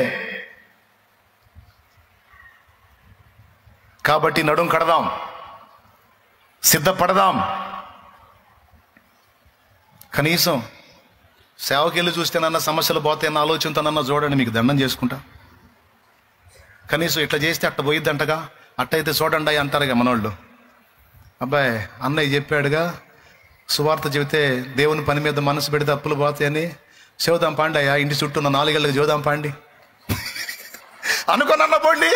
కాబట్టి నడుం కడదాం, సిద్ధపడదాం. కనీసం సేవకెళ్ళి చూస్తేనన్నా సమస్యలు పోతాయన్న ఆలోచనతోనన్నా చూడండి, మీకు దండం చేసుకుంటా. కనీసం ఇట్లా చేస్తే అట్ట పోయిద్దంటగా, అట్టయితే చూడండి అంటారుగా మనోళ్ళు. అబ్బాయి అన్నయ్య చెప్పాడుగా, సువార్త చెబితే దేవుని పని మీద మనసు పెడితే అప్పులు పోతాయని. శివదాం పాండి అయ్యా, ఇంటి చుట్టూ ఉన్న 4 ఏళ్ళకి శివదాం పాండి అనుకోనన్నా పోండి,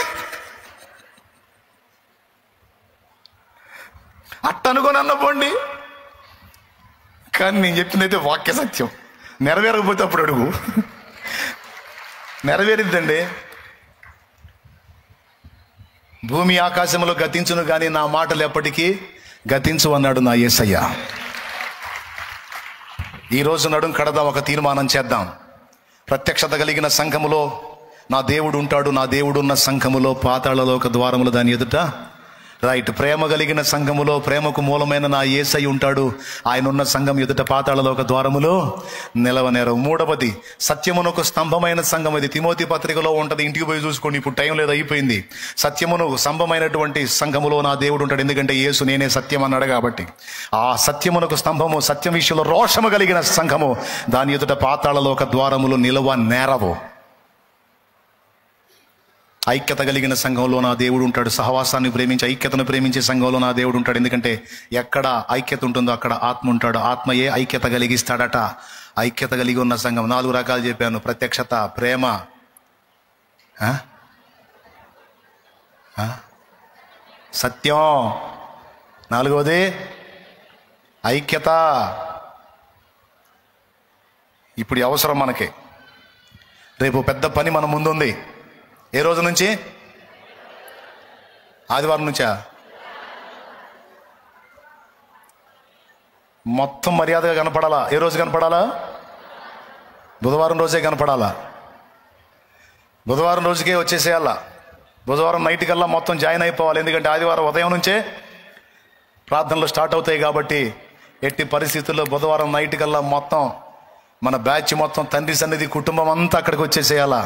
అట్ట అనుకోనన్నా పోండి. కానీ నేను చెప్పిందైతే వాక్య సత్యం. నెరవేరకపోతే అప్పుడు అడుగు, నెరవేరిద్దండి. భూమి ఆకాశంలో గతించును కానీ నా మాటలు ఎప్పటికీ గతించు అన్నాడు నా యేసయ్య. ఈరోజు నడుం కడదాం, ఒక తీర్మానం చేద్దాం. ప్రత్యక్షత కలిగిన సంఘములో నా దేవుడు ఉంటాడు, నా దేవుడు ఉన్న సంఘములో పాతాళలో ఒక ద్వారములు దాని ఎదుట రైట్. ప్రేమ కలిగిన సంఘములో ప్రేమకు మూలమైన నా యేసయ్య ఉంటాడు, ఆయన ఉన్న సంఘం ఎదుట పాతాళలో ఒక ద్వారములో నిలవనేరు. మూడవది సత్యమునకు స్తంభమైన సంఘం. ఇది తిమోతి పత్రికలో ఉంటుంది, ఇంటికి పోయి చూసుకోండి, ఇప్పుడు టైం లేదు, అయిపోయింది. సత్యమును స్తంభమైనటువంటి సంఘములో నా దేవుడు ఉంటాడు, ఎందుకంటే యేసు నేనే సత్యం అన్నాడు కాబట్టి. ఆ సత్యమునకు స్తంభము, సత్యం విషయంలో రోషము కలిగిన సంఘము, దాని ఎదుట పాతాళలో ఒక ద్వారములు నిలవ నేరవు. ఐక్యత కలిగిన సంఘంలో నా దేవుడు ఉంటాడు, సహవాసాన్ని ప్రేమించి ఐక్యతను ప్రేమించే సంఘంలో నా దేవుడు ఉంటాడు. ఎందుకంటే ఎక్కడ ఐక్యత ఉంటుందో అక్కడ ఆత్మ ఉంటాడు, ఆత్మయే ఐక్యత కలిగిస్తాడట. ఐక్యత కలిగి ఉన్న సంఘం 4 రకాలు చెప్పాను. ప్రత్యక్షత, ప్రేమ, సత్యం, 4వది ఐక్యత. ఇప్పుడు అవసరం మనకి. రేపు పెద్ద పని మన ముందుంది. ఏ రోజు నుంచి? ఆదివారం నుంచా? మొత్తం మర్యాదగా కనపడాలా? ఏ రోజు కనపడాలా? బుధవారం రోజే కనపడాలా. బుధవారం రోజుకే వచ్చేసేయాలా. బుధవారం నైట్ కల్లా మొత్తం జాయిన్ అయిపోవాలి. ఎందుకంటే ఆదివారం ఉదయం నుంచే ప్రార్థనలు స్టార్ట్ అవుతాయి కాబట్టి ఎట్టి పరిస్థితుల్లో బుధవారం నైట్ కల్లా మొత్తం మన బ్యాచ్ మొత్తం తండ్రి సన్నిధి కుటుంబం అంతా అక్కడికి వచ్చేసేయాలా.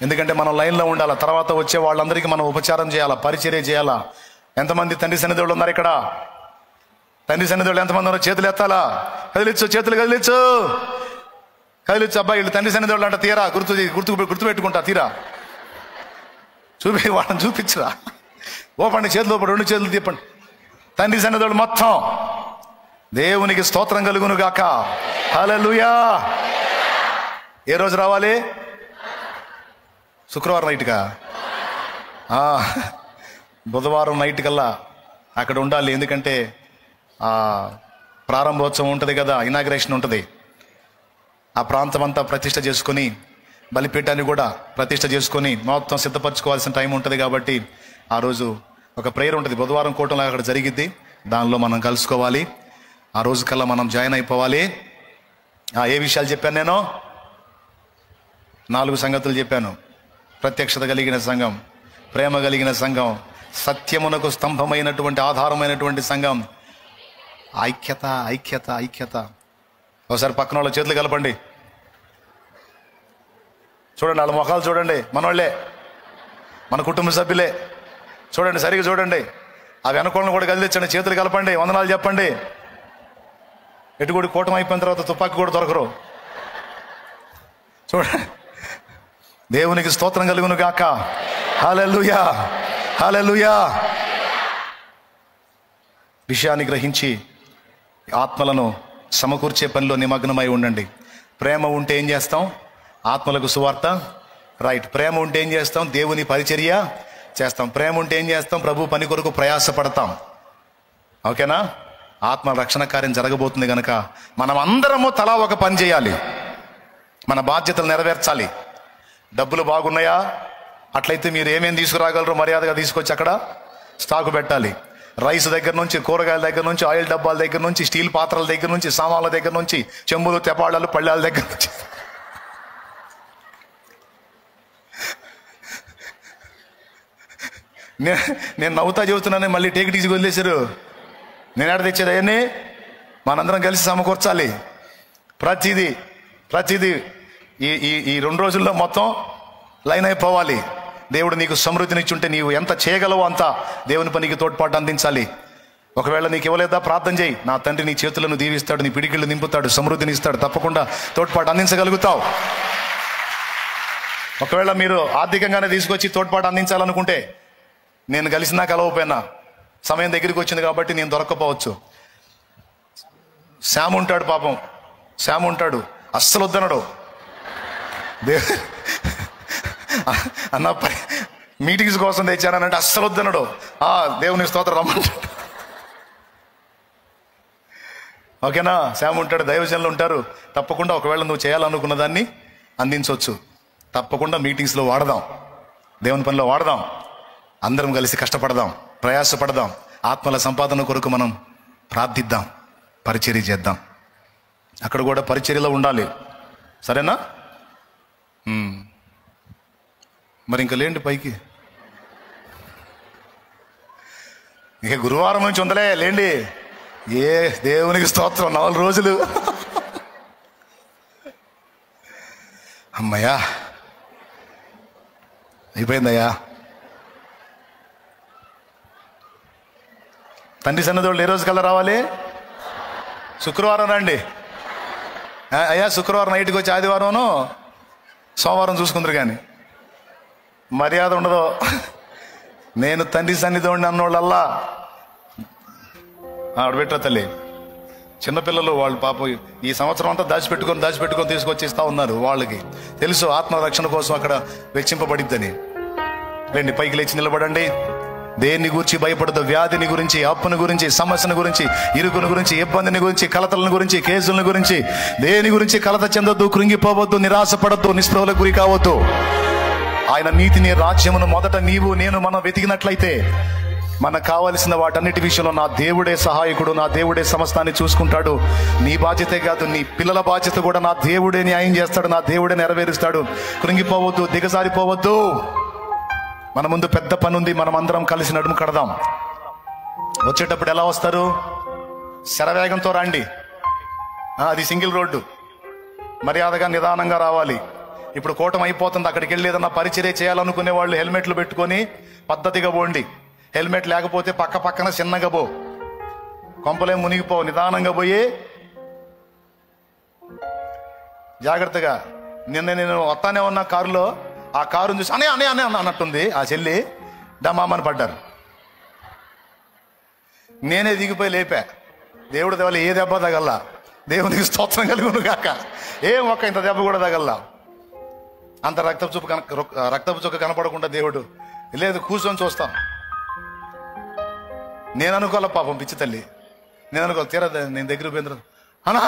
ఎందుకంటే మనం లైన్లో ఉండాలా. తర్వాత వచ్చే వాళ్ళందరికీ మనం ఉపచారం చేయాలా, పరిచర్య చేయాలా. ఎంతమంది తండ్రి సన్నిధి వాళ్ళు ఉన్నారు ఇక్కడ? తండ్రి సన్నిధి వాళ్ళు ఎంతమంది ఉన్నారు? చేతులు ఎత్తాలా. కదిలిచ్చు, చేతులు కదిలిచ్చు, కదిలిచ్చు. అబ్బాయి వీళ్ళు తండ్రి సన్నిధి వాళ్ళు అంట, తీరా గుర్తుపెట్టుకుంటా, తీరా వాళ్ళని చూపించరా. ఓపండి చేతులు, 2 చేతులు తిప్పండి. తండ్రి సన్నిధి వాళ్ళు మొత్తం. దేవునికి స్తోత్రం కలుగును గాక. హల్లెలూయా. ఏ రోజు రావాలి? శుక్రవారం నైట్గా. బుధవారం నైట్ కల్లా అక్కడ ఉండాలి. ఎందుకంటే ప్రారంభోత్సవం ఉంటుంది కదా, ఇనాగ్రేషన్ ఉంటుంది. ఆ ప్రాంతం అంతా ప్రతిష్ఠ చేసుకొని, బలిపీఠాన్ని కూడా ప్రతిష్ఠ చేసుకొని మొత్తం సిద్ధపరచుకోవాల్సిన టైం ఉంటుంది. కాబట్టి ఆ రోజు ఒక ప్రేయర్ ఉంటుంది. బుధవారం కూటంలో అక్కడ జరిగిద్ది. దానిలో మనం కలుసుకోవాలి. ఆ రోజు కల్లా మనం జాయిన్ అయిపోవాలి. ఏ విషయాలు చెప్పాను నేను? 4 సంగతులు చెప్పాను. ప్రత్యక్షత కలిగిన సంఘం, ప్రేమ కలిగిన సంఘం, సత్యమునకు స్తంభమైనటువంటి ఆధారమైనటువంటి సంఘం, ఐక్యత ఐక్యత ఐక్యత. ఒకసారి పక్కన వాళ్ళ చేతులు కలపండి. చూడండి, వాళ్ళ ముఖాలు చూడండి. మనోళ్ళే, మన కుటుంబ సభ్యులే. చూడండి, సరిగ్గా చూడండి. ఆ వెనకోళ్ళని కూడా కదిలించండి. చేతులు కలపండి, వందనాలు చెప్పండి. ఎటుగూడి కూటమి అయిపోయిన తర్వాత తుపాకీ కూడా దొరకరు. చూడండి. దేవునికి స్తోత్రం కలుగును గాక. హల్లెలూయా, హల్లెలూయా. విషయాన్ని గ్రహించి ఆత్మలను సమకూర్చే పనిలో నిమగ్నమై ఉండండి. ప్రేమ ఉంటే ఏం చేస్తాం? ఆత్మలకు సువార్త, రైట్. ప్రేమ ఉంటే ఏం చేస్తాం? దేవుని పరిచర్య చేస్తాం. ప్రేమ ఉంటే ఏం చేస్తాం? ప్రభు పని కొరకు ప్రయాసపడతాం. ఓకేనా? ఆత్మ రక్షణ కార్యం జరగబోతుంది కనుక మనం అందరము తలా ఒక పని చేయాలి. మన బాధ్యతలు నెరవేర్చాలి. డబ్బులు బాగున్నాయా? అట్లయితే మీరు ఏమేమి తీసుకురాగలరో మర్యాదగా తీసుకొచ్చి అక్కడ స్టాకు పెట్టాలి. రైస్ దగ్గర నుంచి, కూరగాయల దగ్గర నుంచి, ఆయిల్ డబ్బాల దగ్గర నుంచి, స్టీల్ పాత్రల దగ్గర నుంచి, సామాన్ల దగ్గర నుంచి, చెంబులు, తెపాడాలు, పళ్ళాల దగ్గర నుంచి. నేను నవ్వుతా చెబుతున్నానే, మళ్ళీ టేక్ ఈజీగా వదిలేశారు. నేను ఎక్కడ తెచ్చేది? అవన్నీ మనందరం కలిసి సమకూర్చాలి. ప్రతిదీ ఈ 2 రోజుల్లో మొత్తం లైన్ అయిపోవాలి. దేవుడు నీకు సమృద్ధినిచ్చుంటే నీవు ఎంత చేయగలవో అంత దేవుని పనికి తోడ్పాటు అందించాలి. ఒకవేళ నీకు ఇవ్వలేదా? ప్రార్థన చేయి. నా తండ్రి నీ చేతులను దీవిస్తాడు, నీ పిడికిళ్ళు నింపుతాడు, సమృద్ధిని ఇస్తాడు. తప్పకుండా తోడ్పాటు అందించగలుగుతావు. ఒకవేళ మీరు ఆర్థికంగానే తీసుకొచ్చి తోడ్పాటు అందించాలనుకుంటే, నేను కలిసినా కలవపోయినా సమయం దగ్గరికి వచ్చింది కాబట్టి నేను దొరక్కపోవచ్చు. శ్యామ్ ఉంటాడు, పాపం శ్యామ్ ఉంటాడు, అస్సలు వద్దనడు. అన్న మీటింగ్స్ కోసం తెచ్చానంటే అస్సలు వద్దనడు. దేవుని స్తోత్రం రమ్మంటాడు. ఓకేనా? శ్యామ్ ఉంటాడు, దైవజనులు ఉంటారు. తప్పకుండా ఒకవేళ నువ్వు చేయాలనుకున్న దాన్ని అందించవచ్చు. తప్పకుండా మీటింగ్స్లో వాడదాం, దేవుని పనిలో వాడదాం. అందరం కలిసి కష్టపడదాం, ప్రయాసపడదాం. ఆత్మల సంపాదన కొరకు మనం ప్రార్థిద్దాం, పరిచర్య చేద్దాం. అక్కడ కూడా పరిచర్యలో ఉండాలి. సరేనా? మరి ఇంకా లేండి పైకి. ఇక గురువారం నుంచి ఉందలే, లేండి. దేవునికి స్తోత్రం. 4 రోజులు అమ్మయ్యా, అయిపోయిందయ్యా. తండ్రి సన్నదోళ్ళు ఏ రోజు కల్లా రావాలి? శుక్రవారం రండి అయ్యా. శుక్రవారం నైట్కి వచ్చి ఆదివారం సోమవారం చూసుకుందరు. కానీ మర్యాద ఉండదు. నేను తండ్రి సన్నిధోడిని అన్నోళ్ళల్లా ఆడబెట్టా తల్లి. చిన్నపిల్లలు వాళ్ళు పాప ఈ సంవత్సరం అంతా దాచిపెట్టుకొని తీసుకొచ్చి ఇస్తా ఉన్నారు. వాళ్ళకి తెలుసు ఆత్మరక్షణ కోసం అక్కడ వెచ్చింపబడిద్దని. రండి, పైకి లేచి నిలబడండి. దేన్ని గురించి భయపడదు? వ్యాధిని గురించి, అప్పుని గురించి, సమస్యను గురించి, ఇరుకుని గురించి, ఇబ్బందిని గురించి, కలతలను గురించి, కేసులను గురించి, దేని గురించి కలత చెందొద్దు, కృంగిపోవద్దు, నిరాశపడద్దు, నిస్పృహలకు గురి కావద్దు. ఆయన నీతిని, రాజ్యమును మొదట నీవు నేను మనం వెతికినట్లయితే మనకు కావలసిన వాటన్నిటి విషయంలో నా దేవుడే సహాయకుడు, నా దేవుడే సమస్తాన్ని చూసుకుంటాడు. నీ బాధ్యతే కాదు, నీ పిల్లల బాధ్యత కూడా నా దేవుడే న్యాయం చేస్తాడు, నా దేవుడే నెరవేరుస్తాడు. కృంగిపోవద్దు, దిగజారిపోవద్దు. మన ముందు పెద్ద పని ఉంది. మనం అందరం కలిసి నడుము కడదాం. వచ్చేటప్పుడు ఎలా వస్తారు? శరవేగంతో రండి. అది సింగిల్ రోడ్డు. మర్యాదగా నిదానంగా రావాలి. ఇప్పుడు కూటమి అయిపోతుంది. అక్కడికి వెళ్ళి ఏదన్నా పరిచర్య చేయాలనుకునే వాళ్ళు హెల్మెట్లు పెట్టుకొని పద్ధతిగా పోండి. హెల్మెట్ లేకపోతే పక్కన చిన్నగా పో, కొంపలే మునిగిపో. నిదానంగా పోయి జాగ్రత్తగా. నిన్న నేను వస్తానే ఉన్న కారులో ఆ కారు చూసి అనే అనే అనే అన్నట్టుంది ఆ చెల్లి. డమామని పడ్డారు. నేనే దిగిపోయి లేపా. దేవుడు దేవాలి, ఏ దెబ్బ తగల్లా. దేవునికి స్తోత్రం కలుగును గాక. ఒక్క ఇంత దెబ్బ కూడా తగల్లా. అంత రక్తపు చుక్క కనపడకుండా దేవుడు లేదు, కూర్చొని చూస్తాం. నేను అనుకోలే పాపం పిచ్చి తల్లి, నేను అనుకోవాలి తీరా నేను దగ్గర పోయిన అనా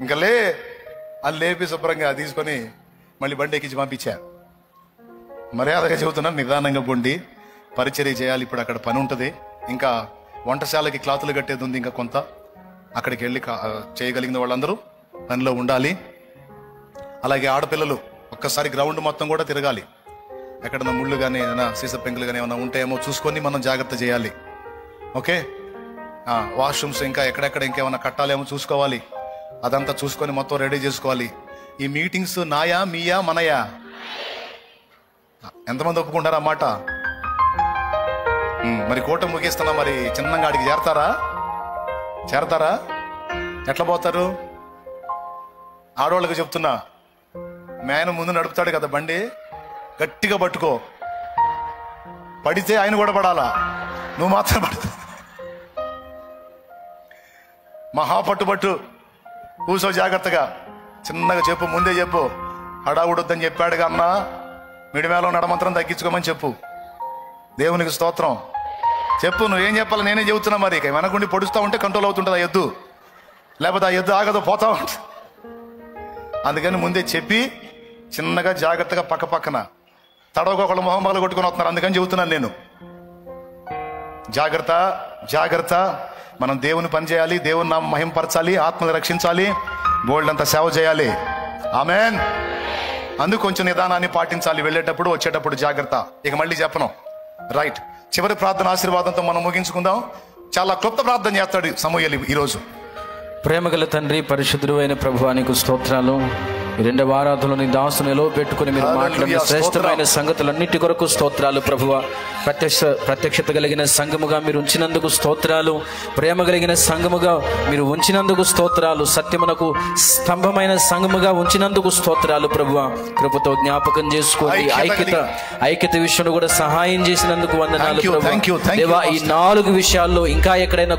ఇంకా అది లేపి శుభ్రంగా తీసుకొని మళ్ళీ బండి ఎక్కించి పంపించా. మర్యాదగా చెబుతున్నాను, నిదానంగా పొండి పరిచర్య చేయాలి. ఇప్పుడు అక్కడ పని ఉంటుంది, ఇంకా వంటశాలకి క్లాతులు కట్టేది ఉంది, ఇంకా కొంత అక్కడికి వెళ్ళి చేయగలిగిన వాళ్ళందరూ పనిలో ఉండాలి. అలాగే ఆడపిల్లలు ఒక్కసారి గ్రౌండ్ మొత్తం కూడా తిరగాలి. ఎక్కడన్నా ముళ్ళు కానీ ఏదైనా సీస పెంకులు కానీ ఏమైనా ఉంటాయేమో చూసుకొని మనం జాగ్రత్త చేయాలి. ఓకే, వాష్రూమ్స్ ఇంకా ఎక్కడెక్కడ ఇంకేమైనా కట్టాలేమో చూసుకోవాలి. అదంతా చూసుకొని మొత్తం రెడీ చేసుకోవాలి. ఈ మీటింగ్స్ నాయా మీయా మనయా? ఎంతమంది ఒప్పుకుంటారా మాట? మరి కూటమి ముగిస్తున్నా, మరి చిన్నగా అడిగి చేరతారా? ఎట్లా పోతారు? ఆడవాళ్ళకి చెప్తున్నా, మేన ముందు నడుపుతాడు కదా బండి, గట్టిగా పట్టుకో. పడితే ఆయన కూడా పడాలా, నువ్వు మాత్రం పడతా. మహాపట్టుబట్టు కూసో జాగ్రత్తగా, చిన్నగా చెప్పు, ముందే చెప్పు. హడావుడొద్దని చెప్పాడుగా అన్న, మిడిమేలో నడమంత్రం తగ్గించుకోమని చెప్పు. దేవునికి స్తోత్రం. చెప్పు, నువ్వేం చెప్పాలి నేనే చెబుతున్నా. మరి వెనకుండి పొడుస్తూ ఉంటే కంట్రోల్ అవుతుంటుంది ఆ ఎద్దు, లేకపోతే ఆ ఎద్దు ఆగదు, పోతా ఉంటుంది. అందుకని ముందే చెప్పి చిన్నగా జాగ్రత్తగా పక్కన తడవకొకళ్ళు మొహంబాలు కొట్టుకొని వస్తున్నారు. అందుకని చెబుతున్నాను నేను, జాగ్రత్త. మనం దేవుని పని చేయాలి, దేవుని నామం మహింపరచాలి, ఆత్మను రక్షించాలి, బోల్డ్ అంతా సేవ చేయాలి. ఆమేన్. అందుకు కొంచెం నిదానాన్ని పాటించాలి, వెళ్ళేటప్పుడు వచ్చేటప్పుడు జాగ్రత్త. ఇక మళ్ళీ చెప్పను. రైట్, చివరి ప్రార్థన ఆశీర్వాదంతో మనం ముగించుకుందాం. చాలా క్లుప్త ప్రార్థన చేస్తాడు సమూయేలు ఈరోజు. ప్రేమగల తండ్రి, పరిశుద్ధుడు అయిన ప్రభువానికి స్తోత్రాలు. ఈ 2వ ఆరాధనలో నీ దాసును నిలవ పెట్టుకుని మీరు మాట్లాడిన శ్రేష్టమైన సంగతులన్నిటి కొరకు స్తోత్రాలు ప్రభువా. ప్రత్యక్షత కలిగిన సంఘముగా మీరు ఉంచినందుకు స్తోత్రాలు. ప్రేమ కలిగిన సంఘముగా మీరు ఉంచినందుకు స్తోత్రాలు. సత్యమునకు స్తంభమైన సంఘముగా ఉంచినందుకు స్తోత్రాలు ప్రభువా. కృపతో జ్ఞాపకం చేసుకోండి. ఐక్యత విషయంలో కూడా సహాయం చేసినందుకు వందనాలు ప్రభువా. దేవా, ఈ 4 విషయాల్లో ఇంకా ఎక్కడైనా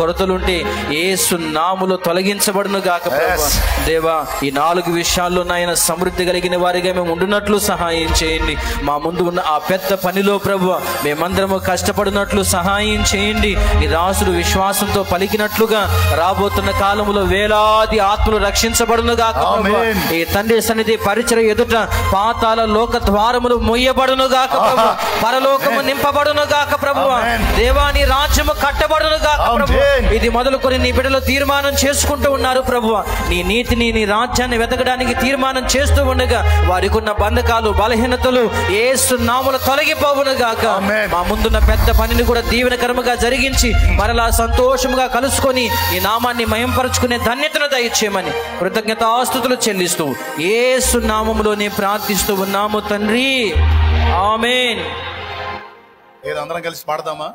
కొరతలుంటే యేసు నామములో తొలగించబడును గాక ప్రభువా. దేవా, ఈ 4 విషయాల్లో నాయన సమృద్ధి కలిగిన వారిగా మేము ఉండునట్లు సహాయం చేయండి. మా ముందు ఉన్న ఆ పెద్ద పనిలో ప్రభువా మేమందరము కష్టపడినట్లు సహాయం చేయండి. ఈ రాసుడు విశ్వాసంతో పలికినట్లుగా రాబోతున్న కాలములో వేలాది ఆత్మలు రక్షించబడును గాక ప్రభువా. ఈ తండ్రి సన్నిధి పరిచర్య ఎదుట పాతాళ లోక ద్వారములు మొయ్యబడును గాక ప్రభువా. పరలోకము నింపబడును గాక ప్రభువా. దేవాని రాజ్యము కట్టబడును గాక ప్రభువా. ఇది మొదలుకొని నీ బిడ్డలు తీర్మానం చేసుకుంటూ ఉన్నారు ప్రభువా. నీ నీతిని, నీ రాజ్యాన్ని వెతకడానికి తీర్మానం చేస్తూ ఉండగా వారికి ఉన్న బంధకాలు, బలహీనతలు యేసు నామములో తొలగిపోవును గాక. మా ముందున్న పెద్ద పనిని కూడా దీవెనకరముగా జరిగించి మరలా సంతోషముగా కలుసుకొని ఈ నామాన్ని మహింపరచుకునే ధన్యతను దయచేయమని కృతజ్ఞతాస్తుతులు చెల్లిస్తూ యేసు నామములోనే ప్రార్థిస్తూ ఉన్నాము తండ్రి. ఆమేన్. అందరం కలిసి పాడదామా?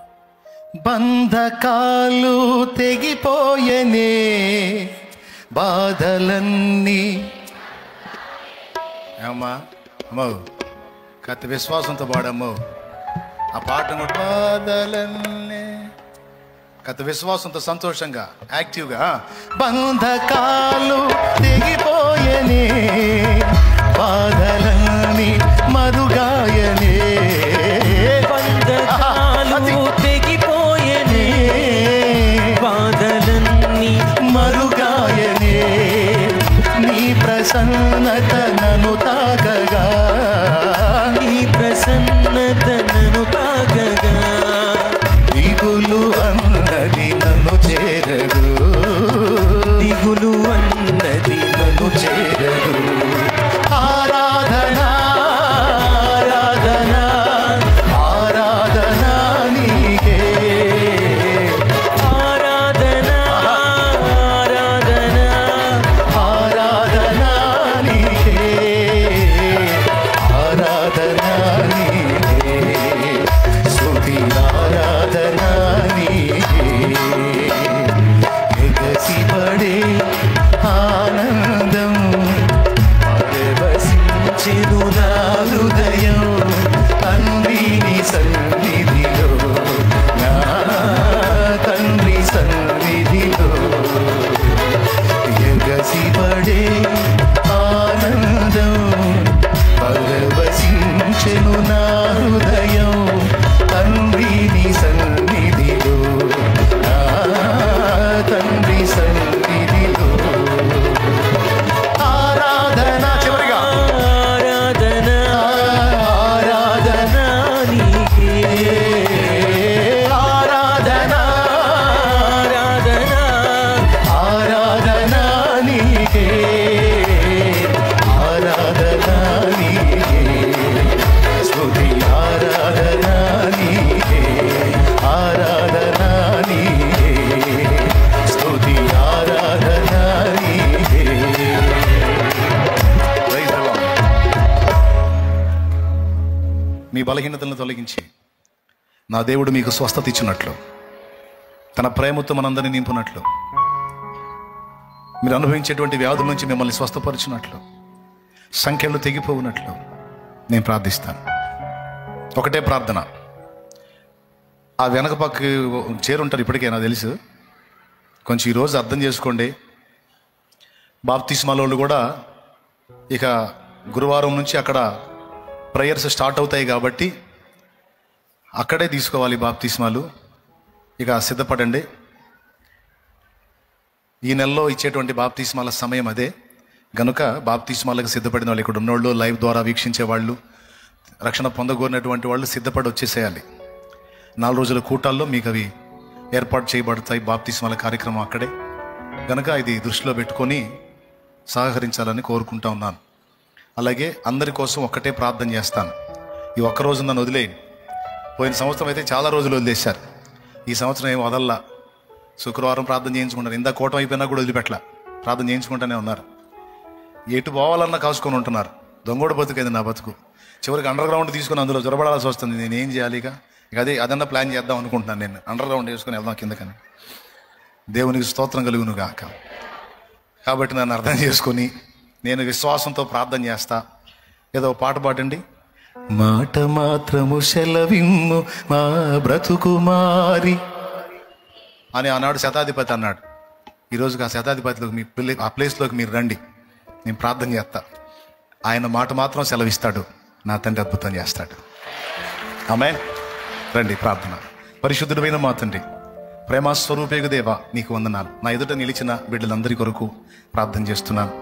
బంధకాలు తెగిపోయనే, బాధలన్నీ అమ్మా కత్త విశ్వాసంతో పాడమ్మో ఆ పాటను. బాధలన్నీ కత్త విశ్వాసంతో సంతోషంగా యాక్టివ్గా. బంధకాలు తెగిపోయనే, బాధలన్నీ మరుగాయనే, బంధకాలు తెగిపోయనే, బాధలన్నీ మరుగాయనే, నీ ప్రసన్నత నన్ను తాకగా, నీ ప్రసన్నత నన్ను తాకగా, దిగులు అన్నది నన్ను చేరదు, దిగులు అన్నది నన్ను చేరదు. ఆరాధన ఆరాధన ఆరాధన నీకే, ఆరాధన ఆరాధన ఆరాధన నీకే, మీ బలహీనతలను తొలగించి నా దేవుడు మీకు స్వస్థత ఇచ్చినట్లు, తన ప్రేమతో మనందరినీ నింపునట్లు, మీరు అనుభవించేటువంటి వ్యాధుల నుంచి మిమ్మల్ని స్వస్థపరిచినట్లు, సంఖ్యలు తెగిపోవునట్లు నేను ప్రార్థిస్తాను. ఒకటే ప్రార్థన. ఆ వెనక పక్క చేరుంటారు ఇప్పటికే నాకు తెలుసు. కొంచెం ఈరోజు అర్థం చేసుకోండి. బాప్తిస్మాల వాళ్ళు కూడా ఇక గురువారం నుంచి అక్కడ ప్రేయర్స్ స్టార్ట్ అవుతాయి కాబట్టి అక్కడే తీసుకోవాలి బాప్తిస్మాలు. ఇక సిద్ధపడండి. ఈ నెలలో ఇచ్చేటువంటి బాప్తిస్మాల సమయం అదే గనుక బాప్తిస్మాలకు సిద్ధపడిన వాళ్ళు, ఇక్కడ ఉన్నోళ్ళు, లైవ్ ద్వారా వీక్షించే వాళ్ళు, రక్షణ పొందగోరినటువంటి వాళ్ళు సిద్ధపడి వచ్చేసేయాలి. 4 రోజుల కూటాల్లో మీకు అవి ఏర్పాటు చేయబడతాయి. బాప్తిస్మాల కార్యక్రమం అక్కడే గనుక ఇది దృష్టిలో పెట్టుకొని సహకరించాలని కోరుకుంటా ఉన్నాను. అలాగే అందరి కోసం ఒక్కటే ప్రార్థన చేస్తాను. ఈ ఒక్కరోజు నన్ను వదిలేయండి. పోయిన సంవత్సరం అయితే చాలా రోజులు వదిలేశారు. ఈ సంవత్సరం ఏం వదల్లా. శుక్రవారం ప్రార్థన చేయించుకుంటారు. ఇందా కూటం అయిపోయినా కూడా వదిలిపెట్టలా, ప్రార్థన చేయించుకుంటూనే ఉన్నారు. ఎటు పోవాలన్నా కాసుకొని ఉంటున్నారు. దొంగోడు బతుకైంది నా బతుకు. చివరికి అండర్ గ్రౌండ్ తీసుకుని అందులో జొరబడాల్సి వస్తుంది. నేను ఏం చేయాలి? ఇక అదన్నా ప్లాన్ చేద్దాం అనుకుంటున్నాను. నేను అండర్ గ్రౌండ్ వేసుకొని వెళ్దాం కిందకని. దేవునికి స్తోత్రం కలుగును గాక. కాబట్టి నన్ను అర్థం చేసుకొని నేను విశ్వాసంతో ప్రార్థన చేస్తా. ఏదో పాట పాడండి. మాట మాత్రము సెలవిమ్ము మా బ్రతుకు మారి అని ఆనాడు శతాధిపతి అన్నాడు. ఈరోజు ఆ శతాధిపతిలోకి ఆ ప్లేస్లోకి మీరు రండి. నేను ప్రార్థన చేస్తా. ఆయన మాట మాత్రం సెలవిస్తాడు. నా తండ్రి అద్భుతం చేస్తాడు. ఆమేన్. రండి ప్రార్థన. పరిశుద్ధుడైన మా తండ్రి, ప్రేమస్వరూపేగు దేవా, నీకు వందనాలు. నా ఎదుట నిలిచిన బిడ్డలందరి కొరకు ప్రార్థన చేస్తున్నాను.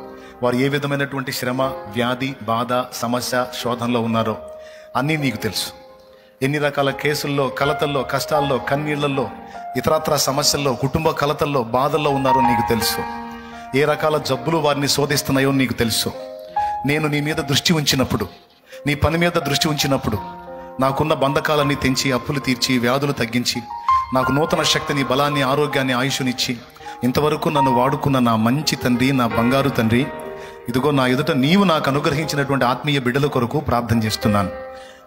వారు ఏ విధమైనటువంటి శ్రమ, వ్యాధి, బాధ, సమస్య, శోధనలో ఉన్నారో అన్నీ నీకు తెలుసు. ఎన్ని రకాల కేసుల్లో, కలతల్లో, కష్టాల్లో, కన్నీళ్లలో, ఇతరత్ర సమస్యల్లో, కుటుంబ కలతల్లో, బాధల్లో ఉన్నారో నీకు తెలుసు. ఏ రకాల జబ్బులు వారిని శోధిస్తున్నాయో నీకు తెలుసు. నేను నీ మీద దృష్టి ఉంచినప్పుడు, నీ పని మీద దృష్టి ఉంచినప్పుడు నాకున్న బంధకాలన్నీ తెంచి, అప్పులు తీర్చి, వ్యాధులు తగ్గించి, నాకు నూతన శక్తిని, బలాన్ని, ఆరోగ్యాన్ని, ఆయుష్నిచ్చి ఇంతవరకు నన్ను వాడుకున్న నా మంచి తండ్రి, నా బంగారు తండ్రి, ఇదిగో నా ఎదుట నీవు నాకు అనుగ్రహించినటువంటి ఆత్మీయ బిడ్డల కొరకు ప్రార్థన చేస్తున్నాను.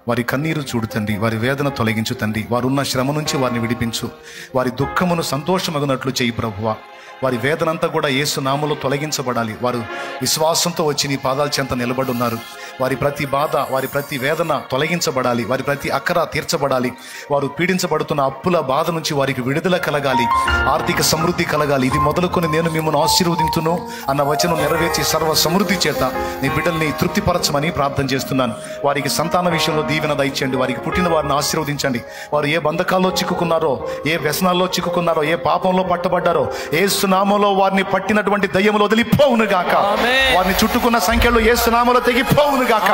వారి కన్నీరు చూడు తండ్రి, వారి వేదన తొలగించు తండ్రి, వారున్న శ్రమ నుంచి వారిని విడిపించు, వారి దుఃఖమును సంతోషమగునట్లు చేయి ప్రభువా. వారి వేదనంతా కూడా యేసు నామములో తొలగించబడాలి. వారు విశ్వాసంతో వచ్చి నీ పాదాల చెంత నిలబడి ఉన్నారు. వారి ప్రతి బాధ, వారి ప్రతి వేదన తొలగించబడాలి. వారి ప్రతి అక్కర తీర్చబడాలి. వారు పీడించబడుతున్న అప్పుల బాధ నుంచి వారికి విడుదల కలగాలి. ఆర్థిక సమృద్ధి కలగాలి. ఇది మొదలుకొని నేను మిమ్మల్ని ఆశీర్వదించును అన్న వచనం నెరవేర్చి సర్వ సమృద్ధి చేత నీ బిడ్డల్ని తృప్తిపరచమని ప్రార్థన చేస్తున్నాను. వారికి సంతాన విషయంలో దీవెన దయచేయండి. వారికి పుట్టిన వారిని ఆశీర్వదించండి. వారు ఏ బంధకాల్లో చిక్కుకున్నారో, ఏ వ్యసనాల్లో చిక్కుకున్నారో, ఏ పాపంలో పట్టబడ్డారో, యేసు నామములో వారిని పట్టినటువంటి దయ్యములు వదిలిపోవును గాక. వారిని చుట్టుకున్న సంఖ్యలో యేసు నామములో తెగిపోవును గాక.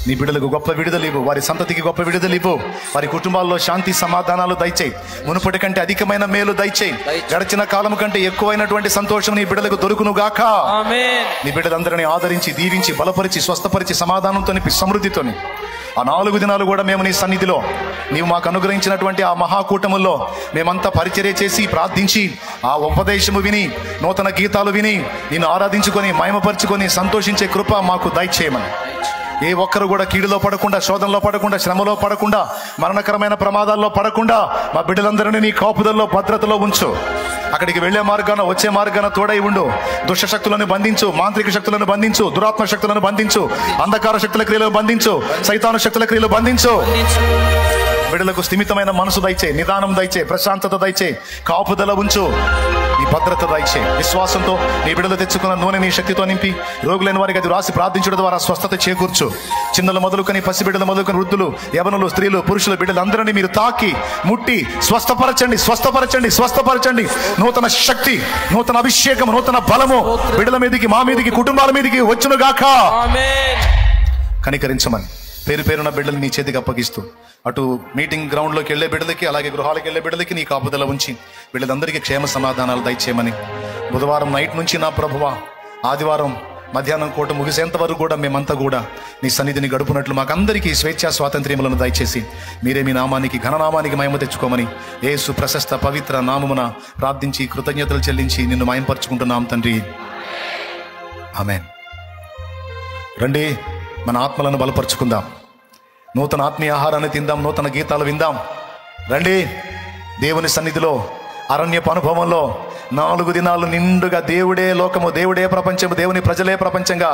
నీ బిడ్డలకు గొప్ప విడుదలివ్వు. వారి సంతతికి గొప్ప విడుదలివ్వు. వారి కుటుంబాల్లో శాంతి సమాధానాలు దయచేయి. మునుపటి కంటే అధికమైన మేలు దయచేయి. గడిచిన కాలం కంటే ఎక్కువైనటువంటి సంతోషం నీ బిడ్డలకు దొరుకును గాక. నీ బిడ్డలందరినీ ఆదరించి, దీవించి, బలపరిచి, స్వస్థపరిచి, సమాధానంతో, సమృద్ధితోని ఆ 4 దినాలు కూడా మేము నీ సన్నిధిలో, నీవు మాకు అనుగ్రహించినటువంటి ఆ మహాకూటముల్లో మేమంతా పరిచర్య చేసి, ప్రార్థించి, ఆ ఉపదేశము విని, నూతన గీతాలు విని, నిన్ను ఆరాధించుకొని, మహిమపరుచుకొని సంతోషించే కృప మాకు దయచేయమని. ఏ ఒక్కరు కూడా కీడులో పడకుండా, శోధనలో పడకుండా, శ్రమలో పడకుండా, మరణకరమైన ప్రమాదాల్లో పడకుండా మా బిడ్డలందరినీ నీ కాపుదల్లో, భద్రతలో ఉంచు. అక్కడికి వెళ్లే మార్గాన, వచ్చే మార్గాన తోడై ఉండు. దుష్ట శక్తులను బంధించు, మాంత్రిక శక్తులను బంధించు, దురాత్మ శక్తులను బంధించు, అంధకార శక్తుల క్రియలు బంధించు, సైతాను శక్తుల క్రియలు బంధించు. బిడ్డలకు స్థిమితమైన మనసు దయచే, నిదానం దయచే, ప్రశాంతత దయచే, కాపుదల ఉంచు, నీ భద్రత దయచే. విశ్వాసంతో నీ బిడ్డలు తెచ్చుకున్న నూనె నీ శక్తితో నింపి, రోగులైన వారికి అది రాసి ప్రార్థించడం ద్వారా స్వస్థత చేకూర్చు. చిన్నలు మొదలుకొని, పసిబిడ్డలు మొదలుకొని, వృద్ధులు, యవనులు, స్త్రీలు, పురుషులు, బిడ్డలందరినీ మీరు తాకి, ముట్టి స్వస్థపరచండి, స్వస్థపరచండి, స్వస్థపరచండి. నూతన శక్తి, నూతన అభిషేకం, నూతన బలము బిడ్డల మీదకి, మా మీదకి, కుటుంబాల మీదకి వచ్చును గాక. కనికరించమని పేరు పేరున బిడ్డలు నీ చేతికి అప్పగిస్తూ, అటు మీటింగ్ గ్రౌండ్లోకి వెళ్లే బిడ్డలకి, అలాగే గృహాలకు వెళ్లే బిడ్డలకి నీ కాపుదల ఉంచి బిడ్డలందరికీ క్షేమ సమాధానాలు దయచేయమని. బుధవారం నైట్ నుంచి నా ప్రభువా, ఆదివారం మధ్యాహ్నం కోట ముగిసేంత వరకు కూడా మేమంతా కూడా నీ సన్నిధిని గడుపునట్లు మాకందరికీ స్వేచ్ఛా స్వాతంత్ర్యములను దయచేసి మీరే మీ నామానికి, ఘననామానికి మహిమ తెచ్చుకోమని యేసు ప్రశస్త పవిత్ర నామమున ప్రార్థించి, కృతజ్ఞతలు చెల్లించి నిన్ను మహిమపరుచుకుంటున్నాం తండ్రి. ఆమేన్. రండి, మన ఆత్మలను బలపరుచుకుందాం. నూతన ఆత్మీయ ఆహారాన్ని తిందాం, నూతన గీతాలు విందాం. రండి దేవుని సన్నిధిలో, అరణ్యపు అనుభవంలో 4 దినాలు నిండుగా దేవుడే లోకము, దేవుడే ప్రపంచము, దేవుని ప్రజలే ప్రపంచంగా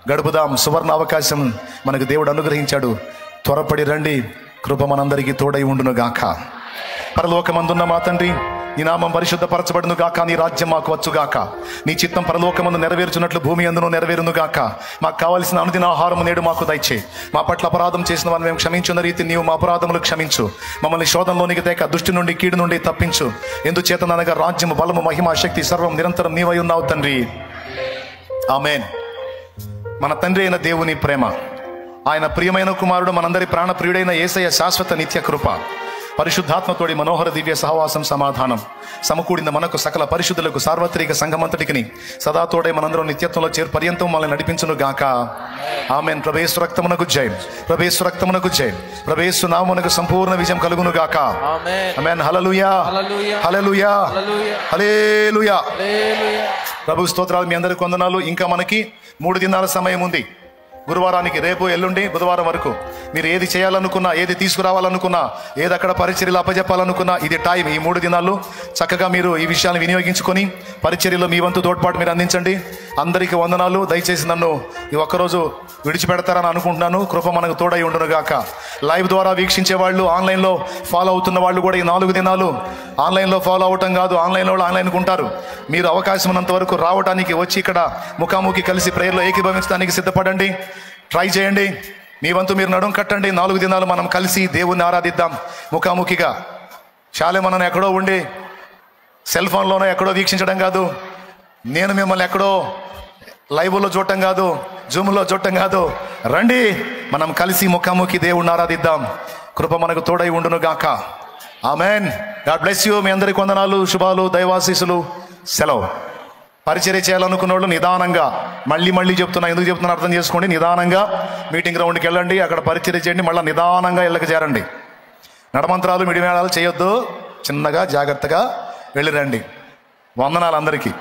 గడుపుదాం. సువర్ణ అవకాశం మనకు దేవుడు అనుగ్రహించాడు. త్వరపడి రండి. కృప మనందరికీ తోడై ఉండును గాక. పరలోకమందున్న మా తండ్రి, నీ నామం పరిశుద్ధపరచబడును గాక. నీ రాజ్యం మాకు వచ్చుగాక. నీ చిత్తం పరలోకమందు నెరవేర్చున్నట్లు భూమి అందును నెరవేరును గాక. మాకు కావలసిన అనుదిన ఆహారం నేడు మాకు దయచే. మా పట్ల అపరాధం చేసిన వారిని మేము క్షమించున్న రీతి నీవు మా అపరాధములు క్షమించు. మమ్మల్ని శోధనలోనికి తేక దుష్టి నుండి, కీడు నుండి తప్పించు. ఎందుచేతనగా రాజ్యము, బలము, మహిమ, శక్తి సర్వం నిరంతరం నీవై ఉన్నావు తండ్రి. ఆమేన్. మన తండ్రి అయిన దేవుని ప్రేమ, ఆయన ప్రియమైన కుమారుడు, మనందరి ప్రాణప్రియుడైన యేసయ్య శాశ్వత నిత్య కృప, పరిశుద్ధాత్మతోడి మనోహర దివ్య సహవాసం, సమాధానం సమకూడిన మనకు సకల పరిశుద్ధులకు, సార్వత్రిక సంఘమంతటికి సదా తోడై మనందరం నిత్యత్వంలో చేరు పర్యంతం మనల్ని నడిపించును గాక. ఆమేన్. ప్రభేసు రక్తమునకు జయం, ప్రభేసు రక్తమునకు జయం, ప్రభేసు నామమునకు సంపూర్ణ విజయం కలుగును గాక. ఆమేన్. హల్లెలూయా, హల్లెలూయా, హల్లెలూయా. ప్రభు స్తోత్రాలు. మీ అందరికి వందనాలు. ఇంకా మనకి 3 దినాల సమయం ఉంది. గురువారానికి, రేపు, ఎల్లుండి, బుధవారం వరకు మీరు ఏది చేయాలనుకున్నా, ఏది తీసుకురావాలనుకున్నా, ఏది అక్కడ పరిచర్యలు అప్పజెప్పాలనుకున్నా, ఇది టైం. ఈ 3 దినాలు చక్కగా మీరు ఈ విషయాన్ని వినియోగించుకొని పరిచర్యలో మీ వంతు తోడ్పాటు మీరు అందించండి. అందరికీ వందనాలు. దయచేసి నన్ను ఈ ఒక్కరోజు విడిచిపెడతారని అనుకుంటున్నాను. కృప మనకు తోడై ఉండును గాక. లైవ్ ద్వారా వీక్షించే వాళ్ళు, ఆన్లైన్లో ఫాలో అవుతున్న వాళ్ళు కూడా ఈ 4 దినాలు ఆన్లైన్లో ఫాలో అవటం కాదు, ఆన్లైన్లో ఆన్లైన్కి ఉంటారు. మీరు అవకాశం ఉన్నంత వరకు రావడానికి, వచ్చి ఇక్కడ ముఖాముఖి కలిసి ప్రేయర్లో ఏకీభవించడానికి సిద్ధపడండి. ట్రై చేయండి. మీ వంతు మీరు నడుం కట్టండి. 4 దినాలు మనం కలిసి దేవుణ్ణి ఆరాధిద్దాం ముఖాముఖిగా. శాలే మనం ఎక్కడో ఉండి సెల్ ఫోన్లోనో ఎక్కడో వీక్షించడం కాదు, నేను మిమ్మల్ని ఎక్కడో లైవ్లో చూడటం కాదు, జూమ్లో చూడటం కాదు. రండి, మనం కలిసి ముఖాముఖి దేవుణ్ణి ఆరాధిద్దాం. కృప మనకు తోడై ఉండును గాక. ఆమెన్. God bless you. మీ అందరికి వందనాలు, శుభాలు, దైవాశీస్సులు. సెలవు. పరిచర్య చేయాలనుకున్న వాళ్ళు నిదానంగా, మళ్ళీ చెప్తున్నా, ఎందుకు చెప్తున్నా అర్థం చేసుకోండి. నిదానంగా మీటింగ్ గ్రౌండ్కి వెళ్ళండి, అక్కడ పరిచర్య చేయండి, మళ్ళీ నిదానంగా ఇళ్ళకి చేరండి. నడమంత్రాలు, మిడిమేళాలు చేయొద్దు. చిన్నగా జాగ్రత్తగా వెళ్ళిరండి. వందనాలు అందరికీ.